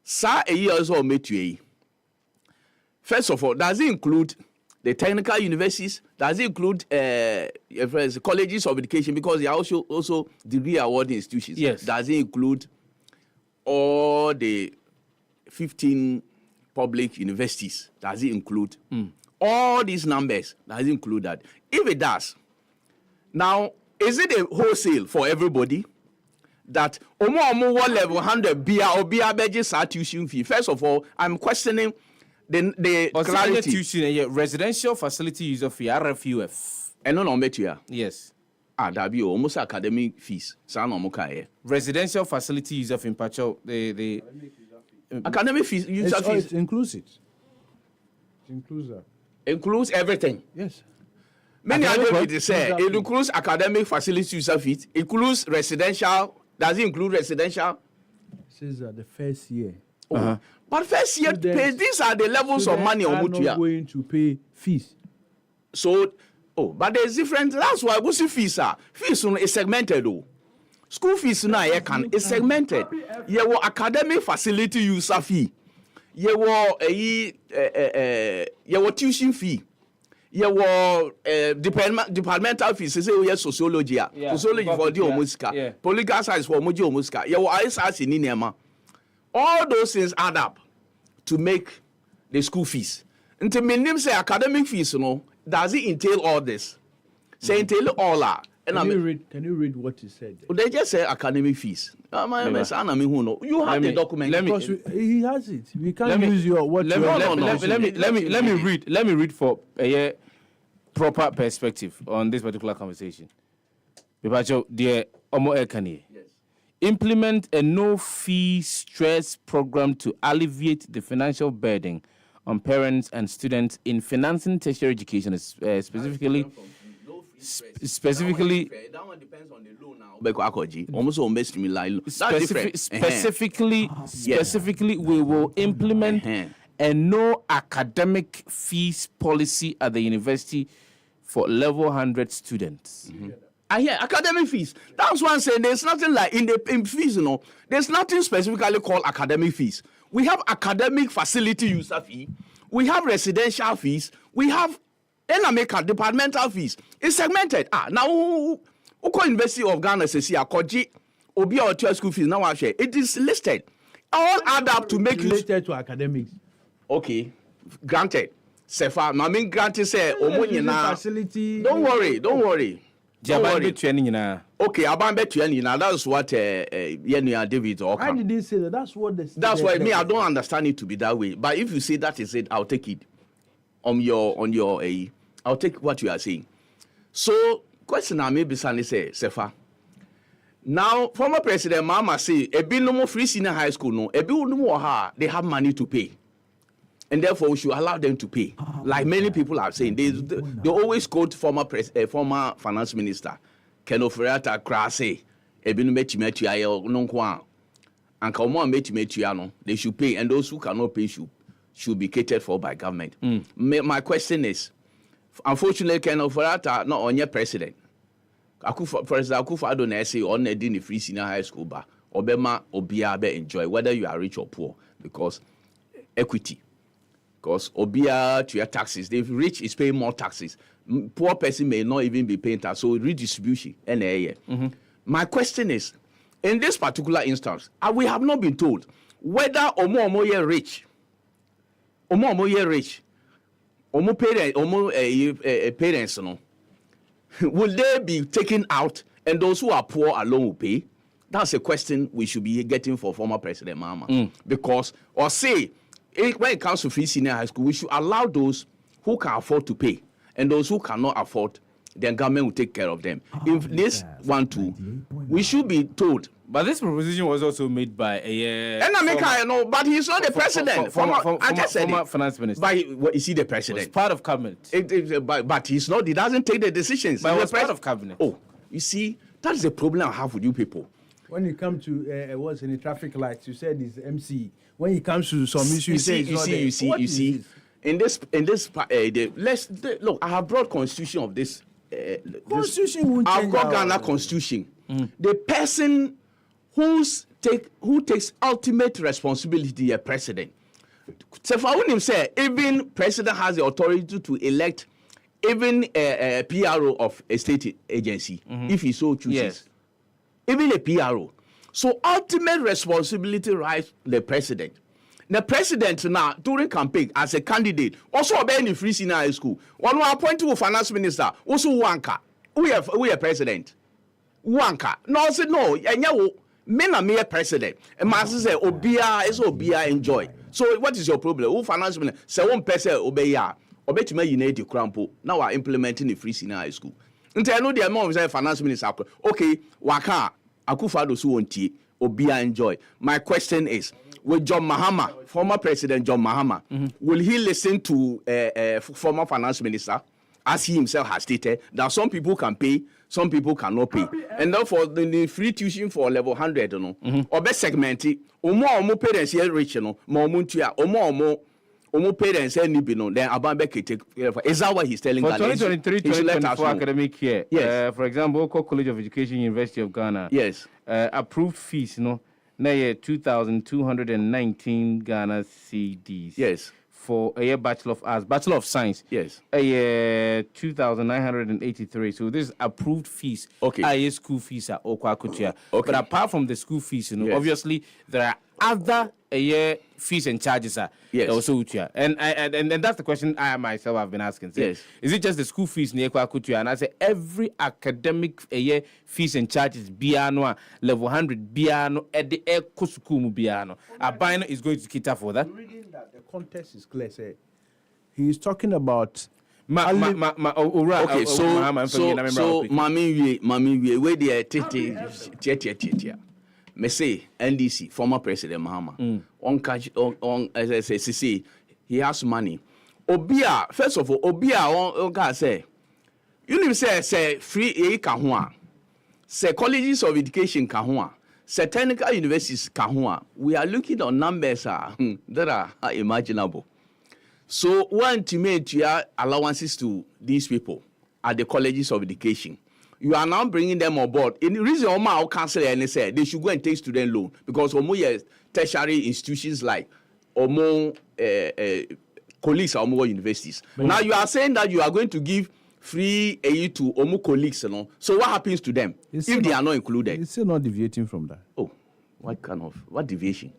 Sir, a year also met you. First of all, does it include the technical universities? Does it include colleges of education? Because they are also degree awarding institutions. Yes. Does it include all the 15 public universities? Does it include all these numbers? Does it include that? If it does, now, is it a wholesale for everybody? That omo what level 100 bia or bia beji tuition fee? First of all, I'm questioning the clarity. Tuition, residential facility user fee, RFUF. And no metuya. Yes. That be almost academic fees. Residential facility user fee, the academic fees user fees. It includes it. It includes that. Includes everything. Yes. Many other say it includes academic facility user fees, includes residential. Does it include residential? It says that the first year. But first year, these are the levels of money on which you are going to pay fees. So, but there's different. That's why we see fees are. Fees is segmented. School fees now is segmented. You have academic facility user fee. You have tuition fee. You have departmental fees. Say we have sociology. Sociology for the omuska. Political science for moji omuska. You have ISRC in Nema. All those things add up to make the school fees. Until my name say academic fees, does it entail all this? Say entail all that. Can you read what he said? They just say academic fees. You have the document. He has it. We can't use your what. Let me read for a proper perspective on this particular conversation. Dear Omo Ekani. Implement a no-fee stress program to alleviate the financial burden on parents and students in financing tertiary education, specifically. That one depends on the loan now. Specifically, we will implement a no academic fees policy at the university for level 100 students. I hear academic fees. That's why I'm saying there's nothing like in fees, there's nothing specifically called academic fees. We have academic facility user fee, we have residential fees, we have departmental fees. It's segmented. Now University of Ghana says here, Obi or 12 school fees now I share. It is listed. All add up to make you related to academics. Okay, granted. Sefah, I mean granted say facility. Don't worry. Okay, I bet you that's what David or I didn't say that. That's what that's why me I don't understand it to be that way. But if you say that is it, I'll take it on your I'll take what you are saying. So question I may be saying say Sefah. Now former President Mama say ebi no more free senior high school no ebi no more they have money to pay. And therefore, we should allow them to pay. Like many people are saying, they always quote former finance minister, Ken Oferiatta Krase, Ebinu Metimetia, Nonkwa, and Kauma Metimetia, they should pay, and those who cannot pay should be catered for by government. My question is, unfortunately, Ken Oferiatta not on your president. President Akufo-Addo na say on the free senior high school bar, Obema Obiabe enjoy, whether you are rich or poor, because equity. Because Obia to your taxes, the rich is paying more taxes. Poor person may not even be paying tax. So redistribution. My question is, in this particular instance, we have not been told whether Omo rich, parents, will they be taken out and those who are poor alone will pay? That's a question we should be getting for former President Mahama. Because, or say, when it comes to free senior high school, we should allow those who can afford to pay, and those who cannot afford, then government will take care of them. If this one too, we should be told But this proposition was also made by a. And America, no, but he's not the president. I just said former it. finance minister. But is he the president? Was part of cabinet. But he's not. He doesn't take the decisions. But he was part of cabinet. Oh, you see, that's the problem I have with you people. When you come to what's in the traffic lights, you said it's MC. When it comes to some issues, you see. In this, look. I have brought constitution of this. Constitution won't change. I've got Ghana constitution. The person who takes ultimate responsibility, a president. Sefah Wunim said, even president has the authority to elect even a PRO of a state agency if he so chooses. Yes. Even a PRO. So ultimate responsibility lies the president. The president now, during campaign, as a candidate, also obeying the free senior high school. One who appointed to finance minister, also Wanka. We are president. Wanka. No, I said no, me a president. And master say, Obia enjoy. So what is your problem? Who finance minister? Say one person obey ya. Obey to me unite the crampo. Now we're implementing the free senior high school. Until I know the amount of finance minister. Okay, Waka. Akufo-Addo so won't Obia enjoy. My question is, will John Mahama, former President John Mahama, will he listen to former finance minister, as he himself has stated, that some people can pay, some people cannot pay, and therefore the free tuition for level 100, or best segmented, omo parents here rich, omo parents here nibi then Abambeke take. Is that what he's telling? For 2023-2024 academic year, yes. For example, Oko College of Education, University of Ghana, yes, approved fees, now 2,219 Ghana cedis. Yes. For a year Bachelor of Arts, Bachelor of Science. Yes. A year 2,983. So this is approved fees. Okay. A school fees are Okwakutia. Okay. But apart from the school fees, yes. Obviously there are other fees and charges are also Utia. And that's the question I myself have been asking. So, yes. Is it just the school fees near Kwakutia? And I say every academic year fees and charges biano level 100 biano at the air kusukumu biano. Abino is going to cater for that. Reading that the context is clear. Say he is talking about. Okay, so mami where they tia. Me say NDC, former President Mahama, on as I say, he has money. Obia, first of all, on God say, you need say free kahua, say colleges of education kahua, say technical universities kahua. We are looking on numbers that are imaginable. So one to make your allowances to these people at the colleges of education. You are now bringing them on board. In the reason Oma cancel and say they should go and take student loan because Omo tertiary institutions like Omo colleagues or Omo universities. Now you are saying that you are going to give free aid to Omo colleagues, you know. So what happens to them if they are not included? It's still not deviating from that. Oh, what deviation?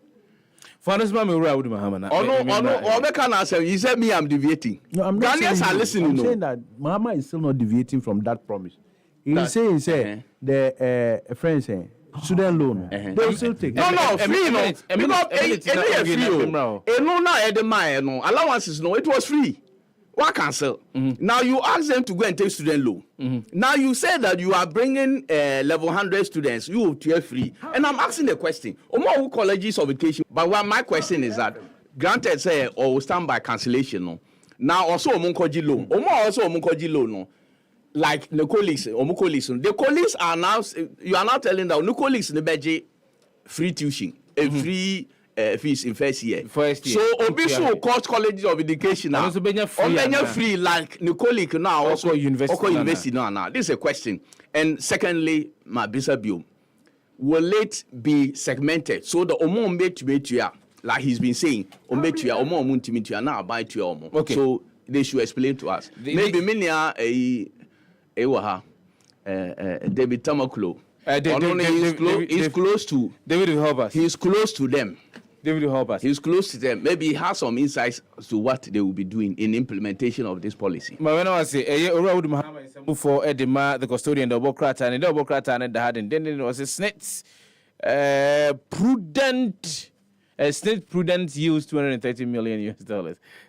For us, Mama, would Mahama. Oh no, can answer. You said me, I'm deviating. No, I'm not Ghanaians are listening. I'm saying that Mahama is still not deviating from that promise. He's saying, the friend saying, student loan. They will still take. No, free, no. Because allowances, no, it was free. Why cancel? Now you ask them to go and take student loan. Now you say that you are bringing level 100 students, you will take free. And I'm asking the question, Omo colleges of education. But my question is that, granted, say, or stand by cancellation, no. Now also Omunkoji loan. Omunkoji loan, no. Like the colleagues, the colleagues are now, you are now telling them, the colleagues in the budget, free tuition, free fees in first year. So, Obisu cost colleges of education now, free, like the colleague now, also university now. This is a question. And secondly, my Bisabio, will it be segmented so the Omo Metuya, like he's been saying, Ometuya, Omo Muntimitua, now buy to your Omo. Okay. So, they should explain to us. Maybe Minia David Tamaklo. He's close to David will help us. He's close to them. David will help us. He's close to them. Maybe he has some insights as to what they will be doing in implementation of this policy. But when I say, for Edema, the custodian, the Bocrat, and the Bocrat, and the Harden, then it was a snitch, prudent State prudence yields $230 million.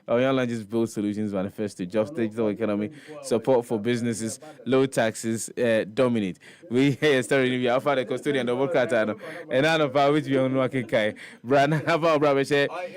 Oyala just build solutions manifesto, jobs, digital economy, support for businesses, low taxes dominate. We hear story we offer the custodian of Okratano, and out of our which we own working Kai. Brand have our brother say, buy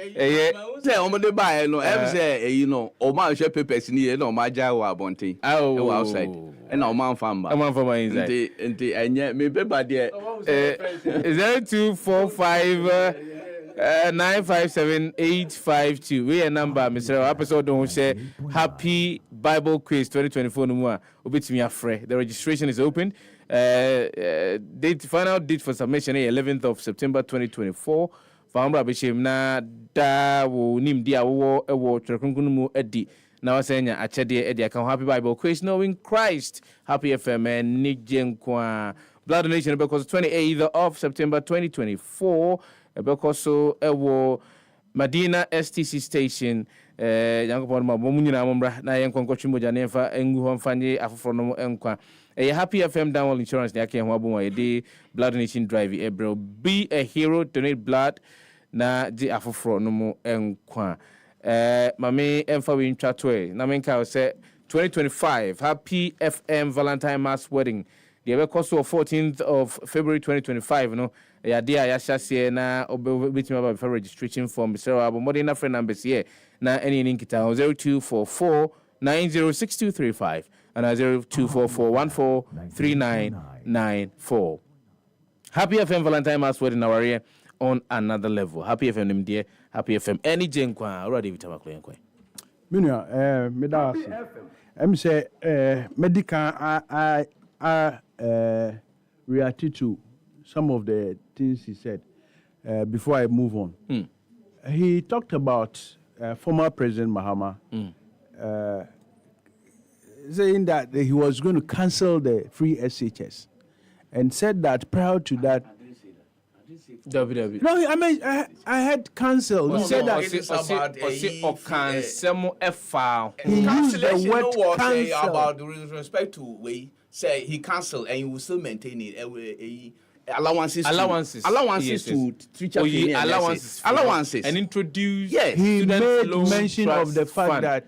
no, say, Oma share papers in here, no, my Jawa Bonte. Oh, outside. And our man farmer. A man for my inside. And yet, maybe by the 0245 957-852. We a number, Mr. Episode don't say Happy Bible Quiz 2024 no more. Obit me afraid. The registration is open. Final date for submission 11th of September 2024. Fambra Bishim na da wo nim dia wo ewo trekunkunmu mu edi. Na wasenya achede edi account Happy Bible Quiz knowing Christ. Happy FM and Nijenkwa. Blood donation because 28th of September 2024. Because ewo Medina STC station yankopon ma bomunyina mombra na yenkonko chimoja nefa engu ho mfanye afoforo no enkwa Happy FM download insurance yake ho aboma ye blood donation drive ebro be a hero donate blood na di afoforo no mo enkwa mame emfa we ntwa toy na menka say 2025 Happy FM Valentine Mass Wedding the because 14th of February 2025 no ya dia ya shase na obetima ba for registration form Mr. Abo modern friend numbers here na any linkita 0244 906235 and 0244143994. Happy FM Valentine Mass Wedding our on another level. Happy FM nim dear Happy FM any jenkwa already vitamaklo yenkwa Minya medasi em say medical I reacted to some of the things he said before I move on. He talked about former President Mahama saying that he was going to cancel the free SHS and said that prior to that. No, I mean, I had cancelled. He said that. He used the word cancel. About with respect to way. Say he cancelled and he will still maintain it. Allowances yes, to teacher allowances and introduce. Yes, he made mention of the fact that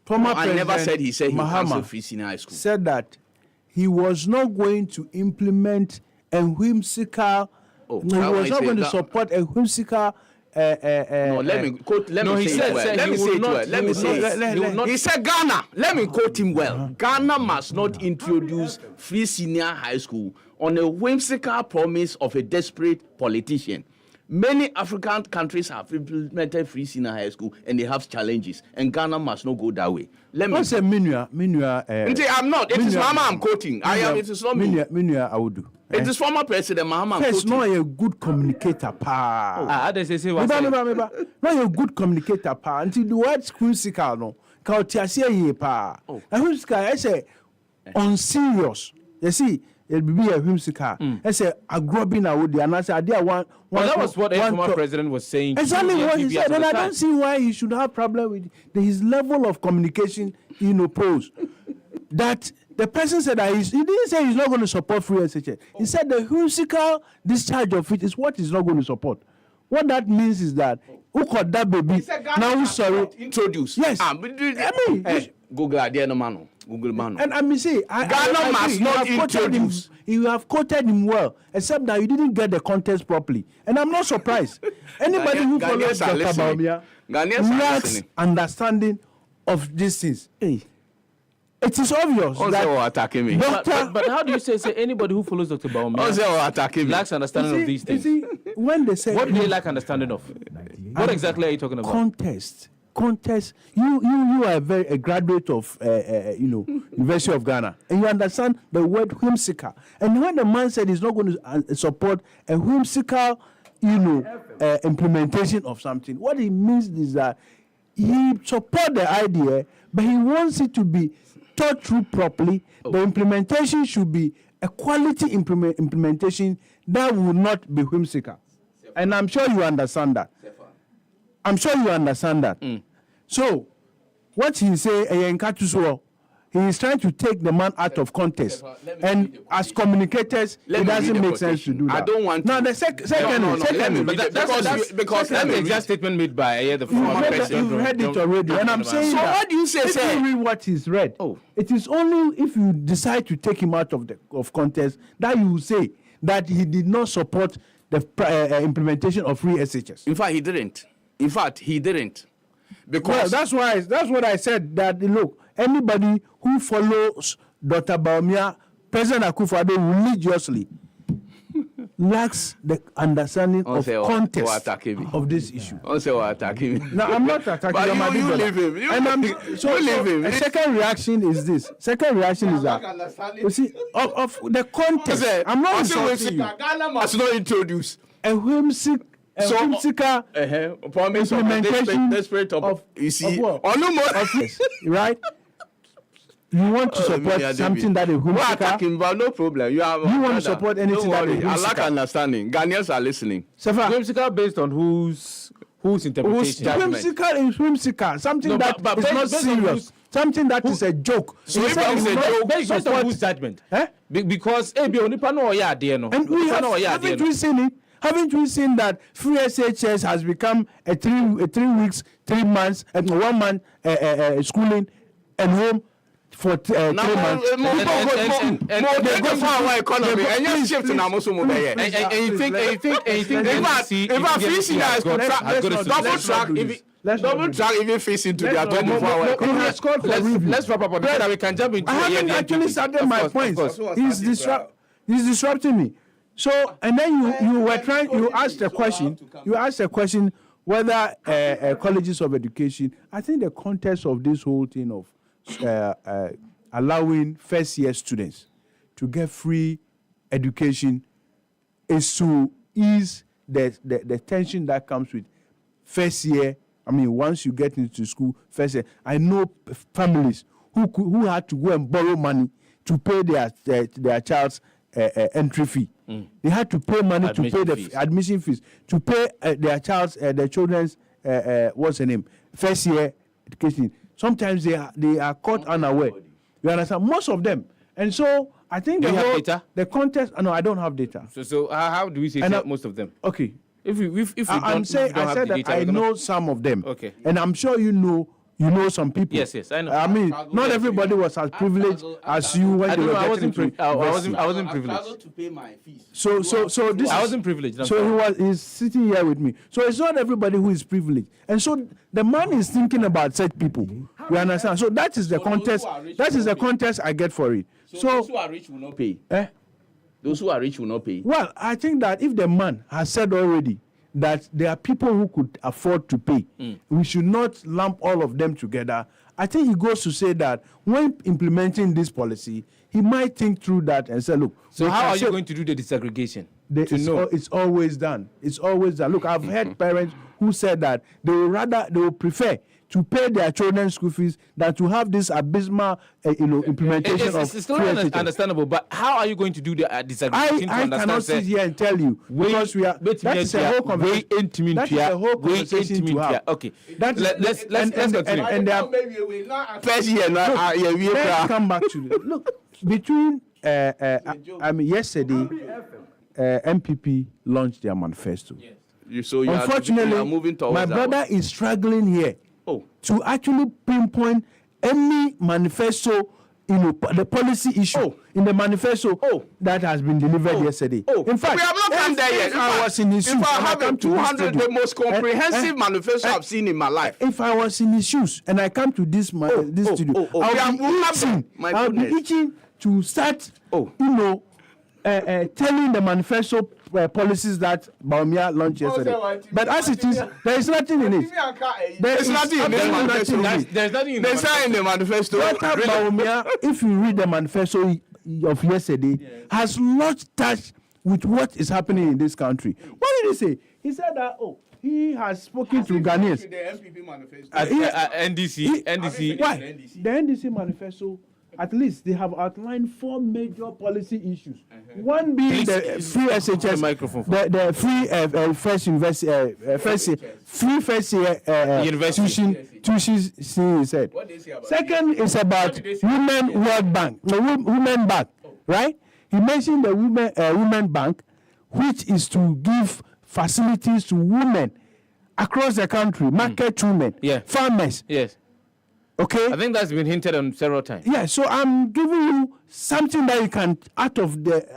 former president never said he said Mahama free senior high school. Said that he was not going to implement a whimsical. He was not going to support a whimsical. No, let me quote. Let me say it well. He said Ghana. Let me quote him well. Ghana must not introduce free senior high school on a whimsical promise of a desperate politician. Many African countries have implemented free senior high school and they have challenges, and Ghana must not go that way. Let me say Minua. I'm not. It is Mama I'm quoting. I am. It is not me. Minua, I would do. It is former President Mahama. First, not a good communicator, pa. They say not a good communicator, pa. Until the word whimsical, no. Kautiasia ye pa. And whimsical, I say, on serious. You see, it'll be a whimsical. I say, a grubbing I would. And I said, well, that was what the former president was saying. Exactly what he said. And I don't see why he should have problem with his level of communication, posed. That the person said that he didn't say he's not going to support free SHS. He said the whimsical discharge of it is what he's not going to support. What that means is that who caught that baby? Now he's sorry. Introduce. Yes. I mean, Google idea no man. Google man. And I mean, see, Ghana must not introduce. You have quoted him well, except that you didn't get the context properly. And I'm not surprised. Anybody who follows Dr. Baumia lacks understanding of these things. It is obvious that attacking me. But how do you say anybody who follows Dr. Baumia attacking lacks understanding of these things? When they say what do they lack understanding of? What exactly are you talking about? Contest. You are a graduate of University of Ghana, and you understand the word whimsical. And when the man said he's not going to support a whimsical, implementation of something, what it means is that he supports the idea, but he wants it to be thought through properly. The implementation should be a quality implementation that will not be whimsical. And I'm sure you understand that. So, what he say, he is trying to take the man out of context. And as communicators, it doesn't make sense to do that. I don't want now to. the second, because that's the exact statement made by the former president. You've read it already, and I'm saying so that. What do you say, if sir? you read what he's read, it is only if you decide to take him out of context that you will say that he did not support the implementation of free SHS. In fact, he didn't. Well, Because that's what I said, that look, anybody who follows Dr. Bawumia, President Akufo-Addo religiously lacks the understanding of context of this issue. Now, I'm not attacking him. You leave him. You leave him. A second reaction is this. Second reaction is that, you see, of the context. I'm not insulting you. Ghana must not introduce a whimsical implementation the spirit of you see, right? You want to support something that is whimsical? No problem. You want to support anything that is I lack whimsical? understanding. Ghanaians are listening. Sefah, Whimsical based on whose interpretation? whimsical is whimsical. Something that is not serious. Something that is a joke. So if it's a joke, based on whose judgment? Because haven't we seen it? Haven't we seen that free SHS has become a 3 weeks, 3 months, and 1 month schooling and home for 3 months? They go for our economy and you shift in Amosu. And you think double track even face into their 24-hour economy. Let's wrap up on that. We can jump into I haven't actually started my point. He's disrupting me. So, and then you asked a question whether colleges of education. I think the context of this whole thing of allowing first year students to get free education is to ease the tension that comes with first year. I mean, once you get into school first year, I know families who had to go and borrow money to pay their child's entry fee. They had to pay money to pay the admission fees, to pay their children's what's the name, first year education. Sometimes they are caught unaware. You understand? Most of them. And so I think the context. No, I don't have data. So how do we say most of them? Okay. If we I said that data, I know some of them. Okay. And I'm sure you know some people. Yes, I know. I mean, not everybody was as privileged as you when they were getting to I wasn't privileged. To pay my fees. So this I wasn't privileged. He's sitting here with me. So it's not everybody who is privileged. And so the man is thinking about such people. You understand? So that is the context. That is the context I get for it. So those who are rich will not pay. Those who are rich will not pay. Well, I think that if the man has said already that there are people who could afford to pay, we should not lump all of them together. I think he goes to say that when implementing this policy, he might think through that and say, look. So how are you going to do the disaggregation? It's always done. It's always done. Look, I've heard parents who said that they will prefer to pay their children's school fees than to have this abysmal, implementation of. It's still understandable, but how are you going to do the disaggregation? I cannot sit here and tell you because we are. That is a whole conversation. That is a whole conversation to have. Okay, let's continue. And there are. Let's come back to it. Look, between yesterday, NPP launched their manifesto. Unfortunately, my brother is struggling here to actually pinpoint any manifesto, the policy issue in the manifesto that has been delivered yesterday. In fact, we have not come there yet. If I was in his shoes, I have 200, the most comprehensive manifesto I've seen in my life. If I was in his shoes and I come to this studio, I'll be itching to start, telling the manifesto policies that Bawumia launched yesterday. But as it is, there is nothing in it. There's nothing in the manifesto. Dr. Bawumia, if you read the manifesto of yesterday, has not touched with what is happening in this country. What did he say? He said that, he has spoken to Ghanaians. The NPP manifesto. NDC. Why? The NDC manifesto at least they have outlined 4 major policy issues. One being the free SHS, the free first university, free first year tuition, he said. Second is about Women World Bank, the Women Bank, right? He mentioned the Women Bank, which is to give facilities to women across the country, market women, farmers. Yes. Okay. I think that's been hinted on several times. Yeah, so I'm giving you something that you can, out of the,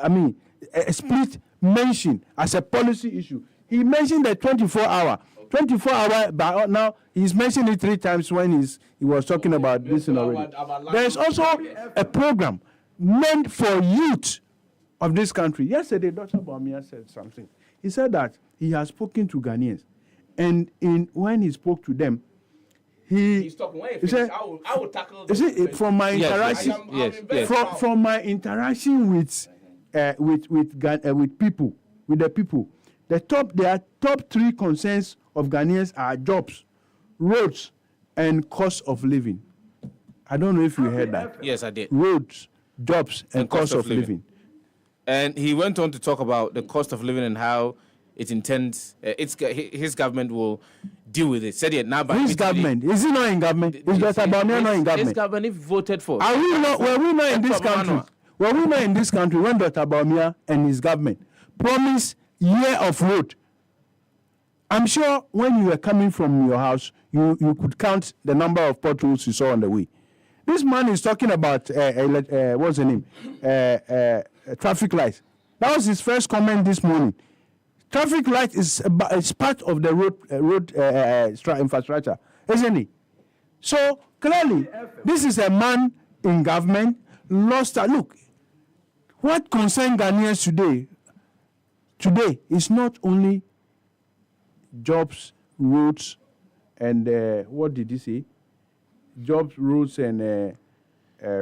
a split mention as a policy issue. He mentioned the 24-hour. 24-hour, but now he's mentioned it 3 times when he was talking about this already. There's also a program meant for youth of this country. Yesterday, Dr. Bawumia said something. He said that he has spoken to Ghanaians, and when he spoke to them, he said, I will tackle this. From my interaction, from my interaction with people, with the people, their top 3 concerns of Ghanaians are jobs, roads, and cost of living. I don't know if you heard that. Yes, I did. Roads, jobs, and cost of living. And he went on to talk about the cost of living and how it intends, his government will deal with it. Said it now. His government? Is he not in government? Is Dr. Bawumia not in government? His government, if voted for. Were we not in this country? Were we not in this country when Dr. Bawumia and his government promised year of road? I'm sure when you were coming from your house, you could count the number of potholes you saw on the way. This man is talking about, what's the name? Traffic lights. That was his first comment this morning. Traffic light is part of the road infrastructure, isn't it? So clearly, this is a man in government lost. Look, what concerns Ghanaians today is not only jobs, roads, and what did he say? Jobs, roads, and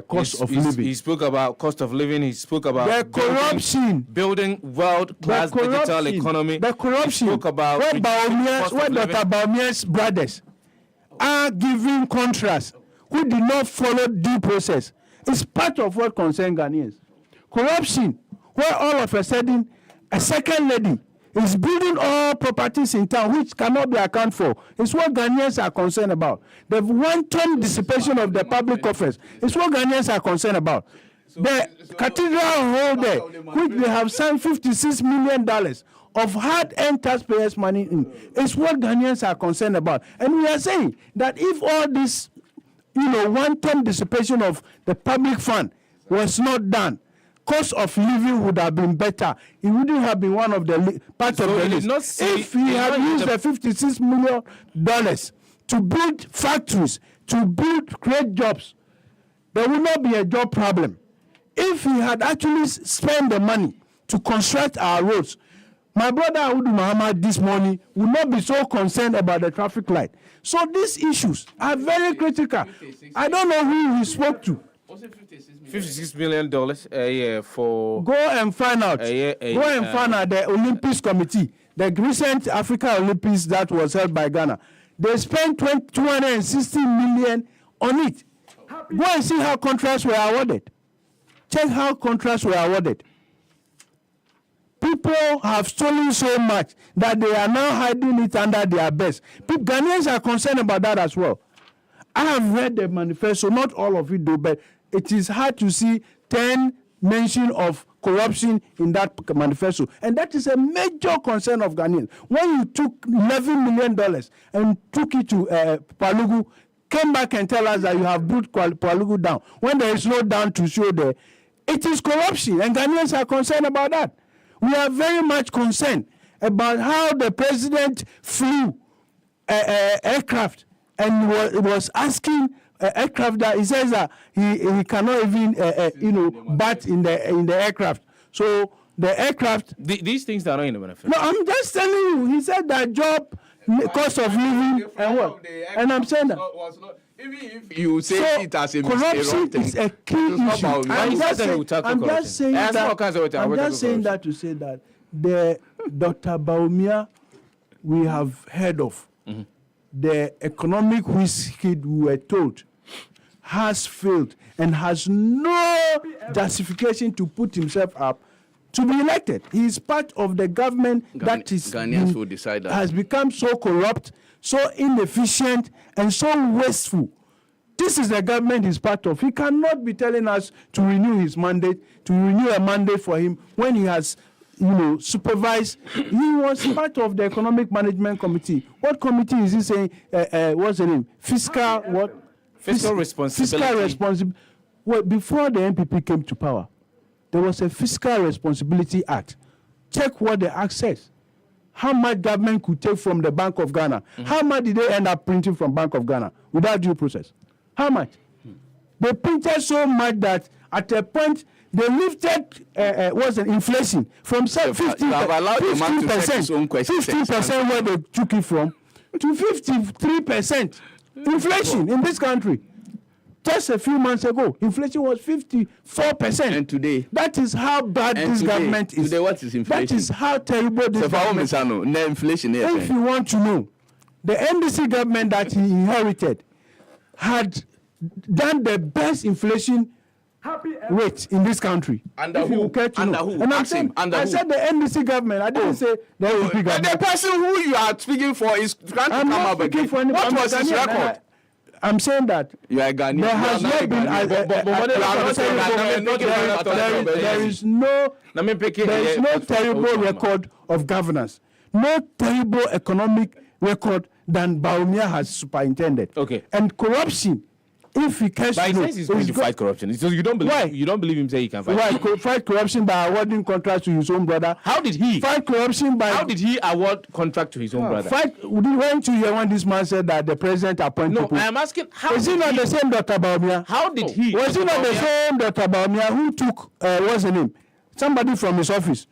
cost of living. He spoke about cost of living. He spoke about the corruption, building world-class digital economy. The corruption. He spoke about where Dr. Bawumia's brothers are giving contracts who did not follow due process. It's part of what concerns Ghanaians. Corruption, where all of a sudden a second lady is building all properties in town which cannot be accounted for. It's what Ghanaians are concerned about. The wanton dissipation of the public coffers is what Ghanaians are concerned about. The cathedral hall there, which they have signed $56 million of hard-earned taxpayers' money in, is what Ghanaians are concerned about. And we are saying that if all this, wanton dissipation of the public fund was not done, cost of living would have been better. It wouldn't have been one of the part of the list. If he had used the $56 million to build factories, to create jobs, there would not be a job problem. If he had actually spent the money to construct our roads, my brother Audu Muhammad this morning would not be so concerned about the traffic light. So these issues are very critical. I don't know who he spoke to. $56 million a year for. Go and find out. Go and find out the Olympics committee, the recent Africa Olympics that was held by Ghana. They spent $260 million on it. Go and see how contracts were awarded. Check how contracts were awarded. People have stolen so much that they are now hiding it under their beds. Ghanaians are concerned about that as well. I have read the manifesto, not all of it though, but it is hard to see 10 mention of corruption in that manifesto. And that is a major concern of Ghanaians. When you took $11 million and took it to Palugu, came back and tell us that you have brought Palugu down, when there is no down to show there, it is corruption, and Ghanaians are concerned about that. We are very much concerned about how the president flew aircraft and was asking aircraft that he says that he cannot even bat in the aircraft. So the aircraft. These things are not in the manifesto. No, I'm just telling you. He said that job, cost of living, and what? And I'm saying that. Even if you say it as a corruption is a key issue. I'm just saying that to say that the Dr. Bawumia we have heard of, the economic whiz kid we were told, has failed and has no justification to put himself up to be elected. He is part of the government that is Ghanaians will decide that. has become so corrupt, so inefficient, and so wasteful. This is the government he's part of. He cannot be telling us to renew his mandate, to renew a mandate for him when he has, supervised. He was part of the Economic Management Committee. What committee is he saying? What's the name? Fiscal what? Fiscal responsibility. Fiscal responsibility. Well, before the NPP came to power, there was a Fiscal Responsibility Act. Check what the act says. How much government could take from the Bank of Ghana? How much did they end up printing from Bank of Ghana without due process? How much? They printed so much that at a point they lifted inflation from 15% where they took it from to 53% inflation in this country. Just a few months ago, inflation was 54%. And today, that is how bad this government is. Today, what is inflation? That is how terrible this government is. Inflation. If you want to know, the NDC government that he inherited had done the best inflation rate in this country. Under who? Under who? And I said the NDC government. I didn't say the NDC government. The person who you are speaking for is trying to come up again. What was his record? I'm saying that you are Ghanaian. There has not been there is no terrible record of governance, no terrible economic record than Baumia has superintended. Okay. And corruption, if he cares to know, he's going to fight corruption. So you don't believe? Why? You don't believe him say he can fight? Why? Fight corruption by awarding contracts to his own brother. How did he fight corruption by? How did he award contract to his own brother? Weren't you here when this man said that the president appointed people? I am asking. How is it not the same Dr. Baumia? How did he? Was it not the same Dr. Baumia who took what's the name? Somebody from his office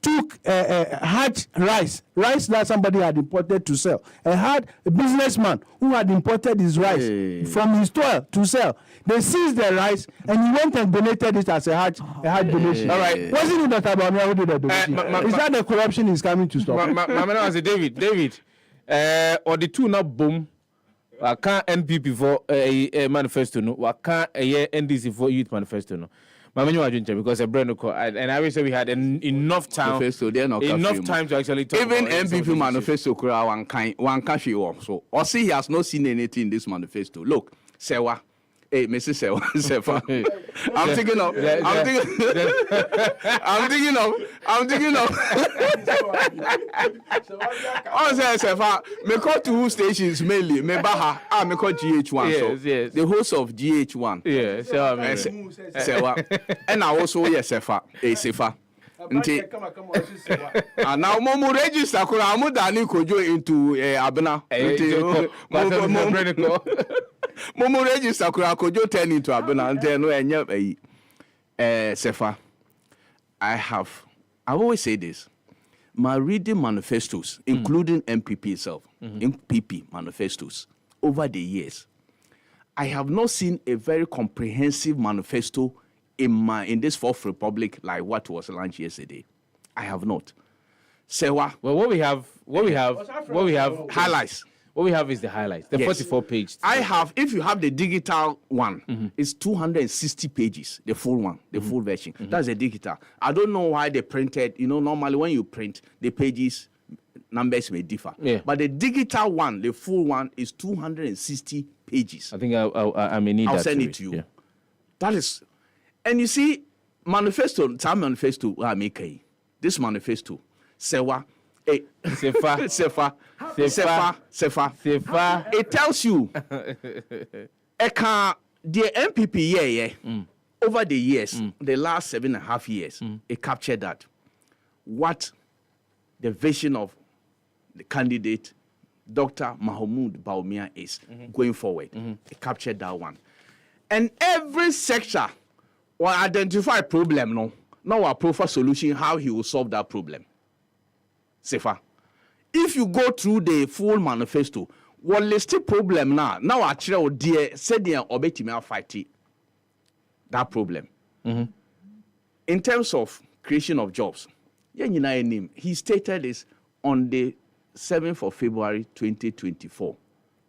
took hard rice that somebody had imported to sell. A businessman who had imported his rice from his store to sell. They seized the rice and he went and donated it as a hard donation. All right. Wasn't it Dr. Baumia who did the donation? Is that the corruption is coming to stop? My man was David, or the two not boom. I can't NPP for a manifesto no. I can't a NDC for youth manifesto no. Because a brand and I wish that we had enough time. Enough time to actually talk. Even NPP manifesto one country so. Or see he has not seen anything in this manifesto. Look, Sefah. Hey, Mrs. Sefah. I'm thinking of. Oh, Sefah. Me call two stations mainly. Me baha. Me call GH1. Yes. The host of GH1. Yeah. Sefah. And I also Sefah. Sefah. And now Momo register Kuramu Dani Kojo into Abena. Momo register Kojo turn into Abena and then Sefah. I've always said this. My reading manifestos, including NPP itself, NPP manifestos, over the years, I have not seen a very comprehensive manifesto in this Fourth Republic like what was launched yesterday. I have not. Sefah. Well, what we have highlights. What we have is the highlights. The 44 pages. I have. If you have the digital one, it's 260 pages. The full one, the full version. That's the digital. I don't know why they printed. Normally when you print, the pages numbers may differ. Yeah. But the digital one, the full one, is 260 pages. I think I may need I'll that. send it to you. Yeah. That is. And you see, manifesto, this manifesto, Sefah, Sefah. It tells you, the NPP, over the years, the last 7.5 years, it captured that. What the vision of the candidate, Dr. Mahmoud Baumia, is going forward. It captured that one. And every sector will identify problem, now a proper solution, how he will solve that problem. Sefah. If you go through the full manifesto, what listed problem now actually dear said they are obetime fight that problem. In terms of creation of jobs, he stated this on the 7th of February 2024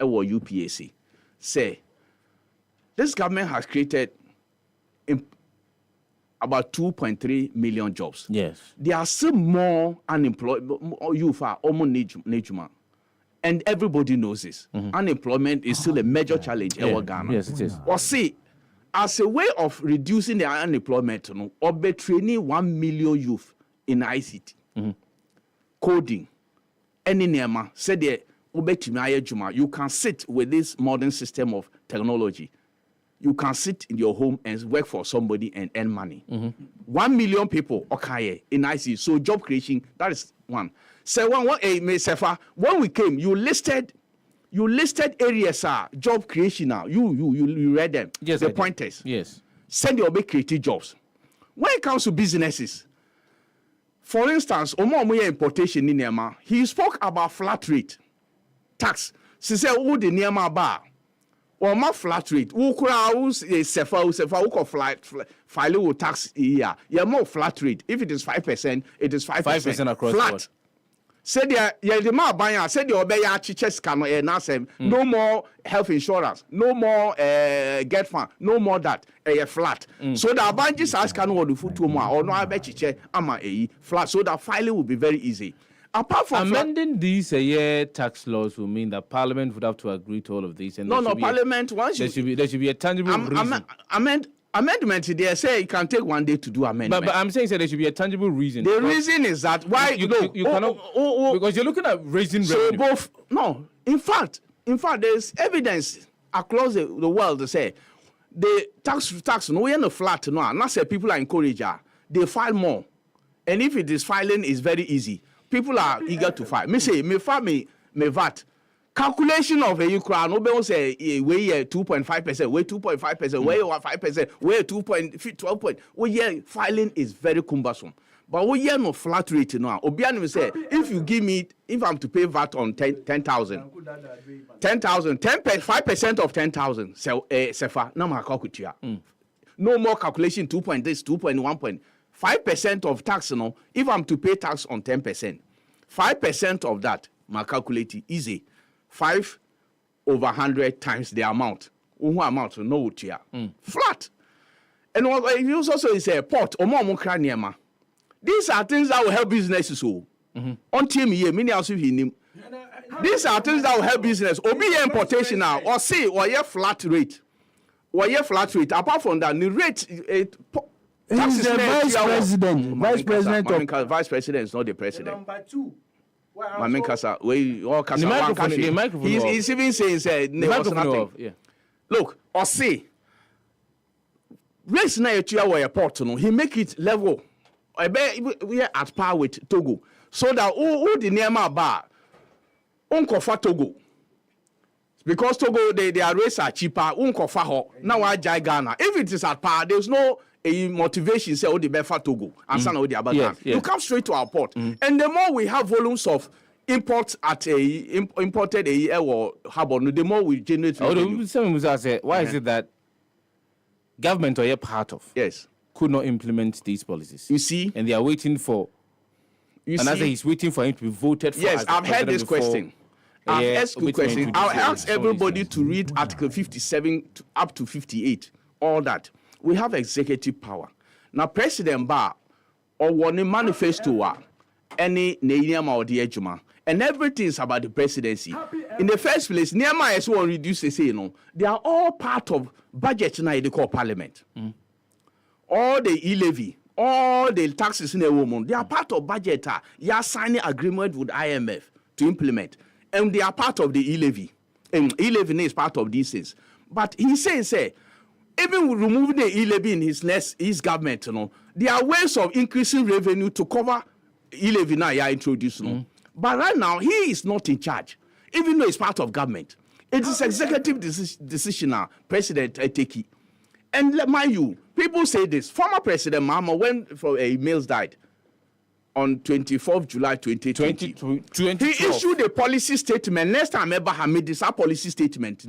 at UPAC. Say this government has created about 2.3 million jobs. Yes. There are still more unemployed youth are almost Nejuma. And everybody knows this. Unemployment is still a major challenge in Ghana. Yes, it is. Or see, as a way of reducing the unemployment, or be training 1 million youth in ICT, coding, any nema, said you can sit with this modern system of technology. You can sit in your home and work for somebody and earn money. 1 million people okay in ICT. So job creation, that is one. So Sefah, when we came, you listed areas job creation now. You read them. Yes, the pointers. Yes. Send your big creative jobs. When it comes to businesses, for instance, Omo importation in Nema, he spoke about flat rate tax. She said, "Who the Nema bar or my flat rate? Who crowds a Sefah who file with tax here? Yeah, more flat rate. If it is 5%, it is 5% across flat." the board. Said the man buying said the obey chiches can no more health insurance, no more get fund, no more that flat. So the banks ask can what the food to more or no I bet chiche ama flat. So that filing will be very easy. Apart from amending these tax laws will mean that Parliament would have to agree to all of these. And Parliament once there should be a tangible reason. Amendment, they say it can take 1 day to do amendment. But I'm saying there should be a tangible reason. The reason is that why you cannot because you're looking at raising revenue. In fact, there's evidence across the world to say the tax no in a flat no, not say people are encouraged. They file more, and if it is filing is very easy, people are eager to file. Me say me file me VAT. Calculation of a Ukraine, no say we 2.5%, we 2.5%, we 5%, we 2.12. We filing is very cumbersome. But we no flat rate now. Obiano say if I'm to pay VAT on 10,000, 5% of 10,000. So Sefah, no more calculation. No more calculation. 2.1. 5% of tax. No, if I'm to pay tax on 10%, 5% of that, my calculate easy. 5 over 100 times the amount. Amount no here. Flat. And what you also is a port or more kraniema. These are things that will help businesses. On team here, many also him. These are things that will help business. Obi importation now, or say or flat rate. Or flat rate. Apart from that, the rate he's the vice president. Vice president is not the president. Number 2. He's even saying nothing. Yeah. Look, or say race na your port no, he make it level. We are at par with Togo. So that who the Nema bar unkofa Togo. Because Togo their rates are cheaper, unkofa ho. Now I jai Ghana. If it is at par, there's no a motivation say the befa Togo and some of the other Ghana. You come straight to our port. And the more we have volumes of imports at imported or harbor, the more we generate revenue. Why is it that government or a part of could not implement these policies? You see, and they are waiting for. He's waiting for him to be voted for. Yes, I've heard this question. I've asked good question. I'll ask everybody to read Article 57 up to 58. All that. We have executive power. Now, President Bar or one manifesto any Neyama or the Ejuma. And everything is about the presidency. In the first place, Neyama is one reduce the say no. They are all part of budget now they call parliament. All the e-levy, all the taxes in a woman, they are part of budget. You are signing agreement with IMF to implement. And they are part of the e-levy. And e-levy is part of these things. But he says, even with removing the e-levy in his government, there are ways of increasing revenue to cover e-levy now you are introduced. But right now, he is not in charge, even though he's part of government. It is executive decision now, President Eteki. And mind you, people say this. Former President Mahama, when Mills died on 24th July 2020, he issued a policy statement. Next time ever he made this policy statement,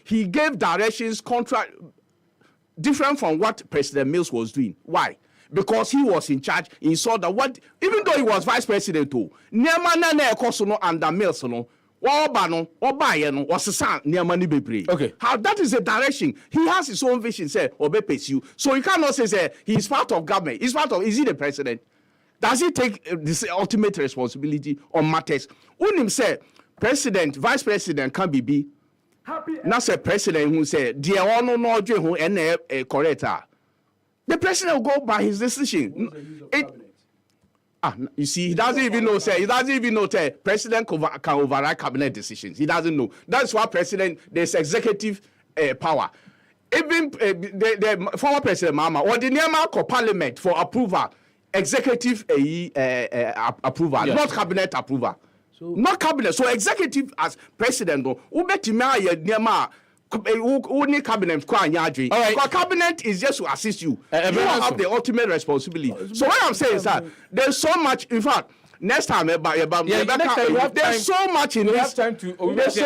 he gave directions different from what President Mills was doing. Why? Because he was in charge, he saw that even though he was vice president, under Mills, Okay. How that is a direction. He has his own vision, say, pursue. So you cannot say he's part of government. Is he the president? Does he take this ultimate responsibility on matters? Unim say president, vice president can be. Not say president who say dear one no who correct. The president will go by his decision. You see, he doesn't even know. President can override cabinet decisions. He doesn't know. That's why president there's executive power. Even the former president Mama or the Nema parliament for approval, executive approval, not cabinet approval. Not cabinet. So executive as president, only cabinet. Because cabinet is just to assist you. You have the ultimate responsibility. So what I'm saying is that there's so much. In fact, next time, there's so much in this. There's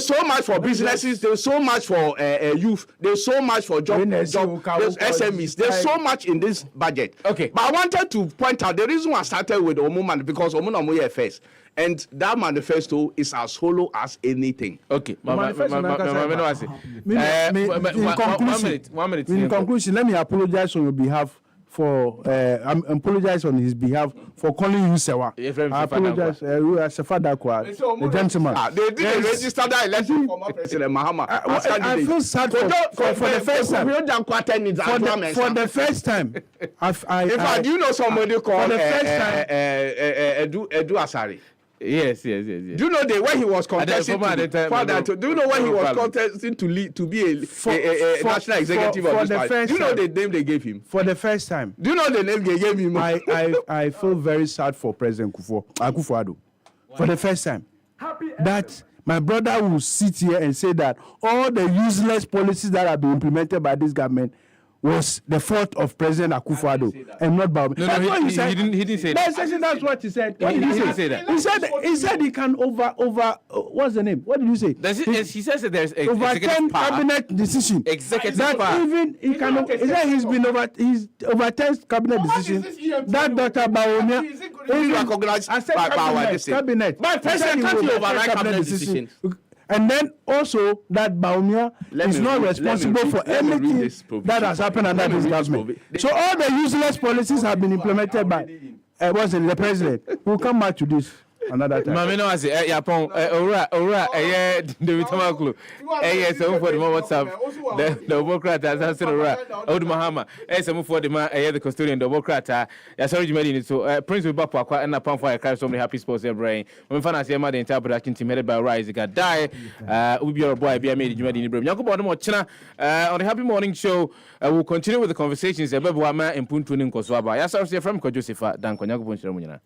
so much for businesses. There's so much for youth. There's so much for job. There's SMEs. There's so much in this budget. Okay, but I wanted to point out the reason why I started with Omuman because Omuman first. And that manifesto is as hollow as anything. Okay. In conclusion, let me apologize on your behalf apologize on his behalf for calling you Sewa. I apologize. Sefah Danquah, the gentleman. They didn't register that election for President Mahama. I feel sad for the first time. For the first time. In fact, you know somebody called Edu Asari. Yes. Do you know when he was contesting? Do you know when he was contesting to be a national executive of this party? Do you know the name they gave him? For the first time. Do you know the name they gave him? I feel very sad for President Akufo-Addo. For the first time. That my brother will sit here and say that all the useless policies that have been implemented by this government was the fault of President Akufo-Addo and not Baum. No, he didn't say that. That's what he said. He didn't say that. He said he can over what's the name? What did you say? He says that there's overturn cabinet decision. Executive that power. Even he can. He said he's overturned cabinet decision. That Dr. Baumia is recognized by cabinet. But President can't override cabinet decision. And then also that Baumia is not responsible for anything that has happened under this government. So all the useless policies have been implemented by the president. We'll come back to this another time. Mami no ase yapon ora David Tamaklu some for the WhatsApp the Democrat as ora Odu Mahama some for the the custodian Democrat ya sorry Jumadi so Prince Bapo akwa na pam for I cry so many happy sports brain when fan as the entire production team headed by Rise got die we be your boy be made Jumadi ni bro Yakobo no china on the Happy Morning Show we'll continue with the conversations about Wama and Puntu Nkoso aba ya sorry from Sefah Danquah Yakobo nchira munyina.